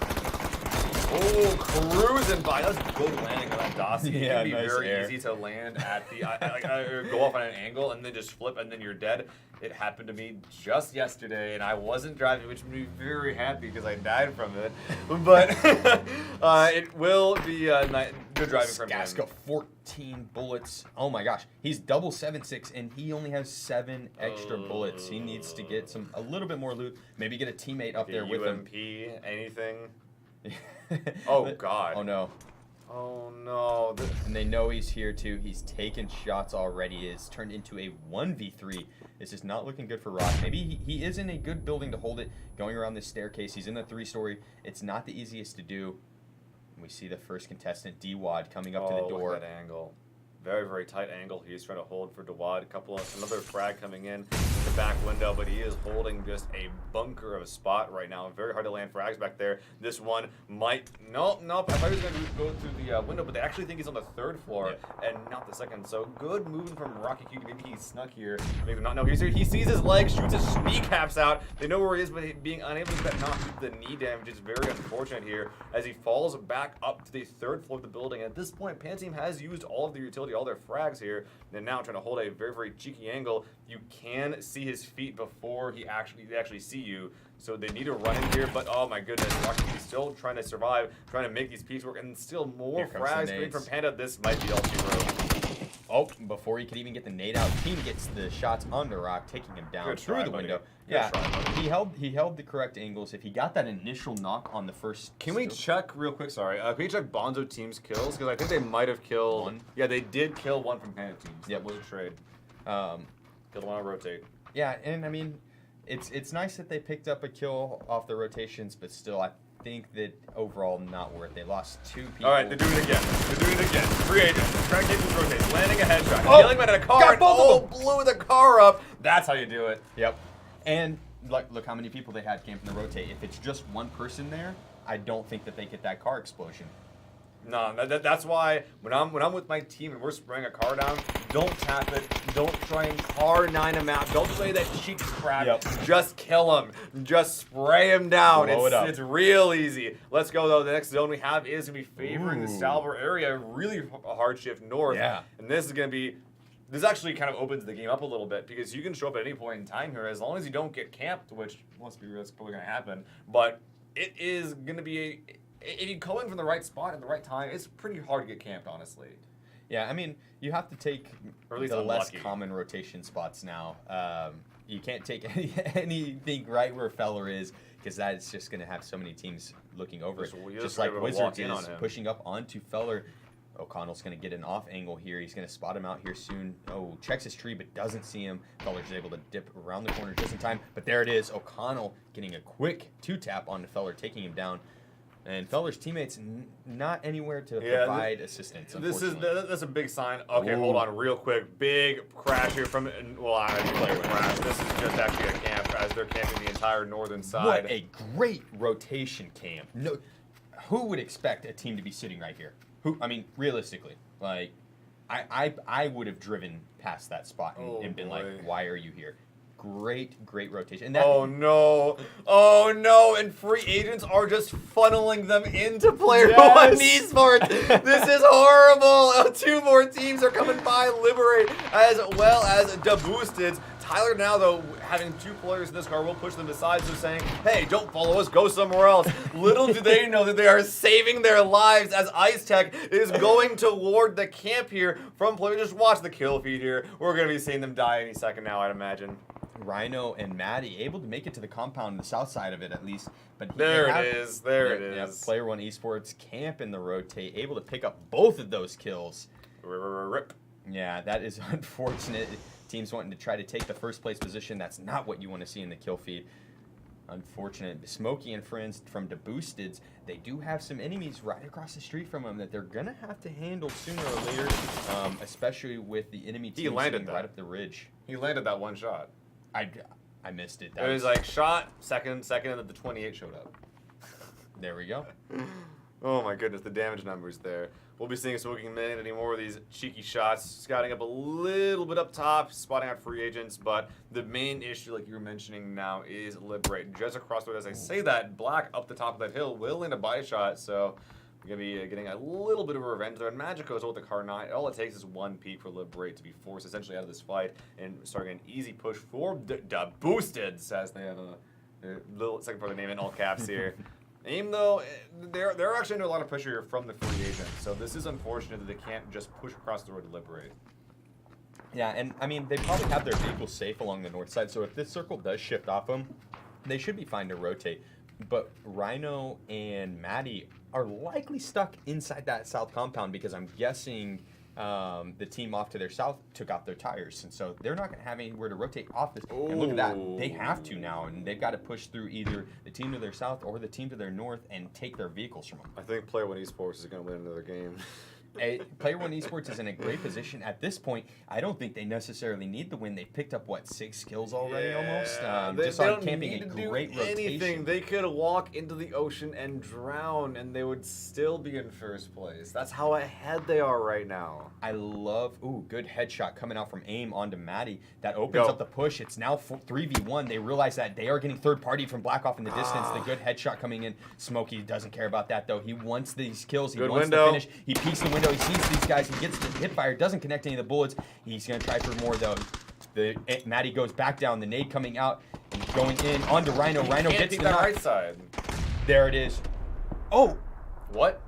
Oh, cruising by. That's good landing on that Dossie. Yeah, It can be nice very air. easy to land at the, or go off on an angle and then just flip and then you're dead. It happened to me just yesterday and I wasn't driving, which made me very happy because I died from it. But it will be good driving from him. Skaska, 14 bullets. Oh my gosh, he's double 7.6 and he only has 7 extra bullets. He needs to get a little bit more loot. Maybe get a teammate up there with him. UMP, anything? Oh god. Oh no. Oh no. And they know he's here too. He's taken shots already. It's turned into a 1v3. This is not looking good for Rock. Maybe he is in a good building to hold it. Going around this staircase. He's in the 3-story. It's not the easiest to do. We see the first contestant, D-Wad, coming up to the door. Look at that angle. Very, very tight angle. He's trying to hold for Dawad. Another frag coming in the back window, but he is holding just a bunker of a spot right now. Very hard to land frags back there. This one might, nope. I thought he was going to go through the window, but they actually think he's on the 3rd floor and not the 2nd. So good moving from Rocky Q. Maybe he snuck here. Maybe not. No, he's here. He sees his leg, shoots his kneecaps out. They know where he is, but being unable to get that knock due to the knee damage is very unfortunate here as he falls back up to the 3rd floor of the building. And at this point, Pan Team has used all of their utility, all their frags here. They're now trying to hold a very, very cheeky angle. You can see his feet before they actually see you. So they need to run in here, but oh my goodness, Rocky is still trying to survive, trying to make these peaks work, and still more frags coming from Panda. This might be all too road. Oh, before he could even get the nade out, Team gets the shots onto Rock, taking him down through the window. Yeah, he held the correct angles. If he got that initial knock on the first... Can we check real quick, sorry, can we check Bonzo Team's kills? Because I think they might have killed... One. Yeah, they did kill one from Panda Team. So Yep. That was a trade. Killed one on rotate. Yeah, and I mean, it's nice that they picked up a kill off the rotations, but still, I think that overall not worth it. They lost 2 people. All right, they're doing it again. Free agent. Trying to keep his rotate. Landing a headshot. Oh! Killing him at a car. Got both of them. Blew the car up. That's how you do it. Yep. And look how many people they had came from the rotate. If it's just one person there, I don't think that they get that car explosion. No, that's why when I'm with my team and we're spraying a car down, don't tap it. Don't try and car 9 him out. Don't play that cheek crap. Yep. Just kill him. Just spray him down. Blow it up. It's real easy. Let's go though. The next zone we have is gonna be favoring the Ooh. Salver area. Really a hard shift north. Yeah. And this is gonna be. This actually kind of opens the game up a little bit because you can show up at any point in time here as long as you don't get camped, which let's be real, it's probably gonna happen. But it is gonna be if you go in from the right spot at the right time, it's pretty hard to get camped, honestly. Yeah, I mean, you have to take Or at least the less unlucky. common rotation spots now. You can't take anything right where Feller is, because that's just going to have so many teams looking over it. Just like able to Wizards walk in is on him. pushing up onto Feller. O'Connell's going to get an off angle here. He's going to spot him out here soon. Oh, checks his tree but doesn't see him. Feller's able to dip around the corner just in time. But there it is. O'Connell getting a quick 2-tap onto Feller, taking him down. And Feller's teammates not anywhere to provide assistance. That's a big sign. Okay, Ooh. hold on real quick. Big crash here from, well, I don't know if crash. This is just actually a camp as they're camping the entire northern side. What a great rotation camp. No, who would expect a team to be sitting right here? Who? I mean, realistically, like, I would have driven past that spot and been like, why are you here? Great rotation. And that, Oh no! And free agents are just funneling them into Player One esports. This is horrible. 2 more teams are coming by. Liberate as well as DeBoosteds. Tyler now though having 2 players in this car will push them aside, so saying, "Hey, don't follow us. Go somewhere else." Little do they know that they are saving their lives as Ice Tech is going toward the camp here from Player. Just watch the kill feed here. We're gonna be seeing them die any second now, I'd imagine. Rhino and Maddie able to make it to the compound, the south side of it at least. But There it is. Yeah, Player One Esports camp in the rotate, able to pick up both of those kills. Rip. Yeah, that is unfortunate. Teams wanting to try to take the first place position. That's not what you want to see in the kill feed. Unfortunate. Smokey and friends from DeBoosteds, they do have some enemies right across the street from them that they're going to have to handle sooner or later, especially with the enemy team sitting right up the ridge. He landed that one shot. I missed it. It was like shot, second, and then the 28 showed up. There we go. Oh my goodness, the damage numbers there. We'll be seeing Smoking Man any more of these cheeky shots, scouting up a little bit up top, spotting out free agents, but the main issue, like you were mentioning now, is Liberate. Just across the road, as I say that, Black up the top of that hill will land a body shot, so we're going to be getting a little bit of revenge there. And Magico's with the car 9. All it takes is 1 peak for Liberate to be forced essentially out of this fight and starting an easy push for the Boosteds, as they have a little second part of the name in all caps here. Aim, though, they're actually under a lot of pressure here from the free agents, so this is unfortunate that they can't just push across the road to Liberate. Yeah, and I mean, they probably have their vehicles safe along the north side, so if this circle does shift off them, they should be fine to rotate. But Rhino and Maddie are likely stuck inside that south compound because I'm guessing the team off to their south took off their tires, and so they're not going to have anywhere to rotate off this. And look at that, they have to now, and they've got to push through either the team to their south or the team to their north and take their vehicles from them. I think Player One Esports is going to win another game. Player One Esports is in a great position at this point. I don't think they necessarily need the win. They picked up what 6 kills already, almost. Just they on don't camping need a to great do anything. rotation. They could walk into the ocean and drown, and they would still be in first place. That's how ahead they are right now. I love, good headshot coming out from aim onto Maddie. That opens up the push. It's now 3v1. They realize that they are getting third party from Black off in the distance. The good headshot coming in. Smokey doesn't care about that though. He wants these kills. He wants the finish. He peeks the window. He sees these guys. He gets the hip fire. Doesn't connect any of the bullets. He's gonna try for more though. Maddie goes back down. The nade coming out. He's going in onto Rhino. Rhino gets the right side. There it is. Oh, what?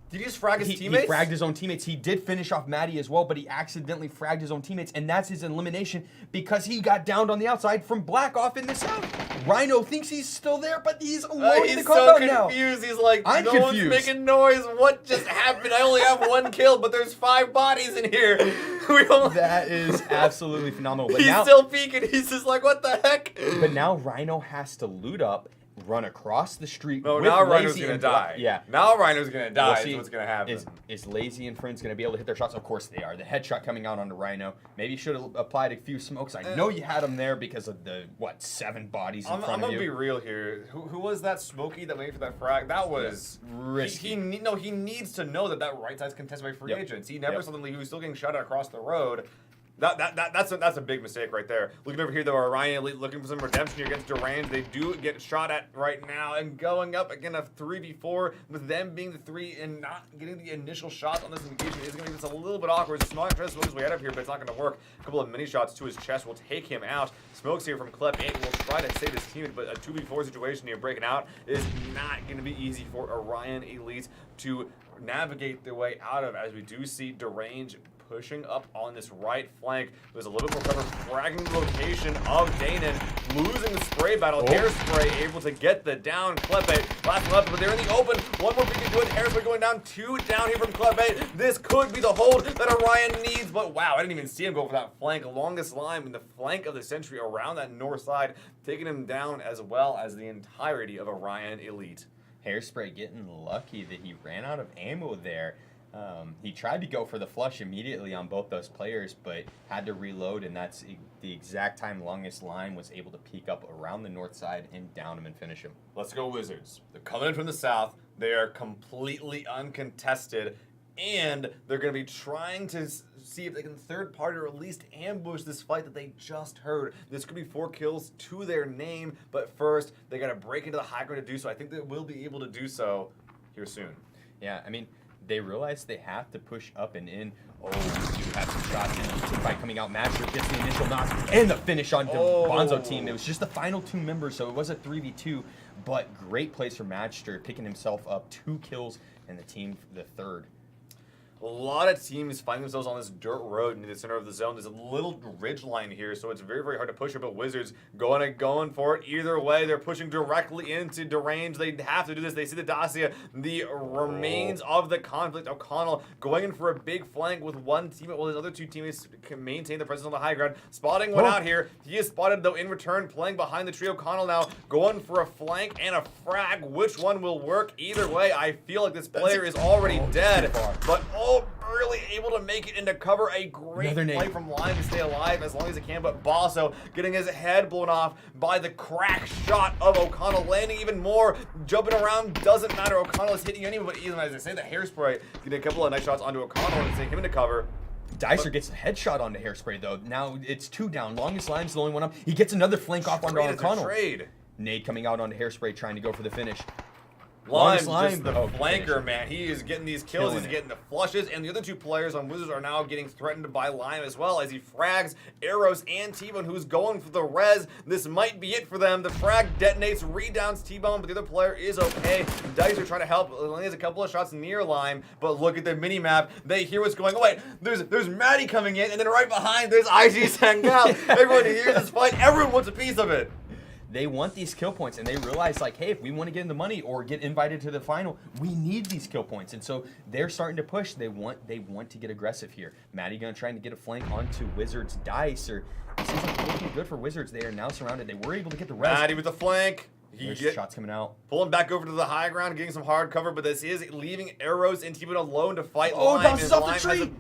Did he just frag his teammates? He fragged his own teammates. He did finish off Maddie as well, but he accidentally fragged his own teammates, and that's his elimination because he got downed on the outside from Black off in the south. Rhino thinks he's still there, but he's alone in the compound now. He's so confused. He's like, I'm no confused. one's making noise. What just happened? I only have 1 kill, but there's 5 bodies in here. That is absolutely phenomenal. But he's now, still peeking. He's just like, what the heck? But now Rhino has to loot up, run across the street. No, with now Rhino's Lazy gonna and die. Yeah. Now Rhino's gonna die. We'll see. Is what's gonna happen. Is Lazy and friends gonna be able to hit their shots? Of course they are. The headshot coming out onto Rhino. Maybe you should have applied a few smokes. I know you had them there because of the 7 bodies in front of you. I'm gonna be real here. Who was that Smokey that waited for that frag? That was risky. He needs to know that right side's contested by free agents. He never suddenly he was still getting shot at across the road. That's a big mistake right there. Looking over here though, Orion Elite looking for some redemption here against Deranged. They do get shot at right now and going up again a 3v4 with them being the 3 and not getting the initial shots on this engagement is going to make this a little bit awkward. Smog tries to smoke his way out of here, but it's not going to work. A couple of mini shots to his chest will take him out. Smokes here from Klep 8 will try to save his teammate, but a 2v4 situation here breaking out is not going to be easy for Orion Elite to navigate their way out of, as we do see Deranged pushing up on this right flank. There's a little bit more cover, fragging the location of Danon, losing the spray battle. Hairspray able to get the down. Klepe, last left, but they're in the open. One more peek into it. Hairspray going down, 2 down here from Klepe. This could be the hold that Orion needs, but wow, I didn't even see him go for that flank. Longest line in the flank of the Sentry around that north side, taking him down as well as the entirety of Orion Elite. Hairspray getting lucky that he ran out of ammo there. He tried to go for the flush immediately on both those players, but had to reload, and that's the exact time Longest Line was able to peek up around the north side and down him and finish him. Let's go Wizards. They're coming in from the south. They are completely uncontested, and they're going to be trying to see if they can third party or at least ambush this fight that they just heard. This could be 4 kills to their name, but first, they got to break into the high ground to do so. I think they will be able to do so here soon. Yeah, I mean, they realize they have to push up and in. Oh, you have some shots in the fight coming out. Master gets the initial knock and the finish on the Bonzo team. It was just the final 2 members, so it was a 3v2, but great plays for Master, picking himself up 2 kills and the team the 3rd. A lot of teams find themselves on this dirt road in the center of the zone. There's a little ridge line here, so it's very, very hard to push it, but Wizards going for it either way. They're pushing directly into Deranged. They have to do this. They see the Dacia, the remains of the conflict. O'Connell going in for a big flank with one teammate while his other 2 teammates can maintain the presence on the high ground. Spotting one out here. He is spotted, though, in return, playing behind the tree. O'Connell now going for a flank and a frag. Which one will work? Either way, I feel like this player is already dead, but barely able to make it into cover. A great play from Lime to stay alive as long as he can, but Basso getting his head blown off by the crack shot of O'Connell, landing even more. Jumping around doesn't matter. O'Connell is hitting anyone, but even as I say, the Hairspray getting a couple of nice shots onto O'Connell and take him into cover. Dicer gets a headshot onto Hairspray, though. Now it's 2 down. Longest Line's the only one up. He gets another flank off onto O'Connell. Nade coming out onto Hairspray, trying to go for the finish. Lime, just the flanker, man. He is getting these kills. He's getting the flushes, and the other 2 players on Wizards are now getting threatened by Lime as well as he frags Arrows and T-Bone, who's going for the res. This might be it for them. The frag detonates, redowns T-Bone, but the other player is okay. Dicer trying to help. Only has a couple of shots near Lime, but look at the mini map. They hear what's going on. Wait, there's Maddie coming in, and then right behind there's IG Sangal. Everyone hears this fight. Everyone wants a piece of it. They want these kill points, and they realize, like, hey, if we want to get in the money or get invited to the final, we need these kill points. And so they're starting to push. They want to get aggressive here. Maddie gonna trying to get a flank onto Wizards. Dice, or it seems like looking good for Wizards. They are now surrounded. They were able to get the rest. Maddie with the flank. Shots coming out. Pulling back over to the high ground, getting some hard cover, but this is leaving Arrows and T-Bone alone to fight Lime. Bounces off the Lime tree!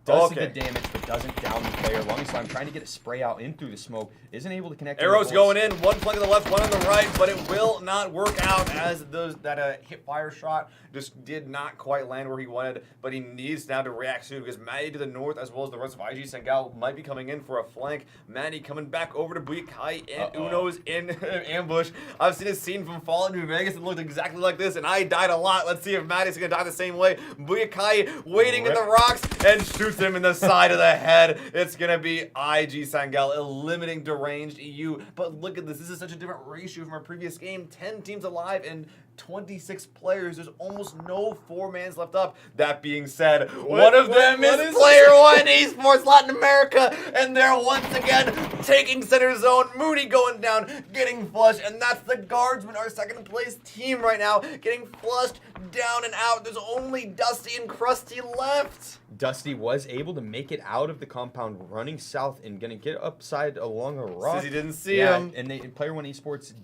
Does some good damage, but doesn't down the player. Longest time trying to get a spray out in through the smoke. Isn't able to connect. Arrows going in, one flank on the left, one on the right, but it will not work out as that hip fire shot just did not quite land where he wanted, but he needs now to react soon because Maddie to the north as well as the rest of IG Sengal might be coming in for a flank. Maddie coming back over to Buikai and Uno's in ambush. I've seen a scene from Fallout New Vegas that looked exactly like this, and I died a lot. Let's see if Maddie's gonna die the same way. Buikai waiting in the rocks and shoots him in the side of the head. It's gonna be IG Sengal eliminating deranged EU. But look at this. This is such a different ratio from our previous game. 10 teams alive and 26 players. There's almost no 4-mans left up. That being said, one of them is Player One Esports Latin America, and they're once again taking center zone. Moody going down, getting flushed, and that's the Guardsmen, our second place team right now, getting flushed down and out. There's only Dusty and Krusty left. Dusty was able to make it out of the compound, running south and gonna get upside along a rock. Says he didn't see him. And Player One Esports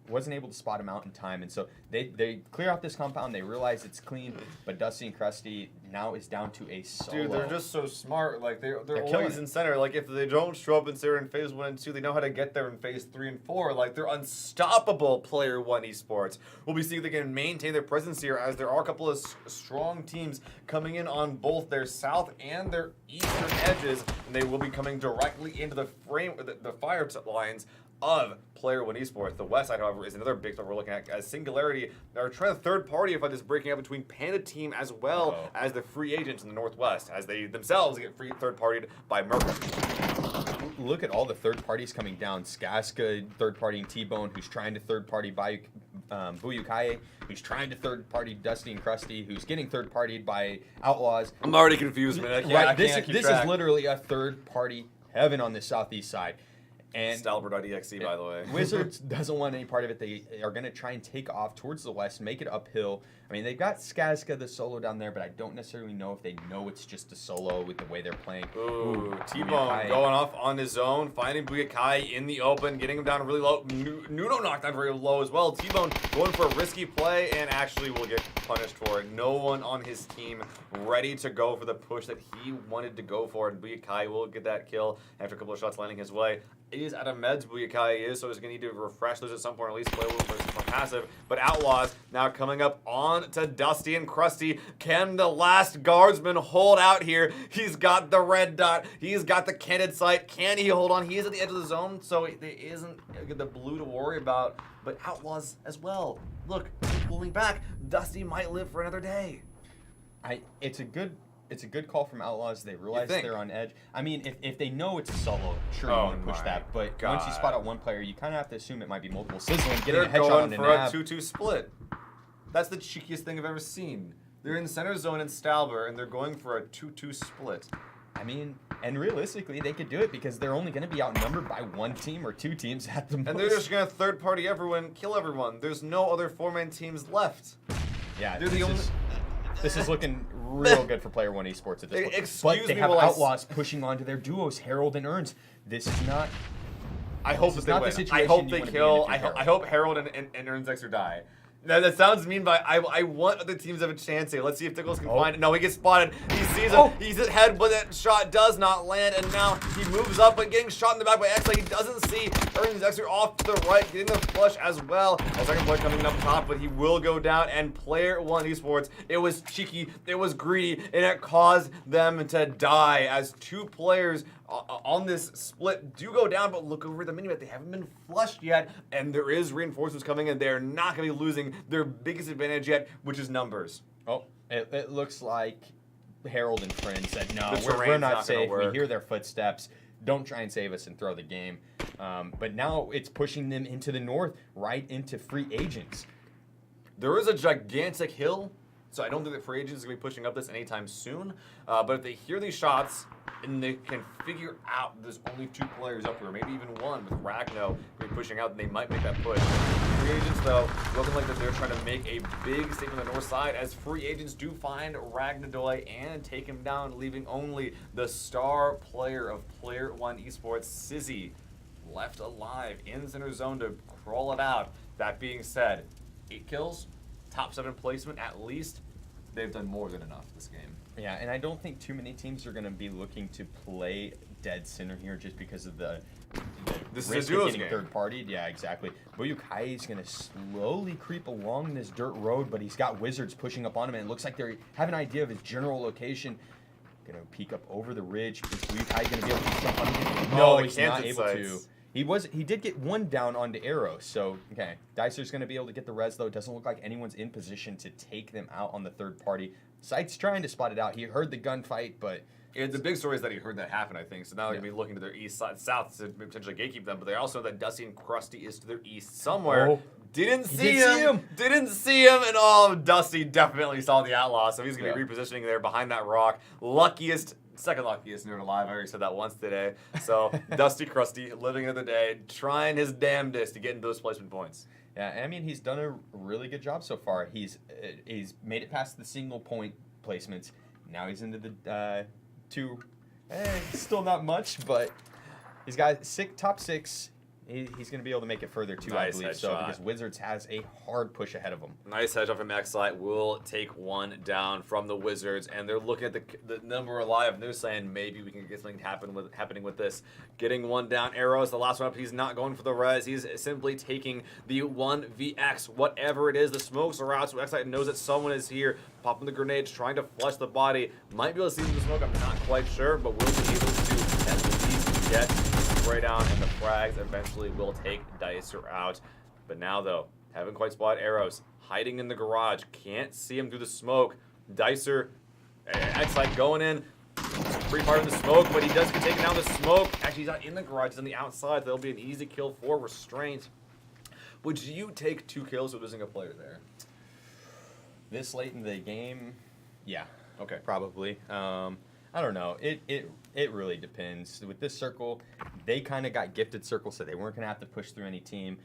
wasn't able to spot him out in time, and so they clear out this compound. They realize it's clean, but Dusty and Krusty now is down to a solo. Dude, they're just so smart. Like they're killing always it. in center. Like if they don't show up in center in phase 1 and 2, they know how to get there in phase 3 and 4. Like they're unstoppable. Player One Esports. We'll be seeing if they can maintain their presence here, as there are a couple of strong teams coming in on both their south and their eastern edges, and they will be coming directly into the fire lines of Player One Esports. The west side, however, is another big threat we're looking at, as Singularity are trying to third party fight this breaking up between Panda Team as well as the free agents in the northwest, as they themselves get third partied by Mercury. Look at all the third parties coming down. Skaska third partying T-Bone, who's trying to third party by Buyukaye, who's trying to third party Dusty and Krusty, who's getting third partied by Outlaws. I'm already confused, man. This is literally a third party heaven on the southeast side. And Stalber.exe, by the way. Wizards doesn't want any part of it. They are going to try and take off towards the west, make it uphill. I mean, they've got Skaska, the solo down there, but I don't necessarily know if they know it's just a solo with the way they're playing. Ooh, T-Bone going off on his own, finding Buyakai in the open, getting him down really low. Nuno knocked down very low as well. T-Bone going for a risky play and actually will get punished for it. No one on his team ready to go for the push that he wanted to go for, and Buyakai will get that kill after a couple of shots landing his way. He is out of meds, Buyakai is, so he's going to need to refresh those at some point, or at least play a little bit more passive. But Outlaws now coming up on to Dusty and Krusty. Can the last Guardsman hold out here? He's got the red dot. He's got the candid sight. Can he hold on? He is at the edge of the zone, so there isn't the blue to worry about. But Outlaws as well. Look, pulling back. Dusty might live for another day. It's a good call from Outlaws. They realize they're on edge. I mean, if they know it's a solo, sure, you want to push that. But once you spot out one player, you kind of have to assume it might be multiple. Sizzling, getting a headshot on the nav. They're going for a 2-2 split. That's the cheekiest thing I've ever seen. They're in center zone in Stalber, and they're going for a 2-2 split. I mean, and realistically, they could do it because they're only going to be outnumbered by one team or two teams at the most. And they're just going to third party everyone, kill everyone. There's no other 4-man teams left. Yeah, they're the only... This is looking real good for Player One Esports at this point. But they have Outlaws pushing onto their duos, Harold and Earns. This is not... I hope that they win. I hope they kill... I hope Harold and Earns Exer die. Now, that sounds mean, but I want other teams to have a chance here. Let's see if Tickles can find it. No, he gets spotted. He sees him. He's his head, but that shot does not land. And now he moves up, but getting shot in the back by X. He doesn't see Earns Exer off to the right, getting the flush as well. A second player coming up top, but he will go down. And Player One Esports, it was cheeky, it was greedy, and it caused them to die as two players on this split do go down, but look over the minimap. They haven't been flushed yet, and there is reinforcements coming in. They're not going to be losing their biggest advantage yet, which is numbers. Oh, it looks like Harold and friends said, no, we're not safe. We hear their footsteps. Don't try and save us and throw the game. But now it's pushing them into the north, right into free agents. There is a gigantic hill, so I don't think that free agents are going to be pushing up this anytime soon. But if they hear these shots, and they can figure out there's only two players up here, maybe even one with Ragno pushing out, they might make that push. Free agents, though, looking like that they're trying to make a big statement on the north side, as free agents do find Ragnadoy and take him down, leaving only the star player of Player One Esports, Sizzy, left alive in center zone to crawl it out. That being said, 8 kills, top 7 placement at least. They've done more than enough this game. Yeah, and I don't think too many teams are going to be looking to play dead center here just because of the This risk is a duos of getting game. third-partied. Yeah, exactly. Buyukai is going to slowly creep along this dirt road, but he's got Wizards pushing up on him, and it looks like they have an idea of his general location. Going to peek up over the ridge. Is Buyukai going to be able to jump on him? No, the he's not Kansas able to. sites. He did get one down onto Arrow, so okay. Dicer's going to be able to get the res, though. It doesn't look like anyone's in position to take them out on the third party. Sight's trying to spot it out. He heard the gunfight, but Yeah, the big story is that he heard that happen, I think. So now they're going to be looking to their east side, south to potentially gatekeep them. But they also know that Dusty and Krusty is to their east somewhere. Oh. Didn't He see did see him. him. Didn't see him. And Dusty definitely saw the Outlaw. So he's going to be repositioning there behind that rock. Second luckiest nerd alive. I already said that once today. So Dusty Krusty living in the day, trying his damnedest to get into those placement points. yeah, I mean he's done a really good job so far. He's made it past the single point placements. Now he's into the 2. Still not much, but he's got top 6. He's going to be able to make it further too, Nice I believe so, headshot. because Wizards has a hard push ahead of them. Nice headshot from X-Light. Will take one down from the Wizards, and they're looking at the number alive, and they're saying maybe we can get something happening with this. Getting one down. Arrows, the last one up. He's not going for the res. He's simply taking the 1vx, whatever it is. The smokes are out, so X-Light knows that someone is here. Popping the grenades, trying to flush the body. Might be able to see the smoke. I'm not quite sure, but we'll be able to at least get spray down, and the frags eventually will take Dicer out. But now, though, haven't quite spotted Arrows. Hiding in the garage. Can't see him through the smoke. Dicer, X-Light going in. Free part of the smoke, but he does get taken down the smoke. Actually, he's not in the garage. He's on the outside. That'll be an easy kill for Restraint. Would you take 2 kills with losing a player there? This late in the game, yeah, Okay. probably. I don't know. It really depends. With this circle, they kind of got gifted circle, so they weren't going to have to push through any team.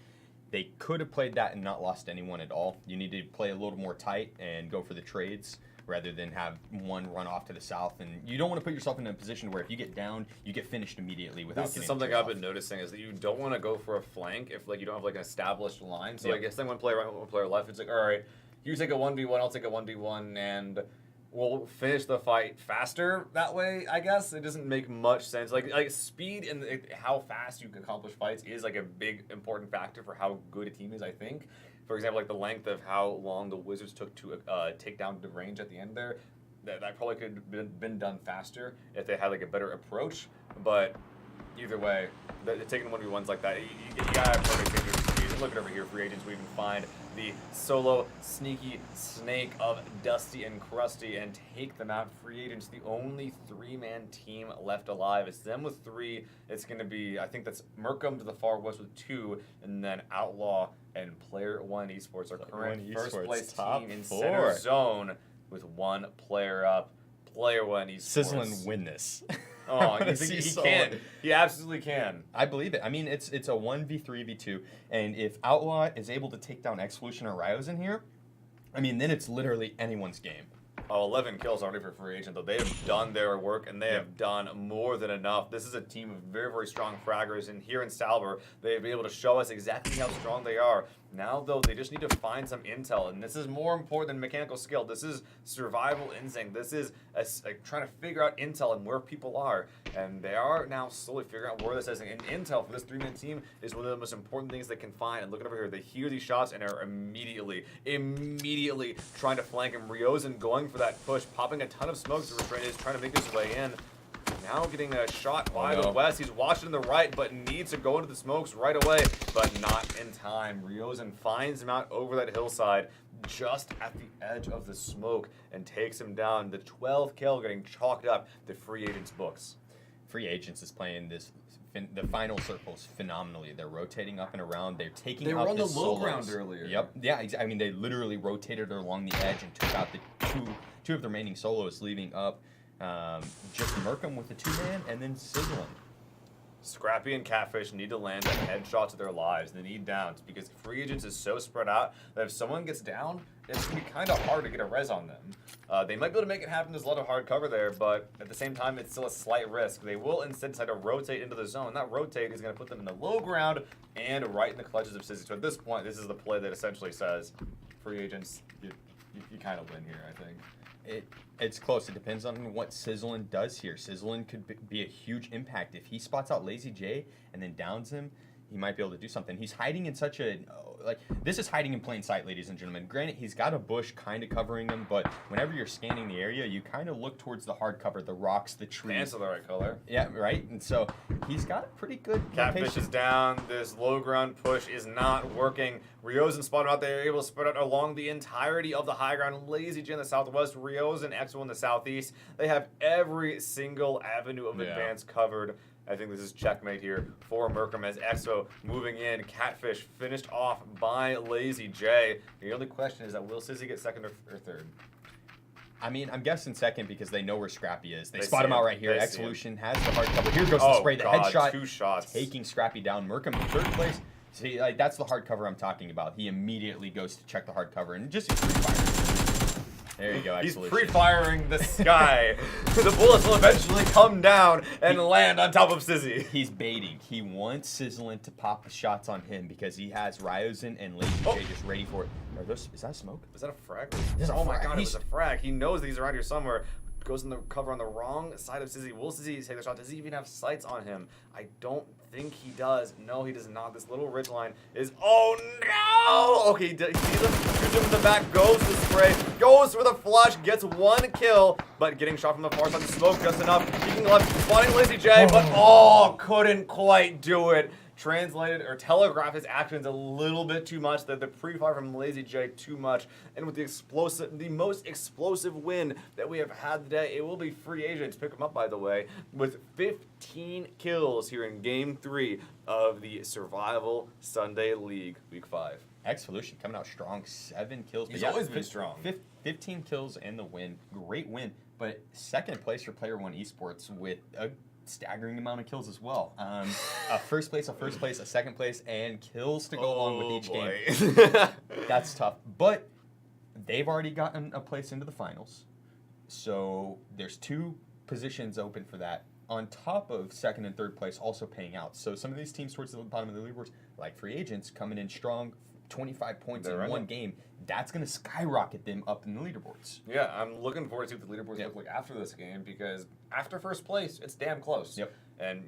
They could have played that and not lost anyone at all. You need to play a little more tight and go for the trades rather than have one run off to the south. And you don't want to put yourself in a position where if you get down, you get finished immediately without This is getting something turned I've off. been noticing is that you don't want to go for a flank if you don't have an established line. So Yeah. I guess then one player right, one player left. It's like, all right, you take a 1v1, I'll take a 1v1, and we'll finish the fight faster that way. I guess it doesn't make much sense. Like speed and how fast you can accomplish fights is like a big important factor for how good a team is. I think, for example, like the length of how long the Wizards took to take down the range at the end there. That probably could have been done faster if they had like a better approach. But either way, taking 1v1s like that, you gotta have perfect speed. Look at over here, free agents. We even find the solo sneaky snake of Dusty and Krusty and take them out. Free agents, the only 3-man team left alive. It's them with 3. It's gonna be, I think that's Merkham to the far west with 2, and then Outlaw and Player One Esports, our current first place team in center zone, with 1 player up. Player One Esports. Sizzling win this. Oh, you think he can? He absolutely can. I believe it. I mean, it's a 1v3v2, and if Outlaw is able to take down Xvolution or Ryos in here, I mean, then it's literally anyone's game. Oh, 11 kills already for free agent, though. They have done their work, and they have done more than enough. This is a team of very, very strong fraggers, and here in Salver, they've been able to show us exactly how strong they are. Now, though, they just need to find some intel, and this is more important than mechanical skill. This is survival instinct. This is trying to figure out intel and where people are, and they are now slowly figuring out where this is. And intel for this 3-man team is one of the most important things they can find. And looking over here, they hear these shots and are immediately trying to flank him. Ryozen going for that push, popping a ton of smokes to Restraint, is trying to make his way in. Now getting a shot by the west. He's watching the right, but needs to go into the smokes right away, but not in time. Ryozen finds him out over that hillside, just at the edge of the smoke, and takes him down. The 12th kill getting chalked up to free agents' books. Free agents is playing the final circles phenomenally. They're rotating up and around. They're taking They out were on the his low solos. ground earlier. Yep. Yeah. I mean, they literally rotated along the edge and took out the two of the remaining solos, leaving up just Merkham with the 2-man and then Sizzling. Scrappy and Catfish need to land a headshot to their lives. They need downs because free agents is so spread out that if someone gets down, it's going to be kind of hard to get a res on them. They might be able to make it happen. There's a lot of hard cover there, but at the same time, it's still a slight risk. They will instead decide to rotate into the zone. That rotate is going to put them in the low ground and right in the clutches of Sizzy. So at this point, this is the play that essentially says, free agents, you kind of win here, I think. It's close. It depends on what Sizzlin does here. Sizzlin could be a huge impact. If he spots out Lazy J and then downs him, he might be able to do something. He's hiding in such a... this is hiding in plain sight, ladies and gentlemen. Granted, he's got a bush kind of covering him, but whenever you're scanning the area, you kind of look towards the hard cover, the rocks, the trees. Pants are the right color. Yeah, right? And so he's got a pretty good Catfish location. is down. This low ground push is not working. Ryozen spotted out there, able to spread out along the entirety of the high ground. Lazy J in the southwest, Ryozen and Exo in the southeast. They have every single avenue of advance covered. I think this is checkmate here for Merkham as Exo moving in. Catfish finished off by Lazy J. The only question is that will Sizzy get second or third? I mean, I'm guessing second because they know where Scrappy is. They They spot see him out him. right here. They see Exolution has the hard cover. Here goes the spray, the God, headshot. 2 shots. Taking Scrappy down. Merkham in third place. See, like, that's the hard cover I'm talking about. He immediately goes to check the hard cover and just free-fires. There you go, He's Exolution. pre-firing the sky. The bullets will eventually come down and land on top of Sizzy. He's baiting. He wants Sizzlin to pop the shots on him because he has Ryozen and Lazy J just ready for it. Is that smoke? Was that a frag? This is a Oh my frag. god, it was a frag. He knows that he's around here somewhere. Goes in the cover on the wrong side of Sizzy. Will Sizzy take the shot? Does he even have sights on him? I don't think he does. No, he does not. This little ridge line is... Oh, no! Okay, he sees him, shoots him in the back, goes to the spray, goes for the flush, gets 1 kill, but getting shot from the far side of the smoke just enough. Peeking left, spotting Lazy J, but couldn't quite do it. Translated or telegraphed his actions a little bit too much. The pre-fire from Lazy J too much, and with the most explosive win that we have had today, it will be free agents. Pick him up, by the way, with 15 kills here in Game 3 of the Survival Sunday League, Week 5. Exolution coming out strong, 7 kills. He's always been strong. 15 kills and the win, great win. But second place for Player One Esports with a staggering amount of kills as well. A first place, a second place, and kills to go along with each game. That's tough. But they've already gotten a place into the finals. So there's 2 positions open for that. On top of second and third place also paying out. So some of these teams towards the bottom of the leaderboards, like free agents, coming in strong, 25 points in one game, that's going to skyrocket them up in the leaderboards. Yeah, I'm looking forward to see what the leaderboards look like after this game, because after first place, it's damn close. Yep. And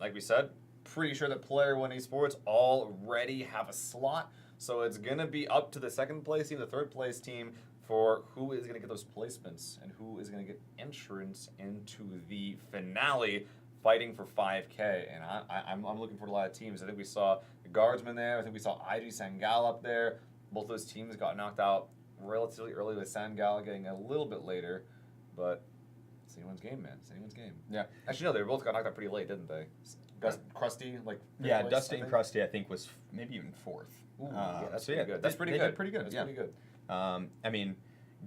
like we said, pretty sure that Player One Esports already have a slot, so it's going to be up to the second place team, the third place team, for who is going to get those placements and who is going to get entrance into the finale, fighting for 5K. And I'm looking for a lot of teams. I think we saw the Guardsman there. I think we saw IG Sangal up there. Both those teams got knocked out relatively early, with Sangal getting a little bit later. But it's anyone's game, man. It's anyone's game. Yeah. Actually, no, they both got knocked out pretty late, didn't they? Krusty, like... Yeah, place, Dusty and Krusty, I think, was maybe even 4th. Ooh, yeah, that's so pretty good. That's pretty they good. did pretty good. That's yeah. pretty good. I mean,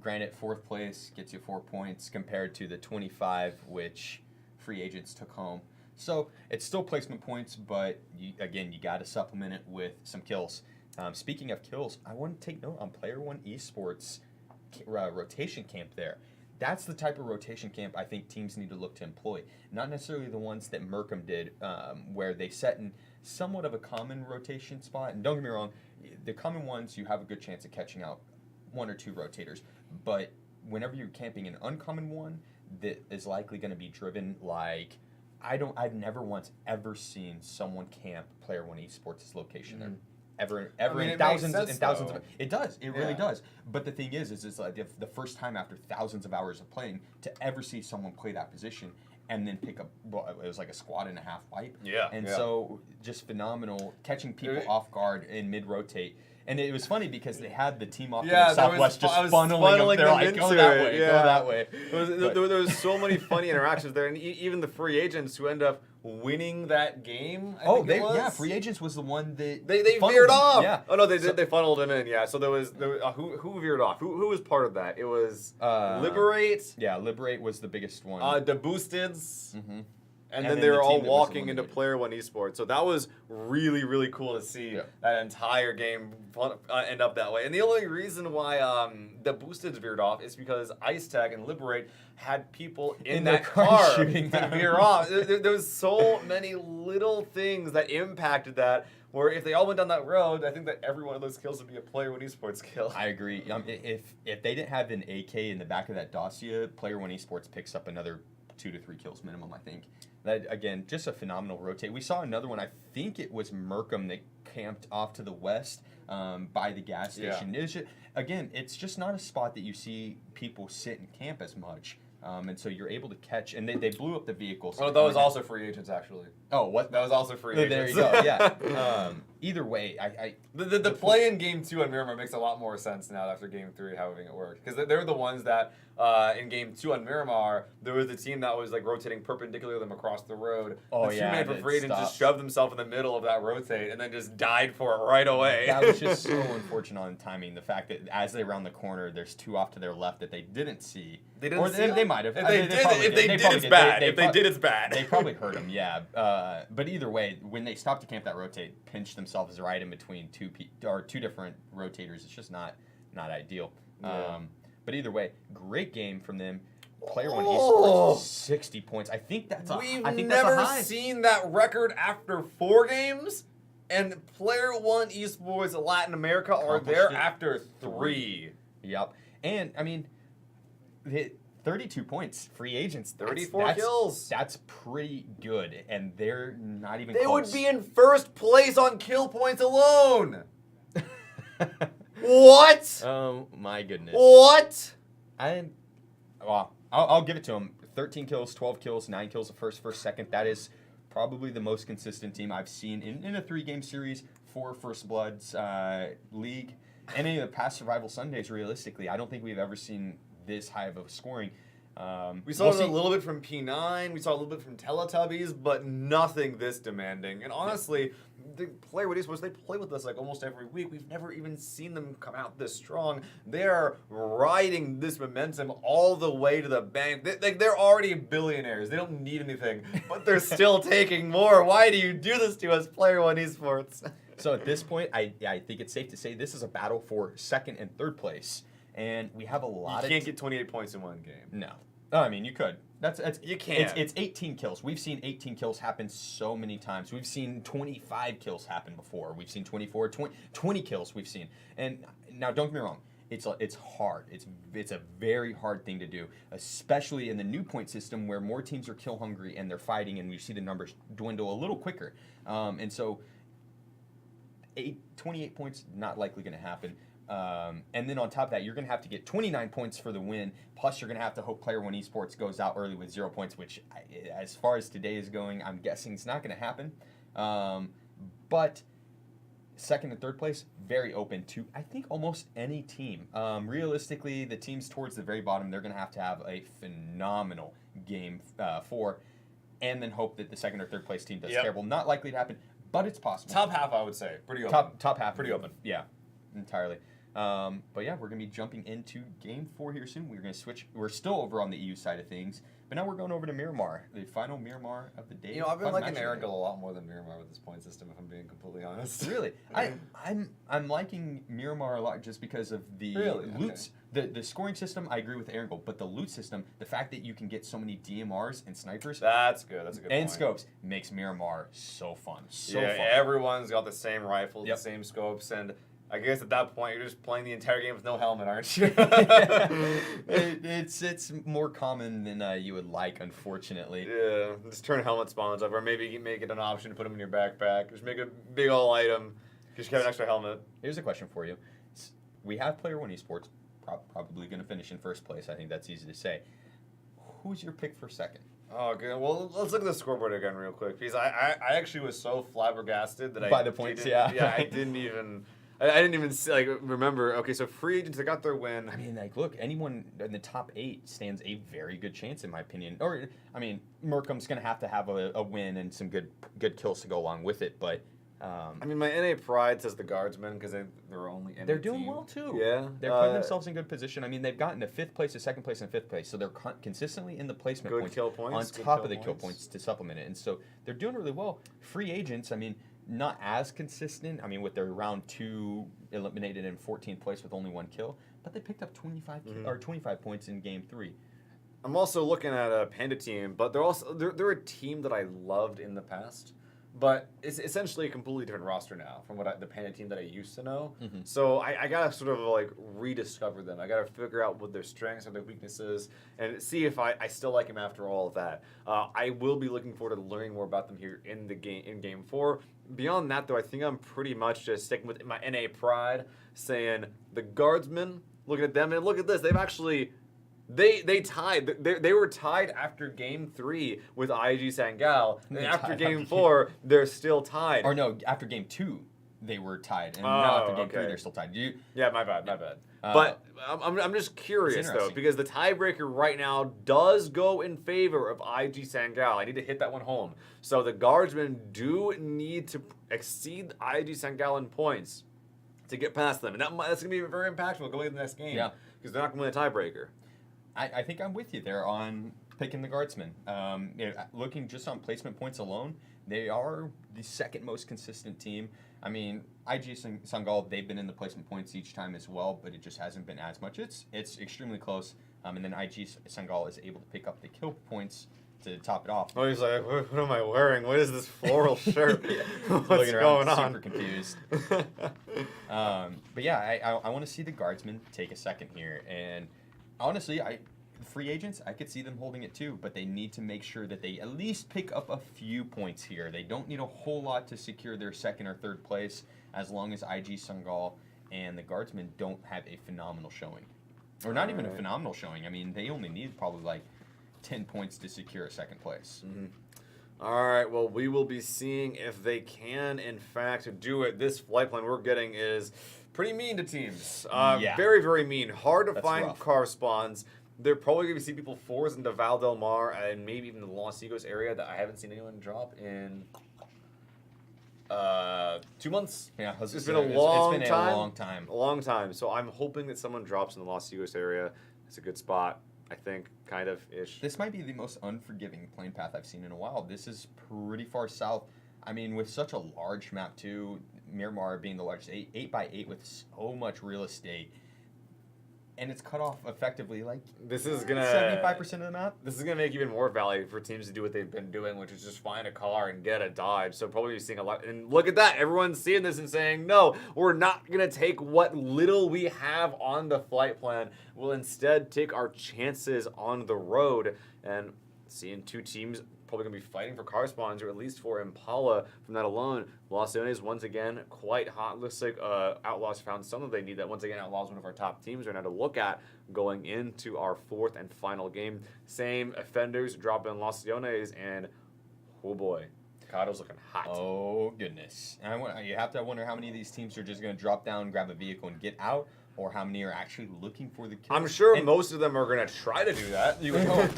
granted, 4th place gets you 4 points compared to the 25 which free agents took home. So it's still placement points, but you got to supplement it with some kills. Speaking of kills, I want to take note on Player One Esports rotation camp there. That's the type of rotation camp I think teams need to look to employ. Not necessarily the ones that Merkham did, where they set in somewhat of a common rotation spot. And don't get me wrong, the common ones, you have a good chance of catching out 1 or 2 rotators. But whenever you're camping an uncommon one that is likely going to be driven like... I've never once ever seen someone camp Player One Esports' location there. Ever in thousands and thousands of... It does. It really does. But the thing is it's like the first time after thousands of hours of playing to ever see someone play that position and then pick up... Well, it was like a squad and a half wipe. Yeah. And so just phenomenal, catching people off guard in mid-rotate. And it was funny because they had the team off to the southwest just funneling them. They're like, go that way, go that way. There was so many funny interactions there, and even the free agents who end up winning that game. Free agents was the one that they veered off. Yeah. Oh no, they funneled him in. Yeah. So there was who veered off? Who was part of that? It was Liberate. Yeah, Liberate was the biggest one. The Boosteds. Mm-hmm. And then they were all team that was walking into eliminated. Player One Esports. So that was really, really cool to see that entire game end up that way. And the only reason why the boosted veered off is because Ice Tech and Liberate had people in their that car car shooting to them. veer off. There was so many little things that impacted that. Where if they all went down that road, I think that every one of those kills would be a Player One Esports kill. I agree. If they didn't have an AK in the back of that dossier, Player One Esports picks up another 2 to 3 kills minimum, I think. That, again, just a phenomenal rotate. We saw another one. I think it was Merkham that camped off to the west by the gas station. Yeah. Again, it's just not a spot that you see people sit and camp as much. And so you're able to catch, and they blew up the vehicle. So Oh, that was also free agents, actually. Oh, what? That was also free agents. There you go, yeah. Either way, The play in Game 2 on Miramar makes a lot more sense now after Game 3 having it work. Because they were the ones that, in Game 2 on Miramar, there was a team that was like rotating perpendicular to them across the road. Oh, the yeah, teammate for that free agents just stopped. shoved himself in the middle of that rotate and then just died for it right away. That was just so unfortunate on timing. The fact that as they round the corner, there's 2 off to their left that they didn't see. They didn't see they might have. If they did, probably it's bad. If they did, it's They bad. probably hurt them, yeah. But either way, when they stopped to camp that rotate, pinched themselves right in between two different rotators. It's just not ideal. Yeah. But either way, great game from them. Player One Oh. Esports, 60 points. I think that's a We've I think that's a never high. seen that record after 4 games, and Player One Esports Latin America are there Accomplished it. after 3. Yep. And I mean, 32 points, free agents. 34 kills. That's pretty good, and they're not even They close. would be in first place on kill points alone. What? Oh my goodness. What? I'll give it to them. 13 kills, 12 kills, 9 kills of first, second. That is probably the most consistent team I've seen in a 3-game series for FirstBlood's league. Any of the past Survival Sundays, realistically, I don't think we've ever seen this high of a scoring. We saw it a little bit from P9, we saw a little bit from Teletubbies, but nothing this demanding. And honestly, the Player One Esports, they play with us like almost every week. We've never even seen them come out this strong. They're riding this momentum all the way to the bank. They're already billionaires. They don't need anything, but they're still taking more. Why do you do this to us, Player One Esports? So at this point, I think it's safe to say this is a battle for second and third place. And we have a lot You can't get 28 points in one game. No. Oh, I mean, you could. That's You can't. It's 18 kills. We've seen 18 kills happen so many times. We've seen 25 kills happen before. We've seen 24, 20 kills we've seen. And now, don't get me wrong. It's hard. It's a very hard thing to do, especially in the new point system where more teams are kill hungry and they're fighting, and we see the numbers dwindle a little quicker. And so, 28 points not likely going to happen. And then on top of that, you're going to have to get 29 points for the win. Plus, you're going to have to hope Player One Esports goes out early with 0 points, which, as far as today is going, I'm guessing it's not going to happen. But second and third place, very open to, I think, almost any team. Realistically, the teams towards the very bottom, they're going to have a phenomenal game 4, and then hope that the second or third place team does terrible. Not likely to happen, but it's possible. Top half, I would say. Pretty open. Top half. Pretty open. Yeah, entirely. But yeah, we're going to be jumping into Game 4 here soon. We're going to switch. We're still over on the EU side of things, but now we're going over to Miramar, the final Miramar of the day. You know, I've been Fun liking match of the Eric a day. lot more than Miramar with this point system, if I'm being completely honest. Really, I'm liking Miramar a lot just because of the Really? loots. The scoring system, I agree with Erangel, but the loot system, the fact that you can get so many DMRs and snipers That's good. That's a good and point. scopes makes Miramar so fun. So Yeah, fun. everyone's got the same rifle, Yep. the same scopes, and I guess at that point you're just playing the entire game with no helmet, aren't you? It's more common than you would like, unfortunately. Yeah, just turn helmet spawns up, or maybe make it an option to put them in your backpack. Just make a big old item. Just get an extra helmet. Here's a question for you. We have Player One Esports probably going to finish in first place. I think that's easy to say. Who's your pick for second? Oh, good. Well, let's look at the scoreboard again real quick, because I actually was so flabbergasted that By the points, didn't- yeah. I didn't even see, remember. Okay, so free agents, they got their win. I mean, look, anyone in the top 8 stands a very good chance, in my opinion. Or, I mean, Merkham's going to have a win and some good kills to go along with it, but I mean, my NA pride says the Guardsmen because they're only NA They're doing team. well too. Yeah, they're putting themselves in good position. I mean, they've gotten to 5th place, to 2nd place, and 5th place, so they're consistently in the placement good points, kill points on top of the kill points to supplement it, and so they're doing really well. Free agents, I mean, not as consistent. I mean, with their round 2 eliminated in 14th place with only 1 kill, but they picked up 25 points in game 3. I'm also looking at a Panda team, but they're a team that I loved in the past. But it's essentially a completely different roster now from the Panda team that I used to know. So I gotta sort of like rediscover them. I gotta figure out what their strengths and their weaknesses, and see if I still like them after all of that. I will be looking forward to learning more about them here in game 4. Beyond that, though, I think I'm pretty much just sticking with my NA pride, saying the Guardsmen. Looking at them and look at this, they've actually. They tied. They were tied after game 3 with IG Sangal. And after game 4, they're still tied. Or no, after game 2, they were tied, and now after game 3, they're still tied. Yeah, my bad. But I'm just curious though, because the tiebreaker right now does go in favor of IG Sangal. I need to hit that one home. So the Guardsmen do need to exceed IG Sangal in points to get past them, and that's going to be very impactful going into the next game. Yeah, because they're not going to win a tiebreaker. I think I'm with you there on picking the Guardsmen. Looking just on placement points alone, they are the 2nd most consistent team. I mean, IG Sangal, they've been in the placement points each time as well, but it just hasn't been as much. It's extremely close. And then IG Sangal is able to pick up the kill points to top it off. Oh, he's like, what am I wearing? What is this floral shirt? What's looking around going on? Super confused. But yeah, I want to see the Guardsmen take a second here. And honestly, free agents, I could see them holding it too, but they need to make sure that they at least pick up a few points here. They don't need a whole lot to secure their 2nd or 3rd place, as long as IG Sangal and the Guardsmen don't have a phenomenal showing. Or not even a phenomenal showing. I mean, they only need probably like 10 points to secure a 2nd place. All right, well, we will be seeing if they can, in fact, do it. This flight plan we're getting is pretty mean to teams. Very, very mean. Hard to find rough. car spawns. They're probably going to see people force into Val Del Mar and maybe even the Los Angeles area that I haven't seen anyone drop in 2 months. Yeah, it's been a long time. A long time. So I'm hoping that someone drops in the Los Angeles area. It's a good spot, I think, kind of ish. This might be the most unforgiving plane path I've seen in a while. This is pretty far south. I mean, with such a large map too, Miramar being the largest, 8x8 with so much real estate. And it's cut off effectively, like this is gonna 75% of the map. This is gonna make even more value for teams to do what they've been doing, which is just find a car and get a dodge. So probably seeing a lot. And look at that, everyone's seeing this and saying, no, we're not gonna take what little we have on the flight plan. We'll instead take our chances on the road. And seeing 2 teams probably going to be fighting for car spawns, or at least for Impala from that alone. Los Angeles, once again, quite hot. Looks like Outlaws found something they need. That once again, Outlaws, one of our top teams right now to look at going into our 4th and final game. Same offenders drop in Los Angeles, and oh boy, Kado's looking hot. Oh goodness. And you have to wonder how many of these teams are just going to drop down, grab a vehicle, and get out, or how many are actually looking for the kill. I'm sure most of them are going to try to do that. You would hope.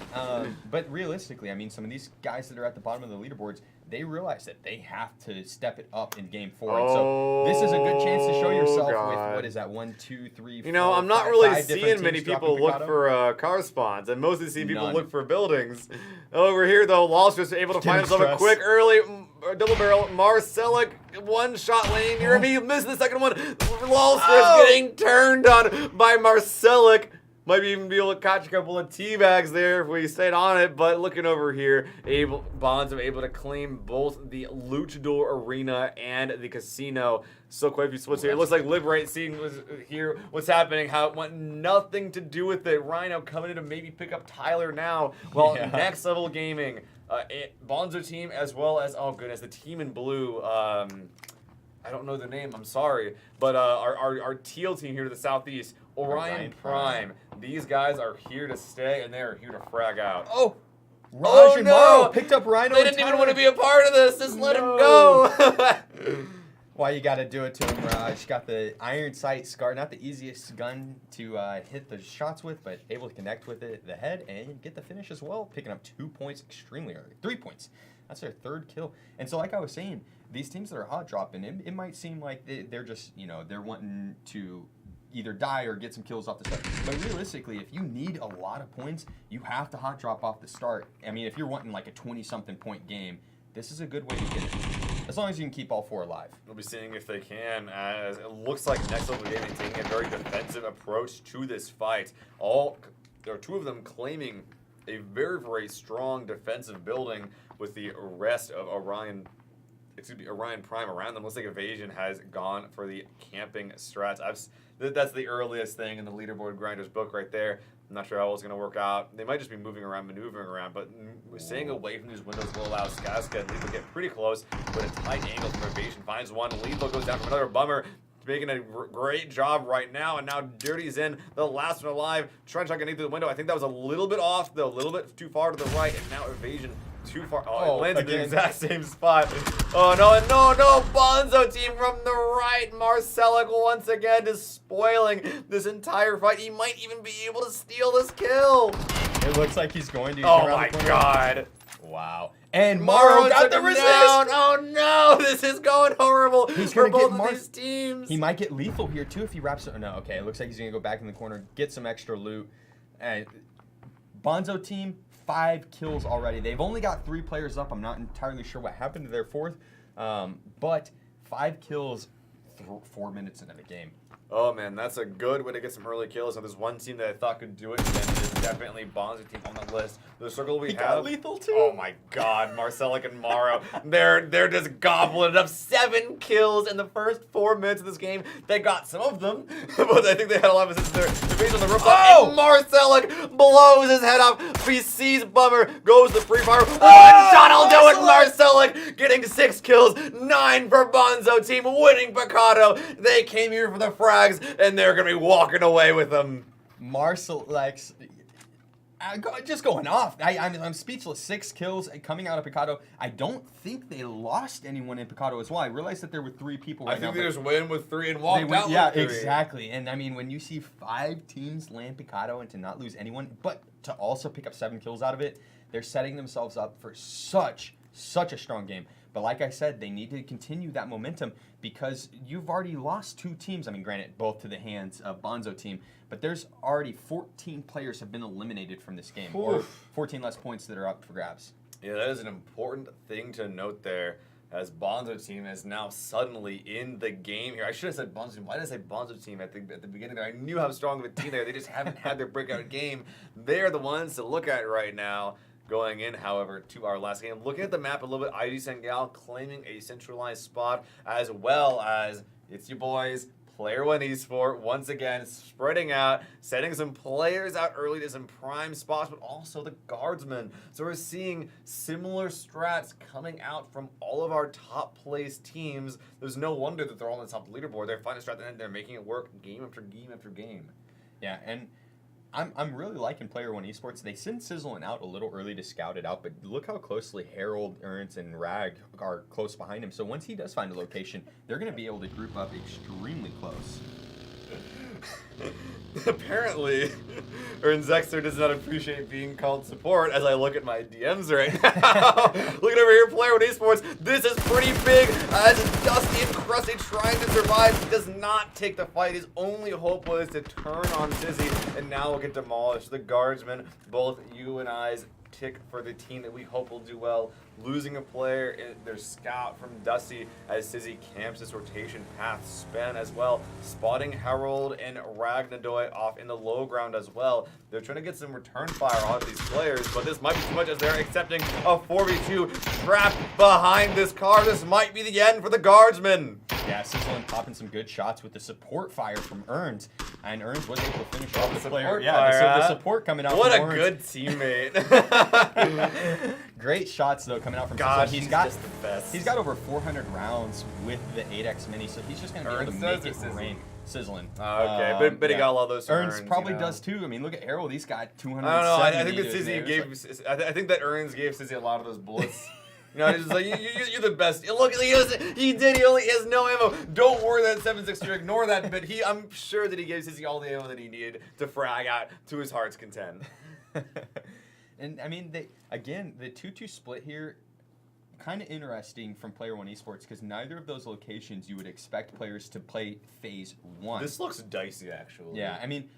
But realistically, I mean, some of these guys that are at the bottom of the leaderboards, they realize that they have to step it up in game 4. And so this is a good chance to show yourself with, what is that, 1, 2, 3, 4, You know, I'm not really seeing many people look for car spawns, and mostly see people look for buildings. Over here, though, Lost was able to find himself a quick early double barrel. Marcelic, 1-shot lane. You're missing the second one. Lost is getting turned on by Marcelic. Might even be able to catch a couple of teabags there if we stayed on it. But looking over here, Bonds are able to claim both the Luchador Arena and the casino. So quite a few splits here. It looks like Liberate seeing here what's happening, how it want nothing to do with it. Rhino coming in to maybe pick up Tyler now. Well, Next Level Gaming, Bonzo team, as well as, oh goodness, the team in blue. I don't know the name, I'm sorry. But our teal team here to the southeast, Orion Prime. These guys are here to stay, and they are here to frag out. Oh! Raj and Morrow picked up Rhino. They didn't even want to be a part of this. Just let him go. Why you got to do it to him, Raj? Got the iron sight scar. Not the easiest gun to hit the shots with, but able to connect with it, the head, and get the finish as well. Picking up 2 points extremely early. 3 points. That's their 3rd kill. And so like I was saying, these teams that are hot dropping, it might seem like they're just, they're wanting to either die or get some kills off the start. But realistically, if you need a lot of points, you have to hot drop off the start. I mean, if you're wanting like a 20-something point game, this is a good way to get it. As long as you can keep all 4 alive. We'll be seeing if they can, as it looks like Next Level Gaming taking a very defensive approach to this fight. There are 2 of them claiming a very, very strong defensive building with the rest of Orion Prime around them. Looks like Evasion has gone for the camping strats. That's the earliest thing in the leaderboard grinder's book right there. I'm not sure how it's going to work out. They might just be moving around, maneuvering around, but staying away from these windows will allow Skaska and Lethal get pretty close, but a tight angle from Evasion finds one. Lethal goes down from another bummer, making a great job right now, and now Dirty's in, the last one alive, trying to get through the window. I think that was a little bit off, though, a little bit too far to the right, and now Evasion too far. Oh, it lands in the exact same spot. Oh, no, Bonzo team from the right. Marcelic once again is spoiling this entire fight. He might even be able to steal this kill. It looks like he's going to. Oh, my God. Wow. And Morrow got the resist. Down. Oh, no. This is going horrible for both of these teams. He might get lethal here, too, if he wraps it. No, okay. It looks like he's going to go back in the corner, get some extra loot. And Bonzo team, 5 kills already. They've only got 3 players up. I'm not entirely sure what happened to their 4th. But 5 kills 4 minutes into the game. Oh, man, that's a good way to get some early kills. And there's one team that I thought could do it, and it's definitely Bonzo team on the list. The circle we have. Got lethal, too. Oh, my God. Marcelic and Morrow. They're just gobbling it up. 7 kills in the first 4 minutes of this game. They got some of them, but I think they had a lot of assists there. The base on the roof. Oh! And Marcelic blows his head off. He sees Bummer, goes to free fire. One shot will do it. Marcelic getting 6 kills. 9 for Bonzo team, winning Picado. They came here for the frags, and they're going to be walking away with them. Marcelic's just going off. I'm speechless. 6 kills coming out of Picado. I don't think they lost anyone in Picado as well. I realized that there were 3 people right now. I think they just win with 3 and walked out yeah, with 3. Exactly. And I mean, when you see 5 teams land Picado and to not lose anyone, but to also pick up 7 kills out of it, they're setting themselves up for such a strong game. But like I said, they need to continue that momentum because you've already lost 2 teams. I mean, granted, both to the hands of Bonzo team, but there's already 14 players have been eliminated from this game. Or 14 less points that are up for grabs. Yeah, that is an important thing to note there, as Bonzo team is now suddenly in the game here. I should have said Bonzo team. Why did I say Bonzo team at the beginning there? I knew how strong of a team they are. They just haven't had their breakout game. They're the ones to look at right now. Going in, however, to our last game. Looking at the map a little bit, ID Sengal claiming a centralized spot, as well as it's your boys, Player One Esport, once again spreading out, setting some players out early to some prime spots, but also the guardsmen. So we're seeing similar strats coming out from all of our top place teams. There's no wonder that they're all on the top of the leaderboard. They're finding a strat and they're making it work game after game after game. Yeah, and I'm really liking Player One Esports. They send Sizzling out a little early to scout it out, but look how closely Harold, Ernst, and Rag are close behind him. So once he does find a location, they're going to be able to group up extremely close. Apparently, Ernst Zexter does not appreciate being called support as I look at my DMs right now. Looking over here, Player One Esports. This is pretty big as Dusty and Krusty trying to survive. He does not take the fight. His only hope was to turn on Sizzy, and now we'll get demolished. The guardsmen, both you and I's tick for the team that we hope will do well. Losing a player in their scout from Dusty as Sizzy camps this rotation path span as well. Spotting Harold and Ragnadoy off in the low ground as well. They're trying to get some return fire on these players, but this might be too much as they're accepting a 4v2 trap behind this car. This might be the end for the guardsmen. Yeah, Sizzling popping some good shots with the support fire from Ernst, and Ernst was able to finish off the player. The support coming out. What from a good teammate. Great shots though coming out from God, Sizzling. he's just the best. He's got over 400 rounds with the 8X Mini, so he's just going to be able to make it rain. Sizzling. Okay, but he got a lot of those Ernst probably does too. I mean, look at Harold. He's got 270. I don't know. I think that Sizzy gave. I think that Ernst gave Sizzy a lot of those bullets. You know, he's just like, you're the best. Look, he only has no ammo. Don't worry that 7.62, ignore that, but I'm sure that he gave Sizzy all the ammo that he needed to frag out to his heart's content. And I mean, the 2-2 split here, kind of interesting from Player One Esports because neither of those locations you would expect players to play Phase 1. This looks dicey, actually. Yeah, I mean,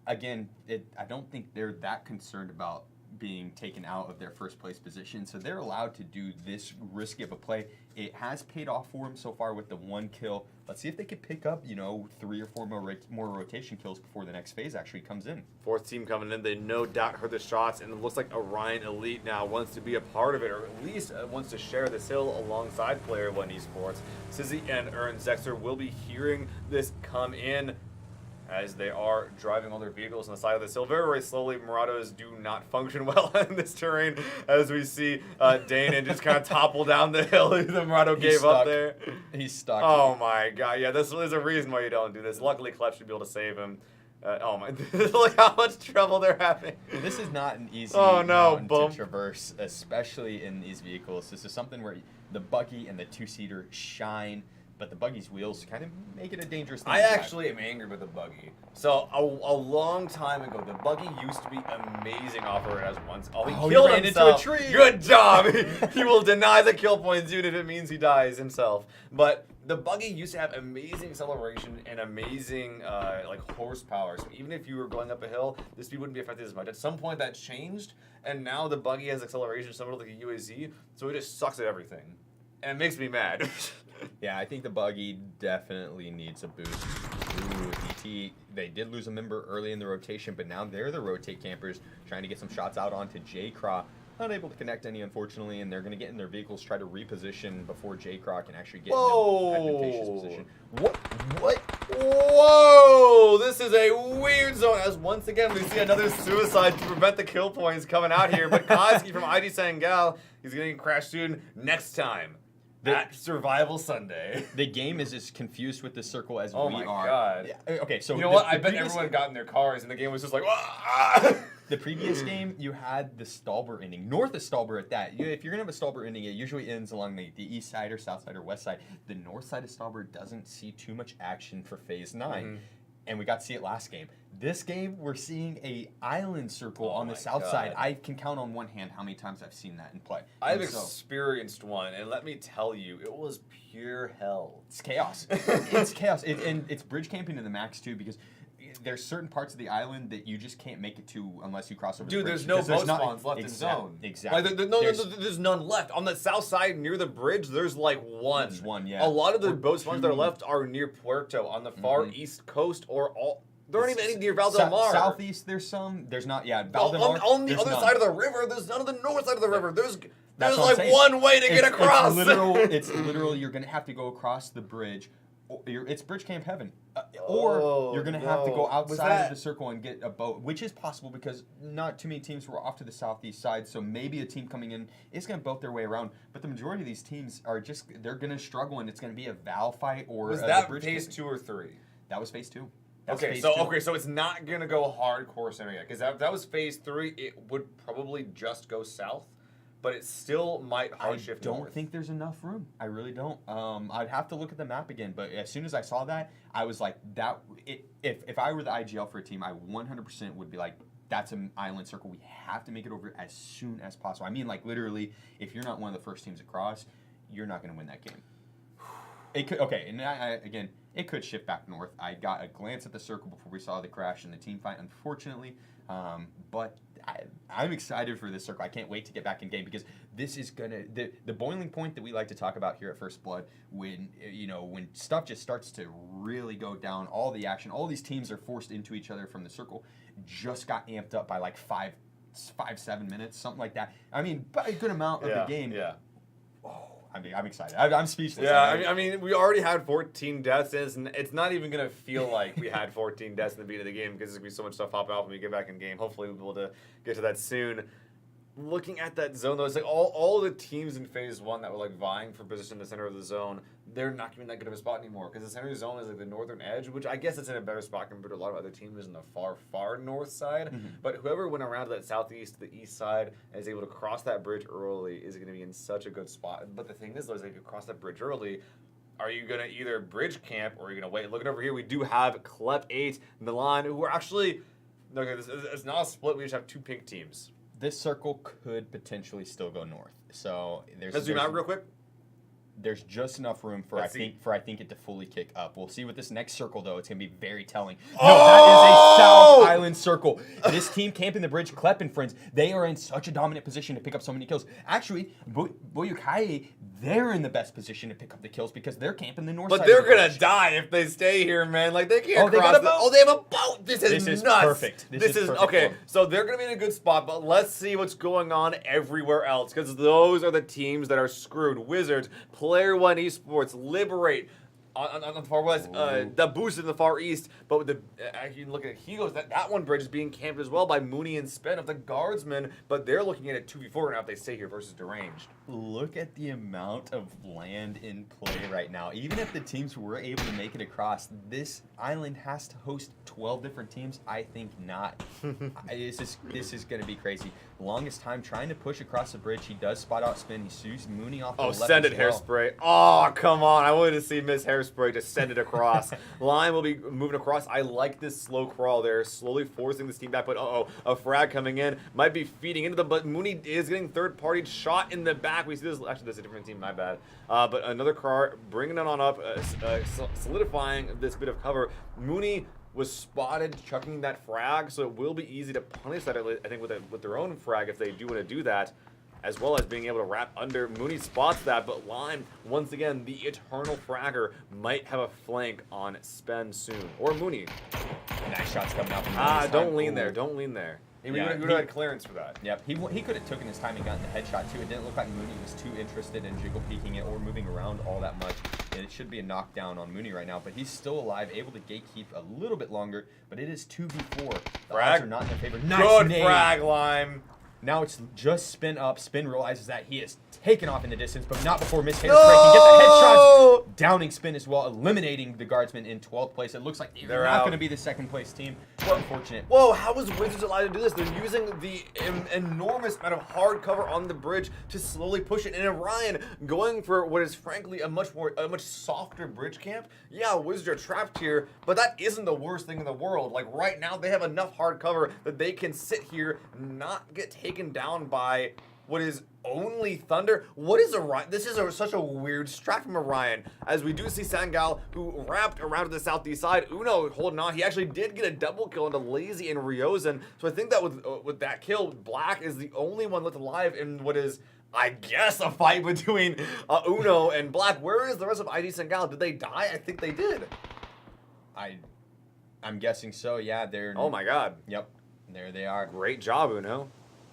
again, I don't think they're that concerned about being taken out of their first place position, so they're allowed to do this risky of a play. It has paid off for them so far with the 1 kill. Let's see if they can pick up, 3 or 4 more rotation kills before the next phase actually comes in. 4th team coming in. They no doubt heard the shots, and it looks like Orion Elite now wants to be a part of it, or at least wants to share this hill alongside Player One Esports. Sizzy and Ern Zexer will be hearing this come in as they are driving all their vehicles on the side of this hill very, very slowly. Morados do not function well in this terrain, as we see Dana just kind of topple down the hill. The Morado gave up there. He's stuck. Oh my god, yeah, this is a reason why you don't do this. Luckily, Clutch should be able to save him. Oh my, look how much trouble they're having. This is not an easy mountain to traverse, especially in these vehicles. This is something where the buggy and the 2-seater shine, but the buggy's wheels kind of make it a dangerous thing. I actually am angry with the buggy. So a long time ago, the buggy used to be amazing off road as once. Oh, he killed ran himself. into a tree. Good job. He will deny the kill points even if it means he dies himself. But the buggy used to have amazing acceleration and amazing like horsepower. So even if you were going up a hill, the speed wouldn't be affected as much. At some point that changed, and now the buggy has acceleration similar to the UAZ, so it just sucks at everything. And it makes me mad. Yeah, I think the buggy definitely needs a boost. Ooh, DT, they did lose a member early in the rotation, but now they're the rotate campers trying to get some shots out onto J-Craw. Unable to connect any, unfortunately, and they're going to get in their vehicles, try to reposition before J-Craw can actually get in an advantageous position. What? Whoa! This is a weird zone, as once again we see another suicide to prevent the kill points coming out here, but Koski from ID Sangal, he's getting crashed soon next time. At Survival Sunday. The game is as confused with this circle as we are. Oh my god. Yeah, okay, so you know what? I bet everyone got in their cars and the game was just like, ah! The previous game, you had the Stalber ending. North of Stalber at that. If you're going to have a Stalber ending, it usually ends along the east side or south side or west side. The north side of Stalber doesn't see too much action for Phase 9. Mm-hmm. And we got to see it last game. This game, we're seeing a island circle on the south side. I can count on one hand how many times I've seen that in play. I've experienced one, and let me tell you, it was pure hell. It's chaos. It's chaos. And it's bridge camping to the max, too, because there's certain parts of the island that you just can't make it to unless you cross over the bridge. Dude, there's no boat spawns left in zone. Exactly. Like, there's none left. On the south side near the bridge, there's like one. There's one, yeah. A lot of the boat spawns that are left are near Puerto on the far east coast or all. There aren't even any near Val del Mar. Southeast, there's some. There's not. Yeah, Val del Mar. On the other side of the river, there's none on the north side of the river. There's like saying. one way to get across. It's literal. You're gonna have to go across the bridge. It's bridge camp heaven, or you're gonna have to go outside of the circle and get a boat, which is possible because not too many teams were off to the southeast side. So maybe a team coming in is gonna boat their way around. But the majority of these teams are they're gonna struggle, and it's gonna be a Val fight or was that bridge phase camping. 2 or 3? That was phase 2. Okay, so it's not gonna go hardcore center yet, because that was phase 3. It would probably just go south, but it still might hard shift north. I don't think there's enough room. I really don't. I'd have to look at the map again, but as soon as I saw that, I was like, if I were the IGL for a team, I 100% would be like, that's an island circle. We have to make it over as soon as possible. I mean, like literally, if you're not one of the first teams across, you're not gonna win that game. It could, okay, and again, it could shift back north. I got a glance at the circle before we saw the crash and the team fight, unfortunately. But I'm excited for this circle. I can't wait to get back in game because this is gonna the boiling point that we like to talk about here at FirstBlood when when stuff just starts to really go down. All the action, all these teams are forced into each other from the circle. Just got amped up by like 5-7 minutes, something like that. I mean, by a good amount of the game. Yeah. I'm excited. I'm speechless. Yeah, I mean, we already had 14 deaths, and it's not even going to feel like we had 14 deaths in the beginning of the game because there's going to be so much stuff popping off when we get back in game. Hopefully we'll be able to get to that soon. Looking at that zone, though, it's like all the teams in Phase 1 that were like vying for position in the center of the zone, they're not giving that good of a spot anymore because the center of the zone is like the northern edge, which I guess it's in a better spot compared to a lot of other teams in the far north side. Mm-hmm. But whoever went around to that southeast, the east side, and is able to cross that bridge early is going to be in such a good spot. But the thing is, though, is if you cross that bridge early, are you going to either bridge camp or are you going to wait? Looking over here, we do have Klep 8, Milan, who are actually, okay, it's not a split, we just have 2 pink teams. this circle could potentially still go north. So Let's zoom out real quick. There's just enough room for I think it to fully kick up. We'll see with this next circle though. It's gonna be very telling. No, that is a South Island circle. This team camping the bridge, Klep and friends, they are in such a dominant position to pick up so many kills. Actually, Boyukai, they're in the best position to pick up the kills because they're camping the north side. But they're of the gonna bridge. die if they stay here, man. Like they can't. They got a boat. Oh, they have a boat. This is nuts. Perfect. This is perfect okay. for 'em. So they're gonna be in a good spot, but let's see what's going on everywhere else because those are the teams that are screwed. Wizards, Player One Esports, Liberate. On the far west, the boost in the far east, but with the you look at Hegos, that one bridge is being camped as well by Mooney and Spen of the Guardsmen, but they're looking at a 2v4 now if they stay here versus Deranged. Look at the amount of land in play right now. Even if the teams were able to make it across, this island has to host 12 different teams. I think not. This is going to be crazy. Longest time trying to push across the bridge. He does spot out Spin. He shoots Mooney off the left. Oh, send it, Hairspray. Oh, come on. I wanted to see Miss Hairspray just send it across. Lime will be moving across. I like this slow crawl there, slowly forcing this team back. But a frag coming in. Might be feeding into them, but Mooney is getting third-party shot in the back. We see this. Actually, that's a different team. My bad. But another car bringing it on up, solidifying this bit of cover. Mooney was spotted chucking that frag, so it will be easy to punish that, I think, with their own frag if they do want to do that, as well as being able to wrap under. Mooney spots that, but Lime, once again, the eternal fragger, might have a flank on Spen soon. Or Mooney. Nice shots coming out from don't lean there. Don't lean there. We would have had clearance for that. Yep, he could have taken his time and gotten the headshot too. It didn't look like Mooney was too interested in jiggle peeking it or moving around all that much. It should be a knockdown on Mooney right now, but he's still alive, able to gatekeep a little bit longer, but it is 2v4. The odds are not in their favor. Nice Good nade. frag, Lime. Now it's just Spin up. Spin realizes that he is taken off in the distance, but not before Miss Hairspray can get the headshots. Downing Spin as well, eliminating the Guardsmen in 12th place. It looks like they're not going to be the second place team. Unfortunate. Whoa, how is Wizards allowed to do this? They're using the enormous amount of hard cover on the bridge to slowly push it. And Orion going for what is frankly a much softer bridge camp. Yeah, Wizards are trapped here, but that isn't the worst thing in the world. Like right now, they have enough hard cover that they can sit here, not get taken down by what is only Thunder. What is Orion? This is such a weird strat from Orion, as we do see Sangal, who wrapped around to the southeast side. Uno holding on. He actually did get a double kill into Lazy and Ryozan. So I think that with that kill, Black is the only one left alive in what is, I guess, a fight between Uno and Black. Where is the rest of ID Sangal? Did they die? I think they did. I'm guessing so. Yeah, they're. Oh my God. Yep, there they are. Great job, Uno.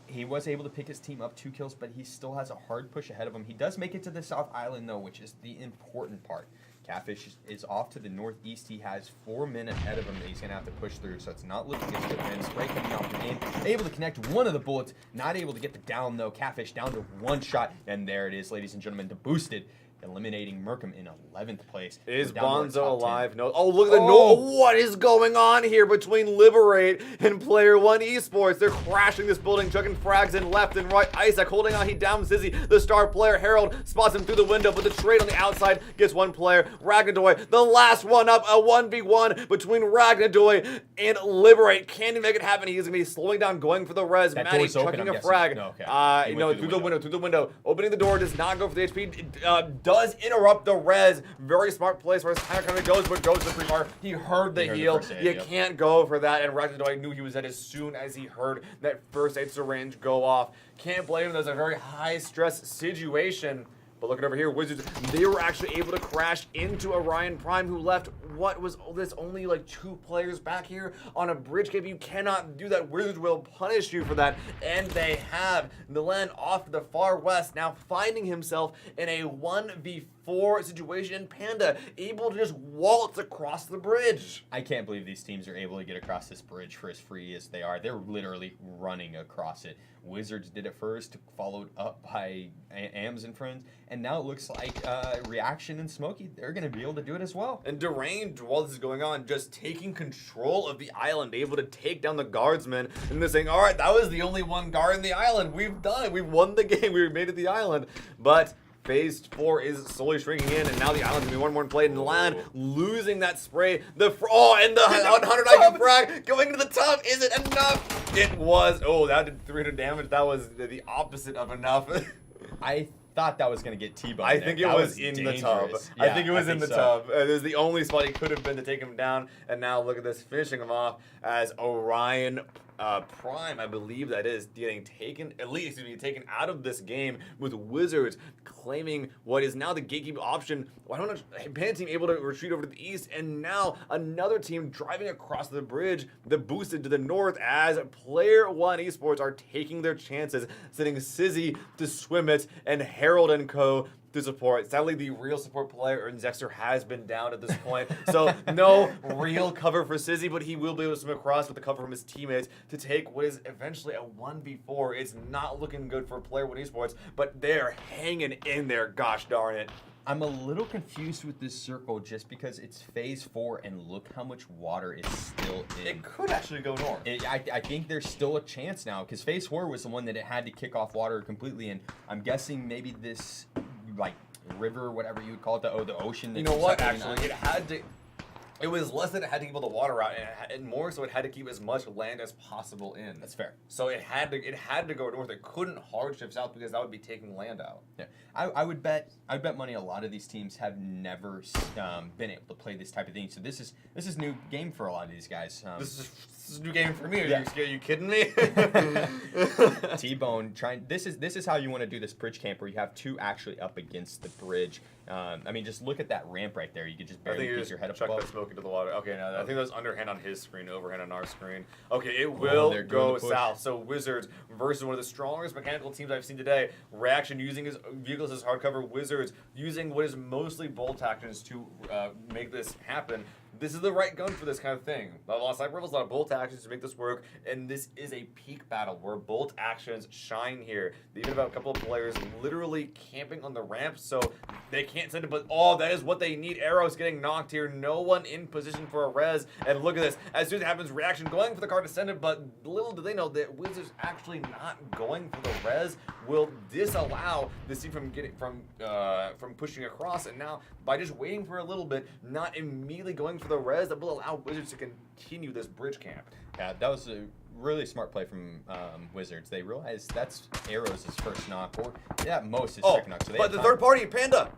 He was able to pick his team up 2 kills, but he still has a hard push ahead of him. He does make it to the South Island, though, which is the important part. Catfish is off to the northeast. He has 4 men ahead of him that he's going to have to push through, so it's not looking as good for him. Spray coming out from in, able to connect one of the bullets, not able to get the down, though. Catfish down to 1 shot, and there it is, ladies and gentlemen, to boost it. Eliminating Merkham in 11th place. Is Bonzo alive? No. Oh, look at the no. What is going on here between Liberate and Player One Esports? They're crashing this building, chucking frags in left and right. Isaac holding on. He downs Zizzy. The star player, Harold, spots him through the window, but the trade on the outside gets 1 player. Ragnadoy, the last one up. A 1v1 between Ragnadoy and Liberate. Can he make it happen? He's going to be slowing down, going for the res. Maddie chucking a frag. No, okay. Through the window. Opening the door, does not go for the HP. Does interrupt the res. Very smart place where his kind of goes, but goes to the free fire. He heard the heal. You can't go for that. And Ragnadoy knew he was dead as soon as he heard that first aid syringe go off. Can't blame him. There's a very high stress situation. But looking over here, Wizards, they were actually able to crash into Orion Prime, who left, what was this, only like 2 players back here on a bridge camp. You cannot do that. Wizards will punish you for that. And they have. Milan off to the far west, now finding himself in a 1v4 situation. Panda able to just waltz across the bridge. I can't believe these teams are able to get across this bridge for as free as they are. They're literally running across it. Wizards did it first, followed up by AMS and friends, and now it looks like Reaction and Smokey, they're going to be able to do it as well. And Deranged, while this is going on, just taking control of the island, able to take down the guardsmen, and they're saying, all right, that was the only one guard in the island. We've done it. We've won the game. We made it to the island. But Phase 4 is slowly shrinking in, and now the island's gonna be one more in play, and Lan losing that spray. And the 100 IQ frag going into the top. Is it enough? It was. Oh, that did 300 damage. That was the opposite of enough. I thought that was going to get T-boned. I think it was in the tub. Yeah, I think it was in the so. tub. It was the only spot he could have been to take him down. And now look at this, finishing him off as Orion Prime, I believe that is, getting taken, at least taken out of this game with Wizards claiming what is now the gatekeep option. Why don't a Panda team able to retreat over to the east, and now another team driving across the bridge, the boosted to the north as Player One Esports are taking their chances, sending Sizzy to swim it and Harold and Co. to support. Sadly, the real support player, Zexter, has been down at this point, so no real cover for Sizzy, but he will be able to swim across with the cover from his teammates to take what is eventually a 1v4. It's not looking good for Player One Esports, but they're hanging in there, gosh darn it. I'm a little confused with this circle just because it's phase 4 and look how much water is still in. It could actually go north. I think there's still a chance now because phase 4 was the one that it had to kick off water completely, and I'm guessing maybe this like river, whatever you would call it, the ocean. You know what? Actually, it had to. It was less that it had to keep all the water out, and more so it had to keep as much land as possible in. That's fair. So it had to go north. It couldn't hard shift south because that would be taking land out. Yeah, I would bet money a lot of these teams have never been able to play this type of thing. So this is new game for a lot of these guys. This is a new game for me. Yeah. Are you kidding me? T-Bone trying. This is how you want to do this bridge camp, where you have two actually up against the bridge. I mean, just look at that ramp right there. You could just barely piece your head up chuck above. that smoke into the water. Okay, now I think that was underhand on his screen, overhand on our screen. Okay, it will go south. So Wizards versus one of the strongest mechanical teams I've seen today. Reaction using his vehicles as hardcover. Wizards using what is mostly bolt actions to make this happen. This is the right gun for this kind of thing. A lot of sniper rifles, a lot of bolt actions to make this work, and this is a peak battle where bolt actions shine here. They even have a couple of players literally camping on the ramp, so they can't send it, but that is what they need. Arrows getting knocked here, no one in position for a res, and look at this. As soon as it happens, Reaction going for the card to send it, but little do they know that Wizards actually not going for the res will disallow this team from pushing across, and now by just waiting for a little bit, not immediately going for the res, that will allow Wizards to continue this bridge camp. Yeah, that was a really smart play from Wizards. They realized that's Arrows' first knock, or at most his second knock. So but the third party, Panda.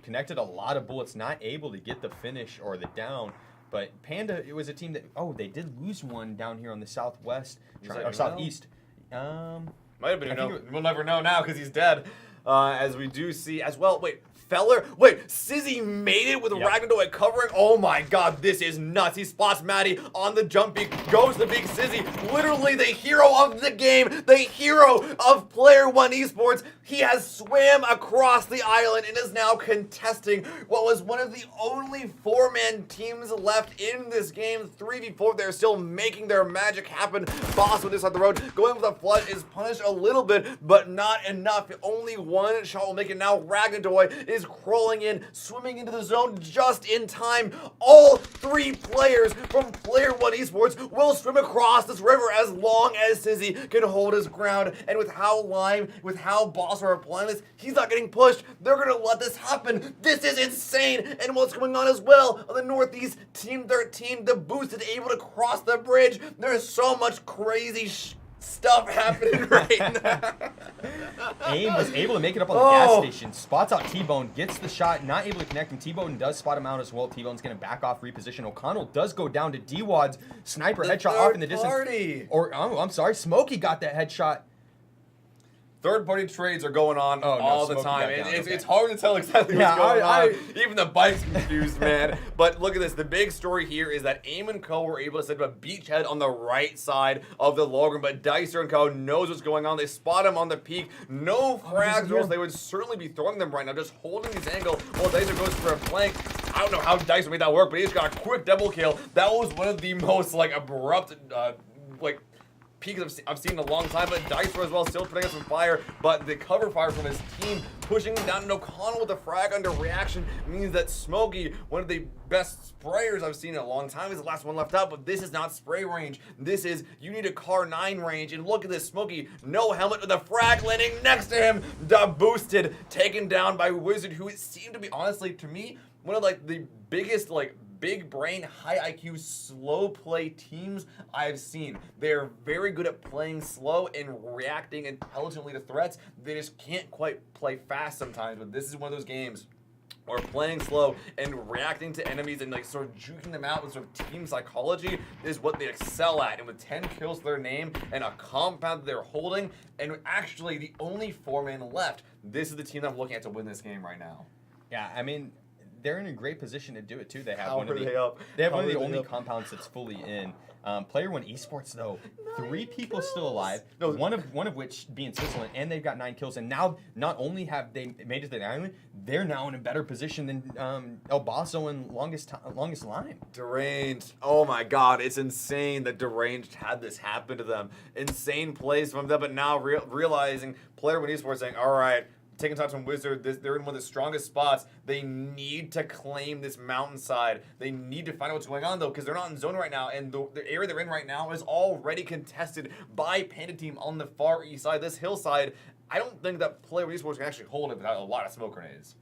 Connected a lot of bullets, not able to get the finish or the down. But Panda, it was a team that they did lose one down here on the southwest or southeast. Might have been we'll never know now because he's dead. As we do see as well. Wait, Sizzy made it with Ragnarok covering. Oh my god, this is nuts. He spots Maddie on the jump peak, goes to peak Sizzy, literally the hero of the game, the hero of Player One Esports. He has swam across the island and is now contesting what was one of the only 4-man teams left in this game. 3v4, they're still making their magic happen. Boss with this on the road, going with the flood is punished a little bit, but not enough. Only one shot will make it now. Ragnarok is crawling in, swimming into the zone just in time. All 3 players from Player One Esports will swim across this river as long as Sizzy can hold his ground. And with how Boss are applying this, he's not getting pushed. They're gonna let this happen. This is insane. And what's going on as well on the northeast, Team 13, the boost is able to cross the bridge. There's so much crazy stuff happening right now. AIM was able to make it up on the gas station, spots out T-Bone, gets the shot, not able to connect him. T-Bone does spot him out as well. T-Bone's going to back off, reposition. O'Connell does go down to D-Wad's sniper headshot off in the distance. I'm sorry, Smokey got that headshot. Third-party trades are going on all the time. It's hard to tell exactly what's going on. Even the bike's confused, man. But look at this. The big story here is that AIM and Co. were able to set up a beachhead on the right side of the log, but Dicer and Co. knows what's going on. They spot him on the peak. No frags, or else they would certainly be throwing them right now, just holding his angle while Dicer goes for a flank. I don't know how Dicer made that work, but he just got a quick double kill. That was one of the most, abrupt, peaks I've seen in a long time, but Dicer as well still putting up some fire, but the cover fire from his team pushing him down, and O'Connell with the frag under reaction means that Smokey, one of the best sprayers I've seen in a long time, is the last one left out, but this is not spray range. This is, you need a car 9 range, and look at this, Smokey, no helmet with a frag landing next to him, boosted, taken down by Wizard, who seemed to be, honestly, to me, one of like the biggest, like, big brain, high IQ, slow play teams I've seen. They're very good at playing slow and reacting intelligently to threats. They just can't quite play fast sometimes, but this is one of those games where playing slow and reacting to enemies and like sort of juking them out with sort of team psychology is what they excel at. And with 10 kills to their name and a compound that they're holding, and actually the only 4-man left, this is the team that I'm looking at to win this game right now. Yeah, I mean, they're in a great position to do it too. They have How one of are the they up? they have How one of are the they only up? compounds that's fully in. Player One Esports though, 3 people still alive. No. One of which being Switzerland, and they've got 9 kills. And now not only have they made it to the island, they're now in a better position than El Basso and longest Lime. Deranged. Oh my god, it's insane that Deranged had this happen to them. Insane plays from them, but now realizing Player One Esports saying, all right, taking shots from Wizard, they're in one of the strongest spots. They need to claim this mountainside. They need to find out what's going on, though, because they're not in zone right now, and the area they're in right now is already contested by Panda Team on the far east side. This hillside, I don't think that Player Esports can actually hold it without a lot of smoke grenades.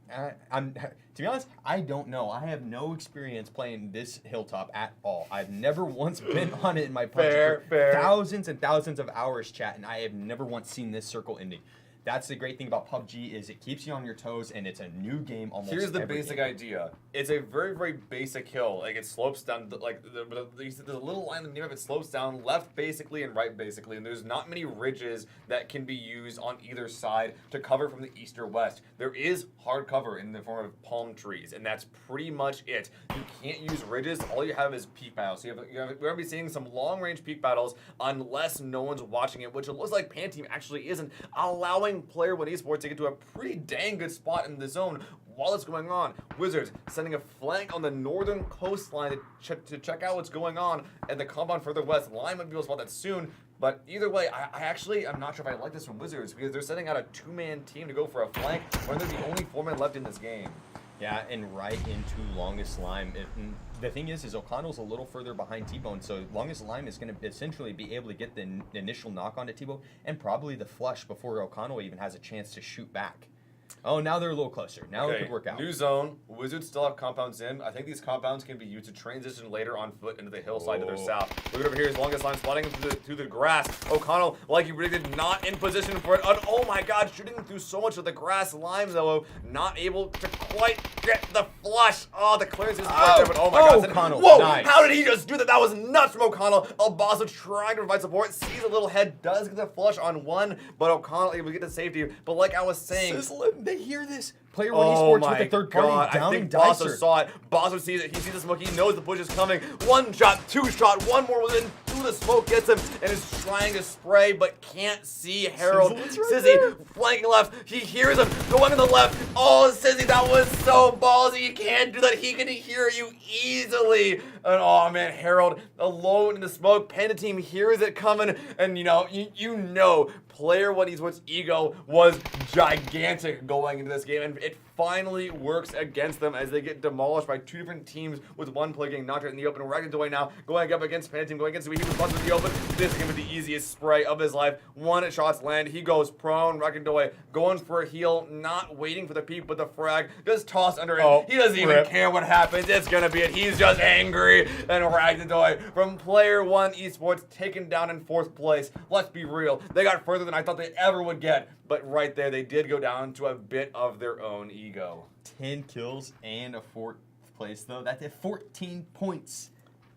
To be honest, I don't know. I have no experience playing this hilltop at all. I've never once been on it in my PUBG for thousands and thousands of hours, chat, and I have never once seen this circle ending. That's the great thing about PUBG is it keeps you on your toes, and it's a new game almost. Here's the every basic game. idea. It's a very, very basic hill. Like, it slopes down, like, there's a little line in the name of it slopes down left basically and right basically, and there's not many ridges that can be used on either side to cover from the east or west. There is hard cover in the form of palm trees, and that's pretty much it. You can't use ridges. All you have is peak battles. So we're going to be seeing some long-range peak battles unless no one's watching it, which it looks like Pan Team actually isn't, allowing Player One Esports to get to a pretty dang good spot in the zone while it's going on. Wizards sending a flank on the northern coastline to check out what's going on, and the compound further west. Lime might be able to spot that soon, but either way, I'm not sure if I like this from Wizards, because they're sending out a 2-man team to go for a flank when they're the only 4-man left in this game. Yeah, and right into Longest Lime. The thing is O'Connell's a little further behind T-Bone, so Longest Lime is going to essentially be able to get the initial knock onto T-Bone and probably the flush before O'Connell even has a chance to shoot back. Oh, now they're a little closer. Now it could work out. New zone. Wizards still have compounds in. I think these compounds can be used to transition later on foot into the hillside to their south. Look at over here. His Longest Line spotting him through the grass. O'Connell, like he predicted, not in position for it. Oh my god, shooting through so much of the grass. Lime, though, not able to quite get the flush. Oh, the clearance isn't right there, but oh my god. O'Connell, whoa, nice. How did he just do that? That was nuts from O'Connell. Albazo trying to provide support. Sees a little head, does get the flush on one, but O'Connell able to get the safety. But like I was saying, Sizzling, they hear this. Player One Esports with a third party down and Basso Dicer. saw it. Basso sees it. He sees the smoke. He knows the push is coming. 1 shot, 2 shot, 1 more within. Through the smoke gets him and is trying to spray but can't see Harold. Sizzy flanking left. He hears him going to the left. Oh, Sizzy, that was so ballsy. You can't do that. He can hear you easily. And oh man, Harold alone in the smoke. Panda Team hears it coming, and you know, Player One Esports' ego was gigantic going into this game, and it finally works against them as they get demolished by 2 different teams, with 1 player getting knocked out in the open. Ragnardoy now going up against Panda Team, going against he was busted in the open. This is going to be the easiest spray of his life. 1 shots land. He goes prone. Ragnardoy going for a heal, not waiting for the peek, but the frag just tossed under him. He doesn't even care what happens. It's going to be it. He's just angry. And Ragnardoy from Player One Esports taken down in 4th place. Let's be real. They got further than I thought they ever would get. But right there, they did go down to a bit of their own ego. 10 kills and a 4th place, though. That's at 14 points.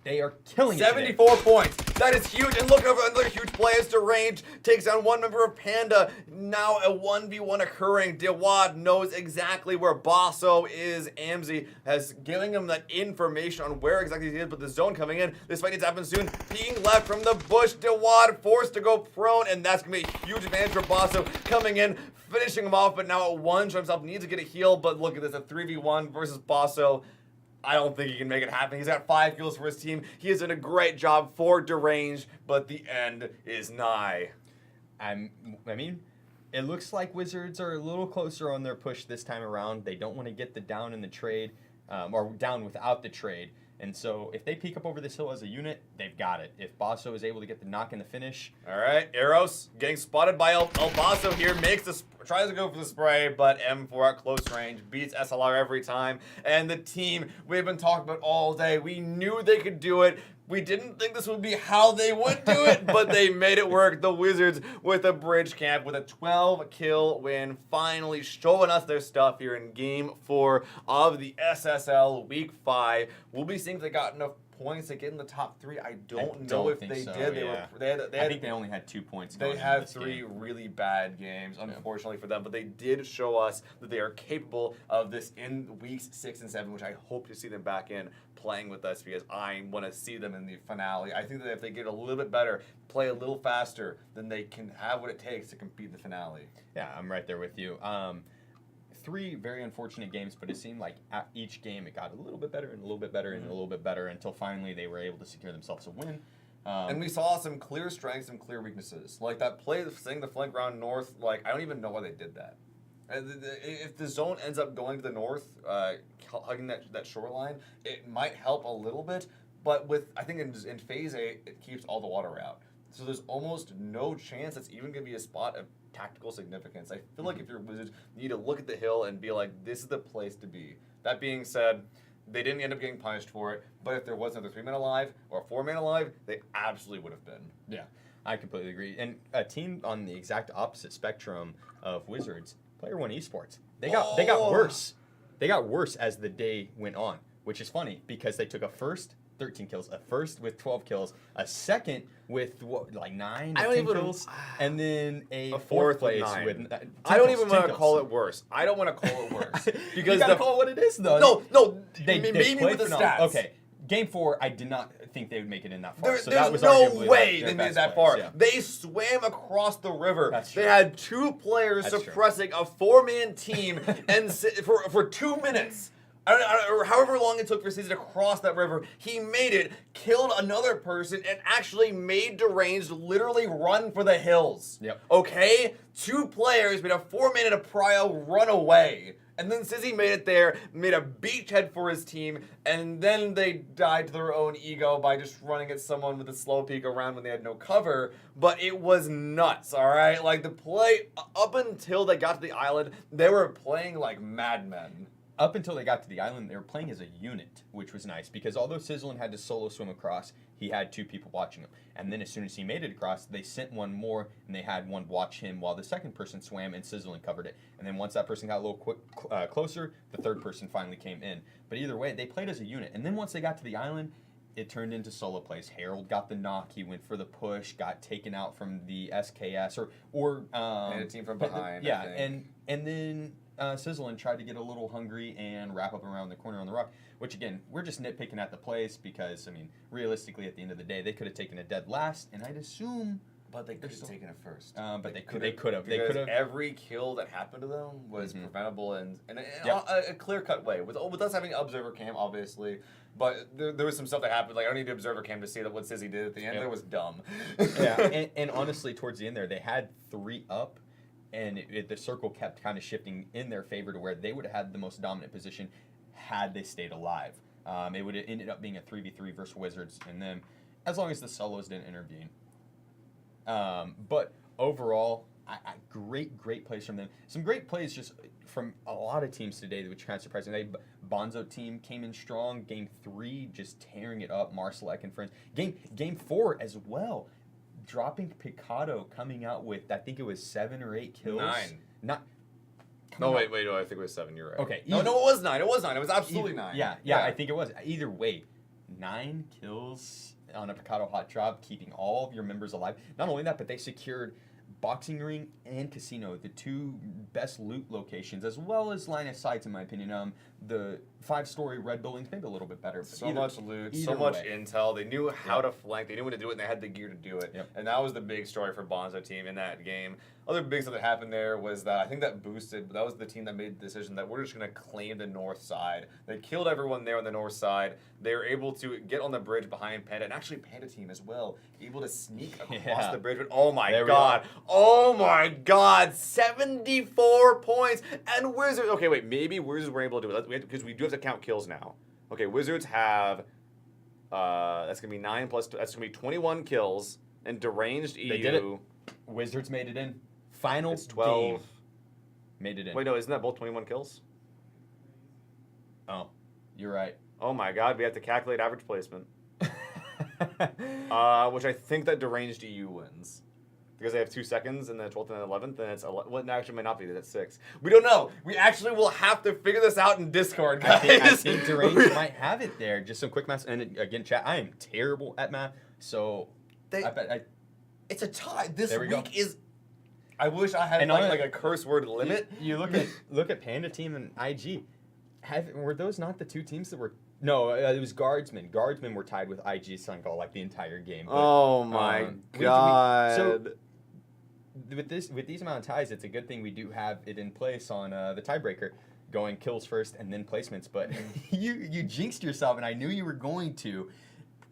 They are killing it. 74 points. That is huge. And look over another huge play as Deranged takes down 1 member of Panda. Now a 1v1 occurring. Dewad knows exactly where Basso is. Amzi has given him that information on where exactly he is, but the zone coming in. This fight needs to happen soon. Being left from the bush. Dewad forced to go prone, and that's going to be a huge advantage for Basso coming in, finishing him off, but now at 1, himself needs to get a heal, but look at this, a 3v1 versus Basso. I don't think he can make it happen. He's got 5 kills for his team. He has done a great job for deranged, but the end is nigh. I mean, it looks like Wizards are a little closer on their push this time around. They don't want to get the down in the trade, or down without the trade. And so if they peek up over this hill as a unit, they've got it. If Basso is able to get the knock in the finish. All right, Eros getting spotted by El Basso here, tries to go for the spray, but M4 at close range beats SLR every time. And the team we've been talking about all day, we knew they could do it. We didn't think this would be how they would do it, but they made it work. The Wizards with a bridge camp with a 12-kill win, finally showing us their stuff here in Game 4 of the SSL Week 5. We'll be seeing if they got enough points to get in the top 3. I don't know if they so, did. Yeah. I think they only had 2 points. They had 3 really bad games, unfortunately for them, but they did show us that they are capable of this in weeks 6 and 7, which I hope to see them back in playing with us because I want to see them in the finale. I think that if they get a little bit better, play a little faster, then they can have what it takes to compete in the finale. Yeah, I'm right there with you. 3 very unfortunate games, but it seemed like at each game it got a little bit better and a little bit better and a little bit better until finally they were able to secure themselves a win. And we saw some clear strengths and clear weaknesses. Like that play, saying the flank round north, like I don't even know why they did that. If the zone ends up going to the north, hugging that shoreline, it might help a little bit. But I think in phase A, it keeps all the water out. So there's almost no chance that's even going to be a spot of tactical significance. I feel like if you're Wizards, you need to look at the hill and be like, this is the place to be. That being said, they didn't end up getting punished for it. But if there was another 3-man alive or a 4-man alive, they absolutely would have been. Yeah, I completely agree. And a team on the exact opposite spectrum of Wizards, PlayerUnknown's esports. They got worse. They got worse as the day went on, which is funny because they took a first 13 kills, a first with 12 kills, a second with like 9 or 10 kills, and then a fourth place with 10 I don't kills, even want to call it worse. I don't want to call it worse because you gotta call it what it is though. No, they maybe with the stats. Okay, Game 4, I did not think they would make it in that far. There's no way they made it that far. Yeah. They swam across the river. That's true. They had 2 players suppressing a 4-man team and for 2 minutes. Or however long it took for Caesar to cross that river, he made it, killed another person, and actually made Deranged literally run for the hills. Yep. Okay? 2 players made a 4-man and a prio run away. And then Sizzy made it there, made a beachhead for his team, and then they died to their own ego by just running at someone with a slow peek around when they had no cover. But it was nuts, all right? Like, the play, up until they got to the island, they were playing like madmen. Up until they got to the island, they were playing as a unit, which was nice because although Sizzlin had to solo swim across, he had 2 people watching him. And then as soon as he made it across, they sent one more, and they had one watch him while the second person swam, and Sizzlin covered it. And then once that person got a little closer, the third person finally came in. But either way, they played as a unit. And then once they got to the island, it turned into solo plays. Harold got the knock. He went for the push, got taken out from the SKS or and a team from behind. Yeah, and then Sizzlin tried to get a little hungry and wrap up around the corner on the rock, which again, we're just nitpicking at the plays because, I mean, realistically at the end of the day, they could have taken a dead last, and I'd assume... But they could have taken it first. But they could have. Every kill that happened to them was preventable in a clear-cut way. With us having observer cam, obviously, but there was some stuff that happened. Like, I don't need the observer cam to see that what Sizzy did at the end. That was dumb. Yeah, and honestly, towards the end there, they had 3 up, and the circle kept kind of shifting in their favor to where they would have had the most dominant position had they stayed alive. It would have ended up being a 3v3 versus Wizards and them, as long as the solos didn't intervene. But overall, great plays from them. Some great plays just from a lot of teams today, which kind of surprising. The Bonzo team came in strong. Game 3, just tearing it up. Marsalek and friends. Game 4 as well. Dropping Picado, coming out with, I think it was 7 or 8 kills. 9. No, wait, no, I think it was 7. You're right. Okay. No, it was 9. It was 9. It was absolutely 9. Yeah, I think it was. Either way, 9 kills on a Picado hot drop, keeping all of your members alive. Not only that, but they secured Boxing Ring and Casino, the 2 best loot locations, as well as line of sights, in my opinion. the 5-story red buildings maybe a little bit better. But So much loot, so either much way. intel. They knew how to flank. They knew when to do it, and they had the gear to do it. Yep. And that was the big story for Bonzo team in that game. Other big stuff that happened there was that I think that boosted. That was the team that made the decision that we're just going to claim the north side. They killed everyone there on the north side. They were able to get on the bridge behind Panda, and actually Panda team as well, able to sneak across the bridge. But oh my god, oh my god, 74 points and Wizards. Okay, wait, maybe Wizards were able to do it because we do have to count kills now. Okay, Wizards have that's gonna be 9 plus. That's gonna be 21 kills, and deranged EU. They did it. Wizards made it in. Final It's 12. game. Made it in. Wait, no, isn't that both 21 kills? Oh, you're right. Oh my god, we have to calculate average placement. Which I think that deranged EU wins. Because they have 2 seconds in the 12th and 11th, and it's well, it actually might not be. That's 6. We don't know. We actually will have to figure this out in Discord, guys. I think Deranged might have it there. Just some quick math. And again, chat, I am terrible at math, so I bet it's a tie. This There we go. week is. I wish I had And like a curse word limit. You look at Panda Team and IG. Were those not the 2 teams that were? No, it was Guardsmen. Guardsmen were tied with IG Sungal like the entire game. But, Oh my god. So with these amount of ties, it's a good thing we do have it in place on the tiebreaker, going kills first and then placements. But you jinxed yourself, and I knew you were going to.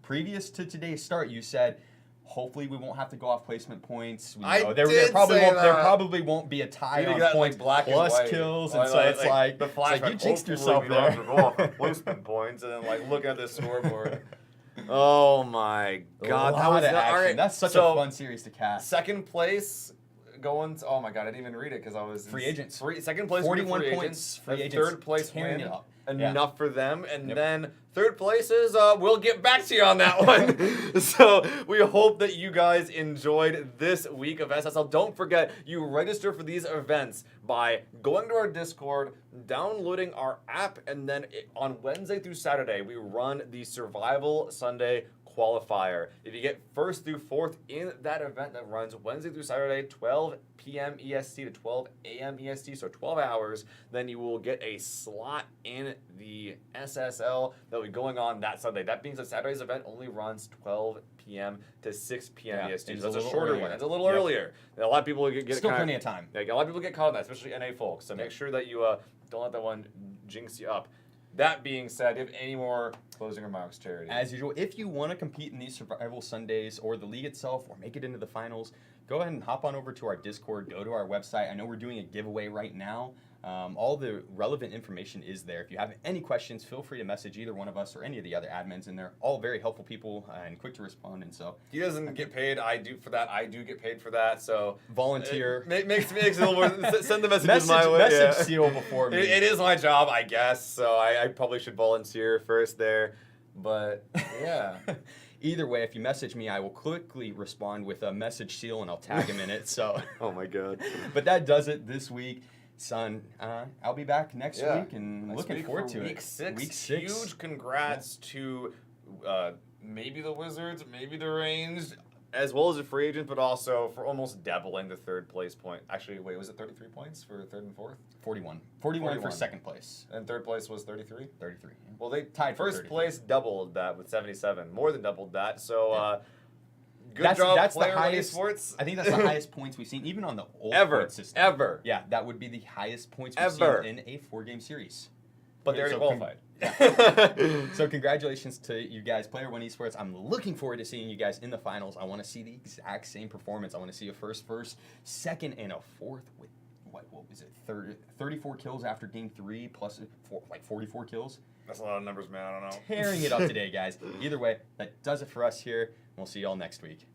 Previous to today's start, you said, hopefully we won't have to go off placement points. There probably won't be a tie on points plus kills, and so it's like you jinxed yourself there. Go off placement points, and then like looking at the scoreboard. Oh my god, that was action. All right, That's such a fun series to cast. Second place. Going to, oh my god, I didn't even read it because I was free agents. Second place 41 free points. Agents. Free agents. Third place tearing win. it up. Enough for them, and then third place is we'll get back to you on that one. So we hope that you guys enjoyed this week of SSL. Don't forget, you register for these events by going to our Discord, downloading our app, and then on Wednesday through Saturday we run the Survival Sunday qualifier. If you get 1st through 4th in that event that runs Wednesday through Saturday, 12 p.m. EST to 12 a.m. EST, so 12 hours, then you will get a slot in the SSL that will be going on that Sunday. That being said, Saturday's event only runs 12 p.m. to 6 p.m. EST. So that's a shorter one. It's a little earlier. A lot of people get still plenty of time. Yeah, a lot of people get caught on that, especially NA folks. So make sure that you don't let that one jinx you up. That being said, do you have any more closing remarks, Charity? As usual, if you want to compete in these Survival Sundays or the league itself or make it into the finals, go ahead and hop on over to our Discord, go to our website. I know we're doing a giveaway right now. All the relevant information is there. If you have any questions, feel free to message either one of us or any of the other admins in there. All very helpful people and quick to respond. And so he doesn't get paid. I do for that. I do get paid for that. So volunteer. Makes it a little more. Send the messages my way. Message seal before me. It is my job, I guess. So I probably should volunteer first there. But yeah. Either way, if you message me, I will quickly respond with a message seal and I'll tag him in it. So. Oh my god. But that does it this week. Son, I'll be back next week and looking forward to week it. 6. Week 6. Huge congrats to maybe the Wizards, maybe the Ranged, as well as the free agents, but also for almost doubling the 3rd place point. Actually, wait, was it 33 points for 3rd and 4th? 41. 41 for 2nd place. And 3rd place was 33? 33. Yeah. Well, they tied for 1st place doubled that with 77. More than doubled that. So, good that's job, the Player highest. Esports. I think that's the highest points we've seen, even on the old point system. Ever. Yeah, that would be the highest points we've seen in a 4-game series. But they already qualified. So congratulations to you guys, Player One Esports. I'm looking forward to seeing you guys in the finals. I want to see the exact same performance. I want to see a first, second, and a 4th with what was it? 34 kills after game 3 plus 44 kills. That's a lot of numbers, man. I don't know. Tearing it up today, guys. Either way, that does it for us here. We'll see y'all next week.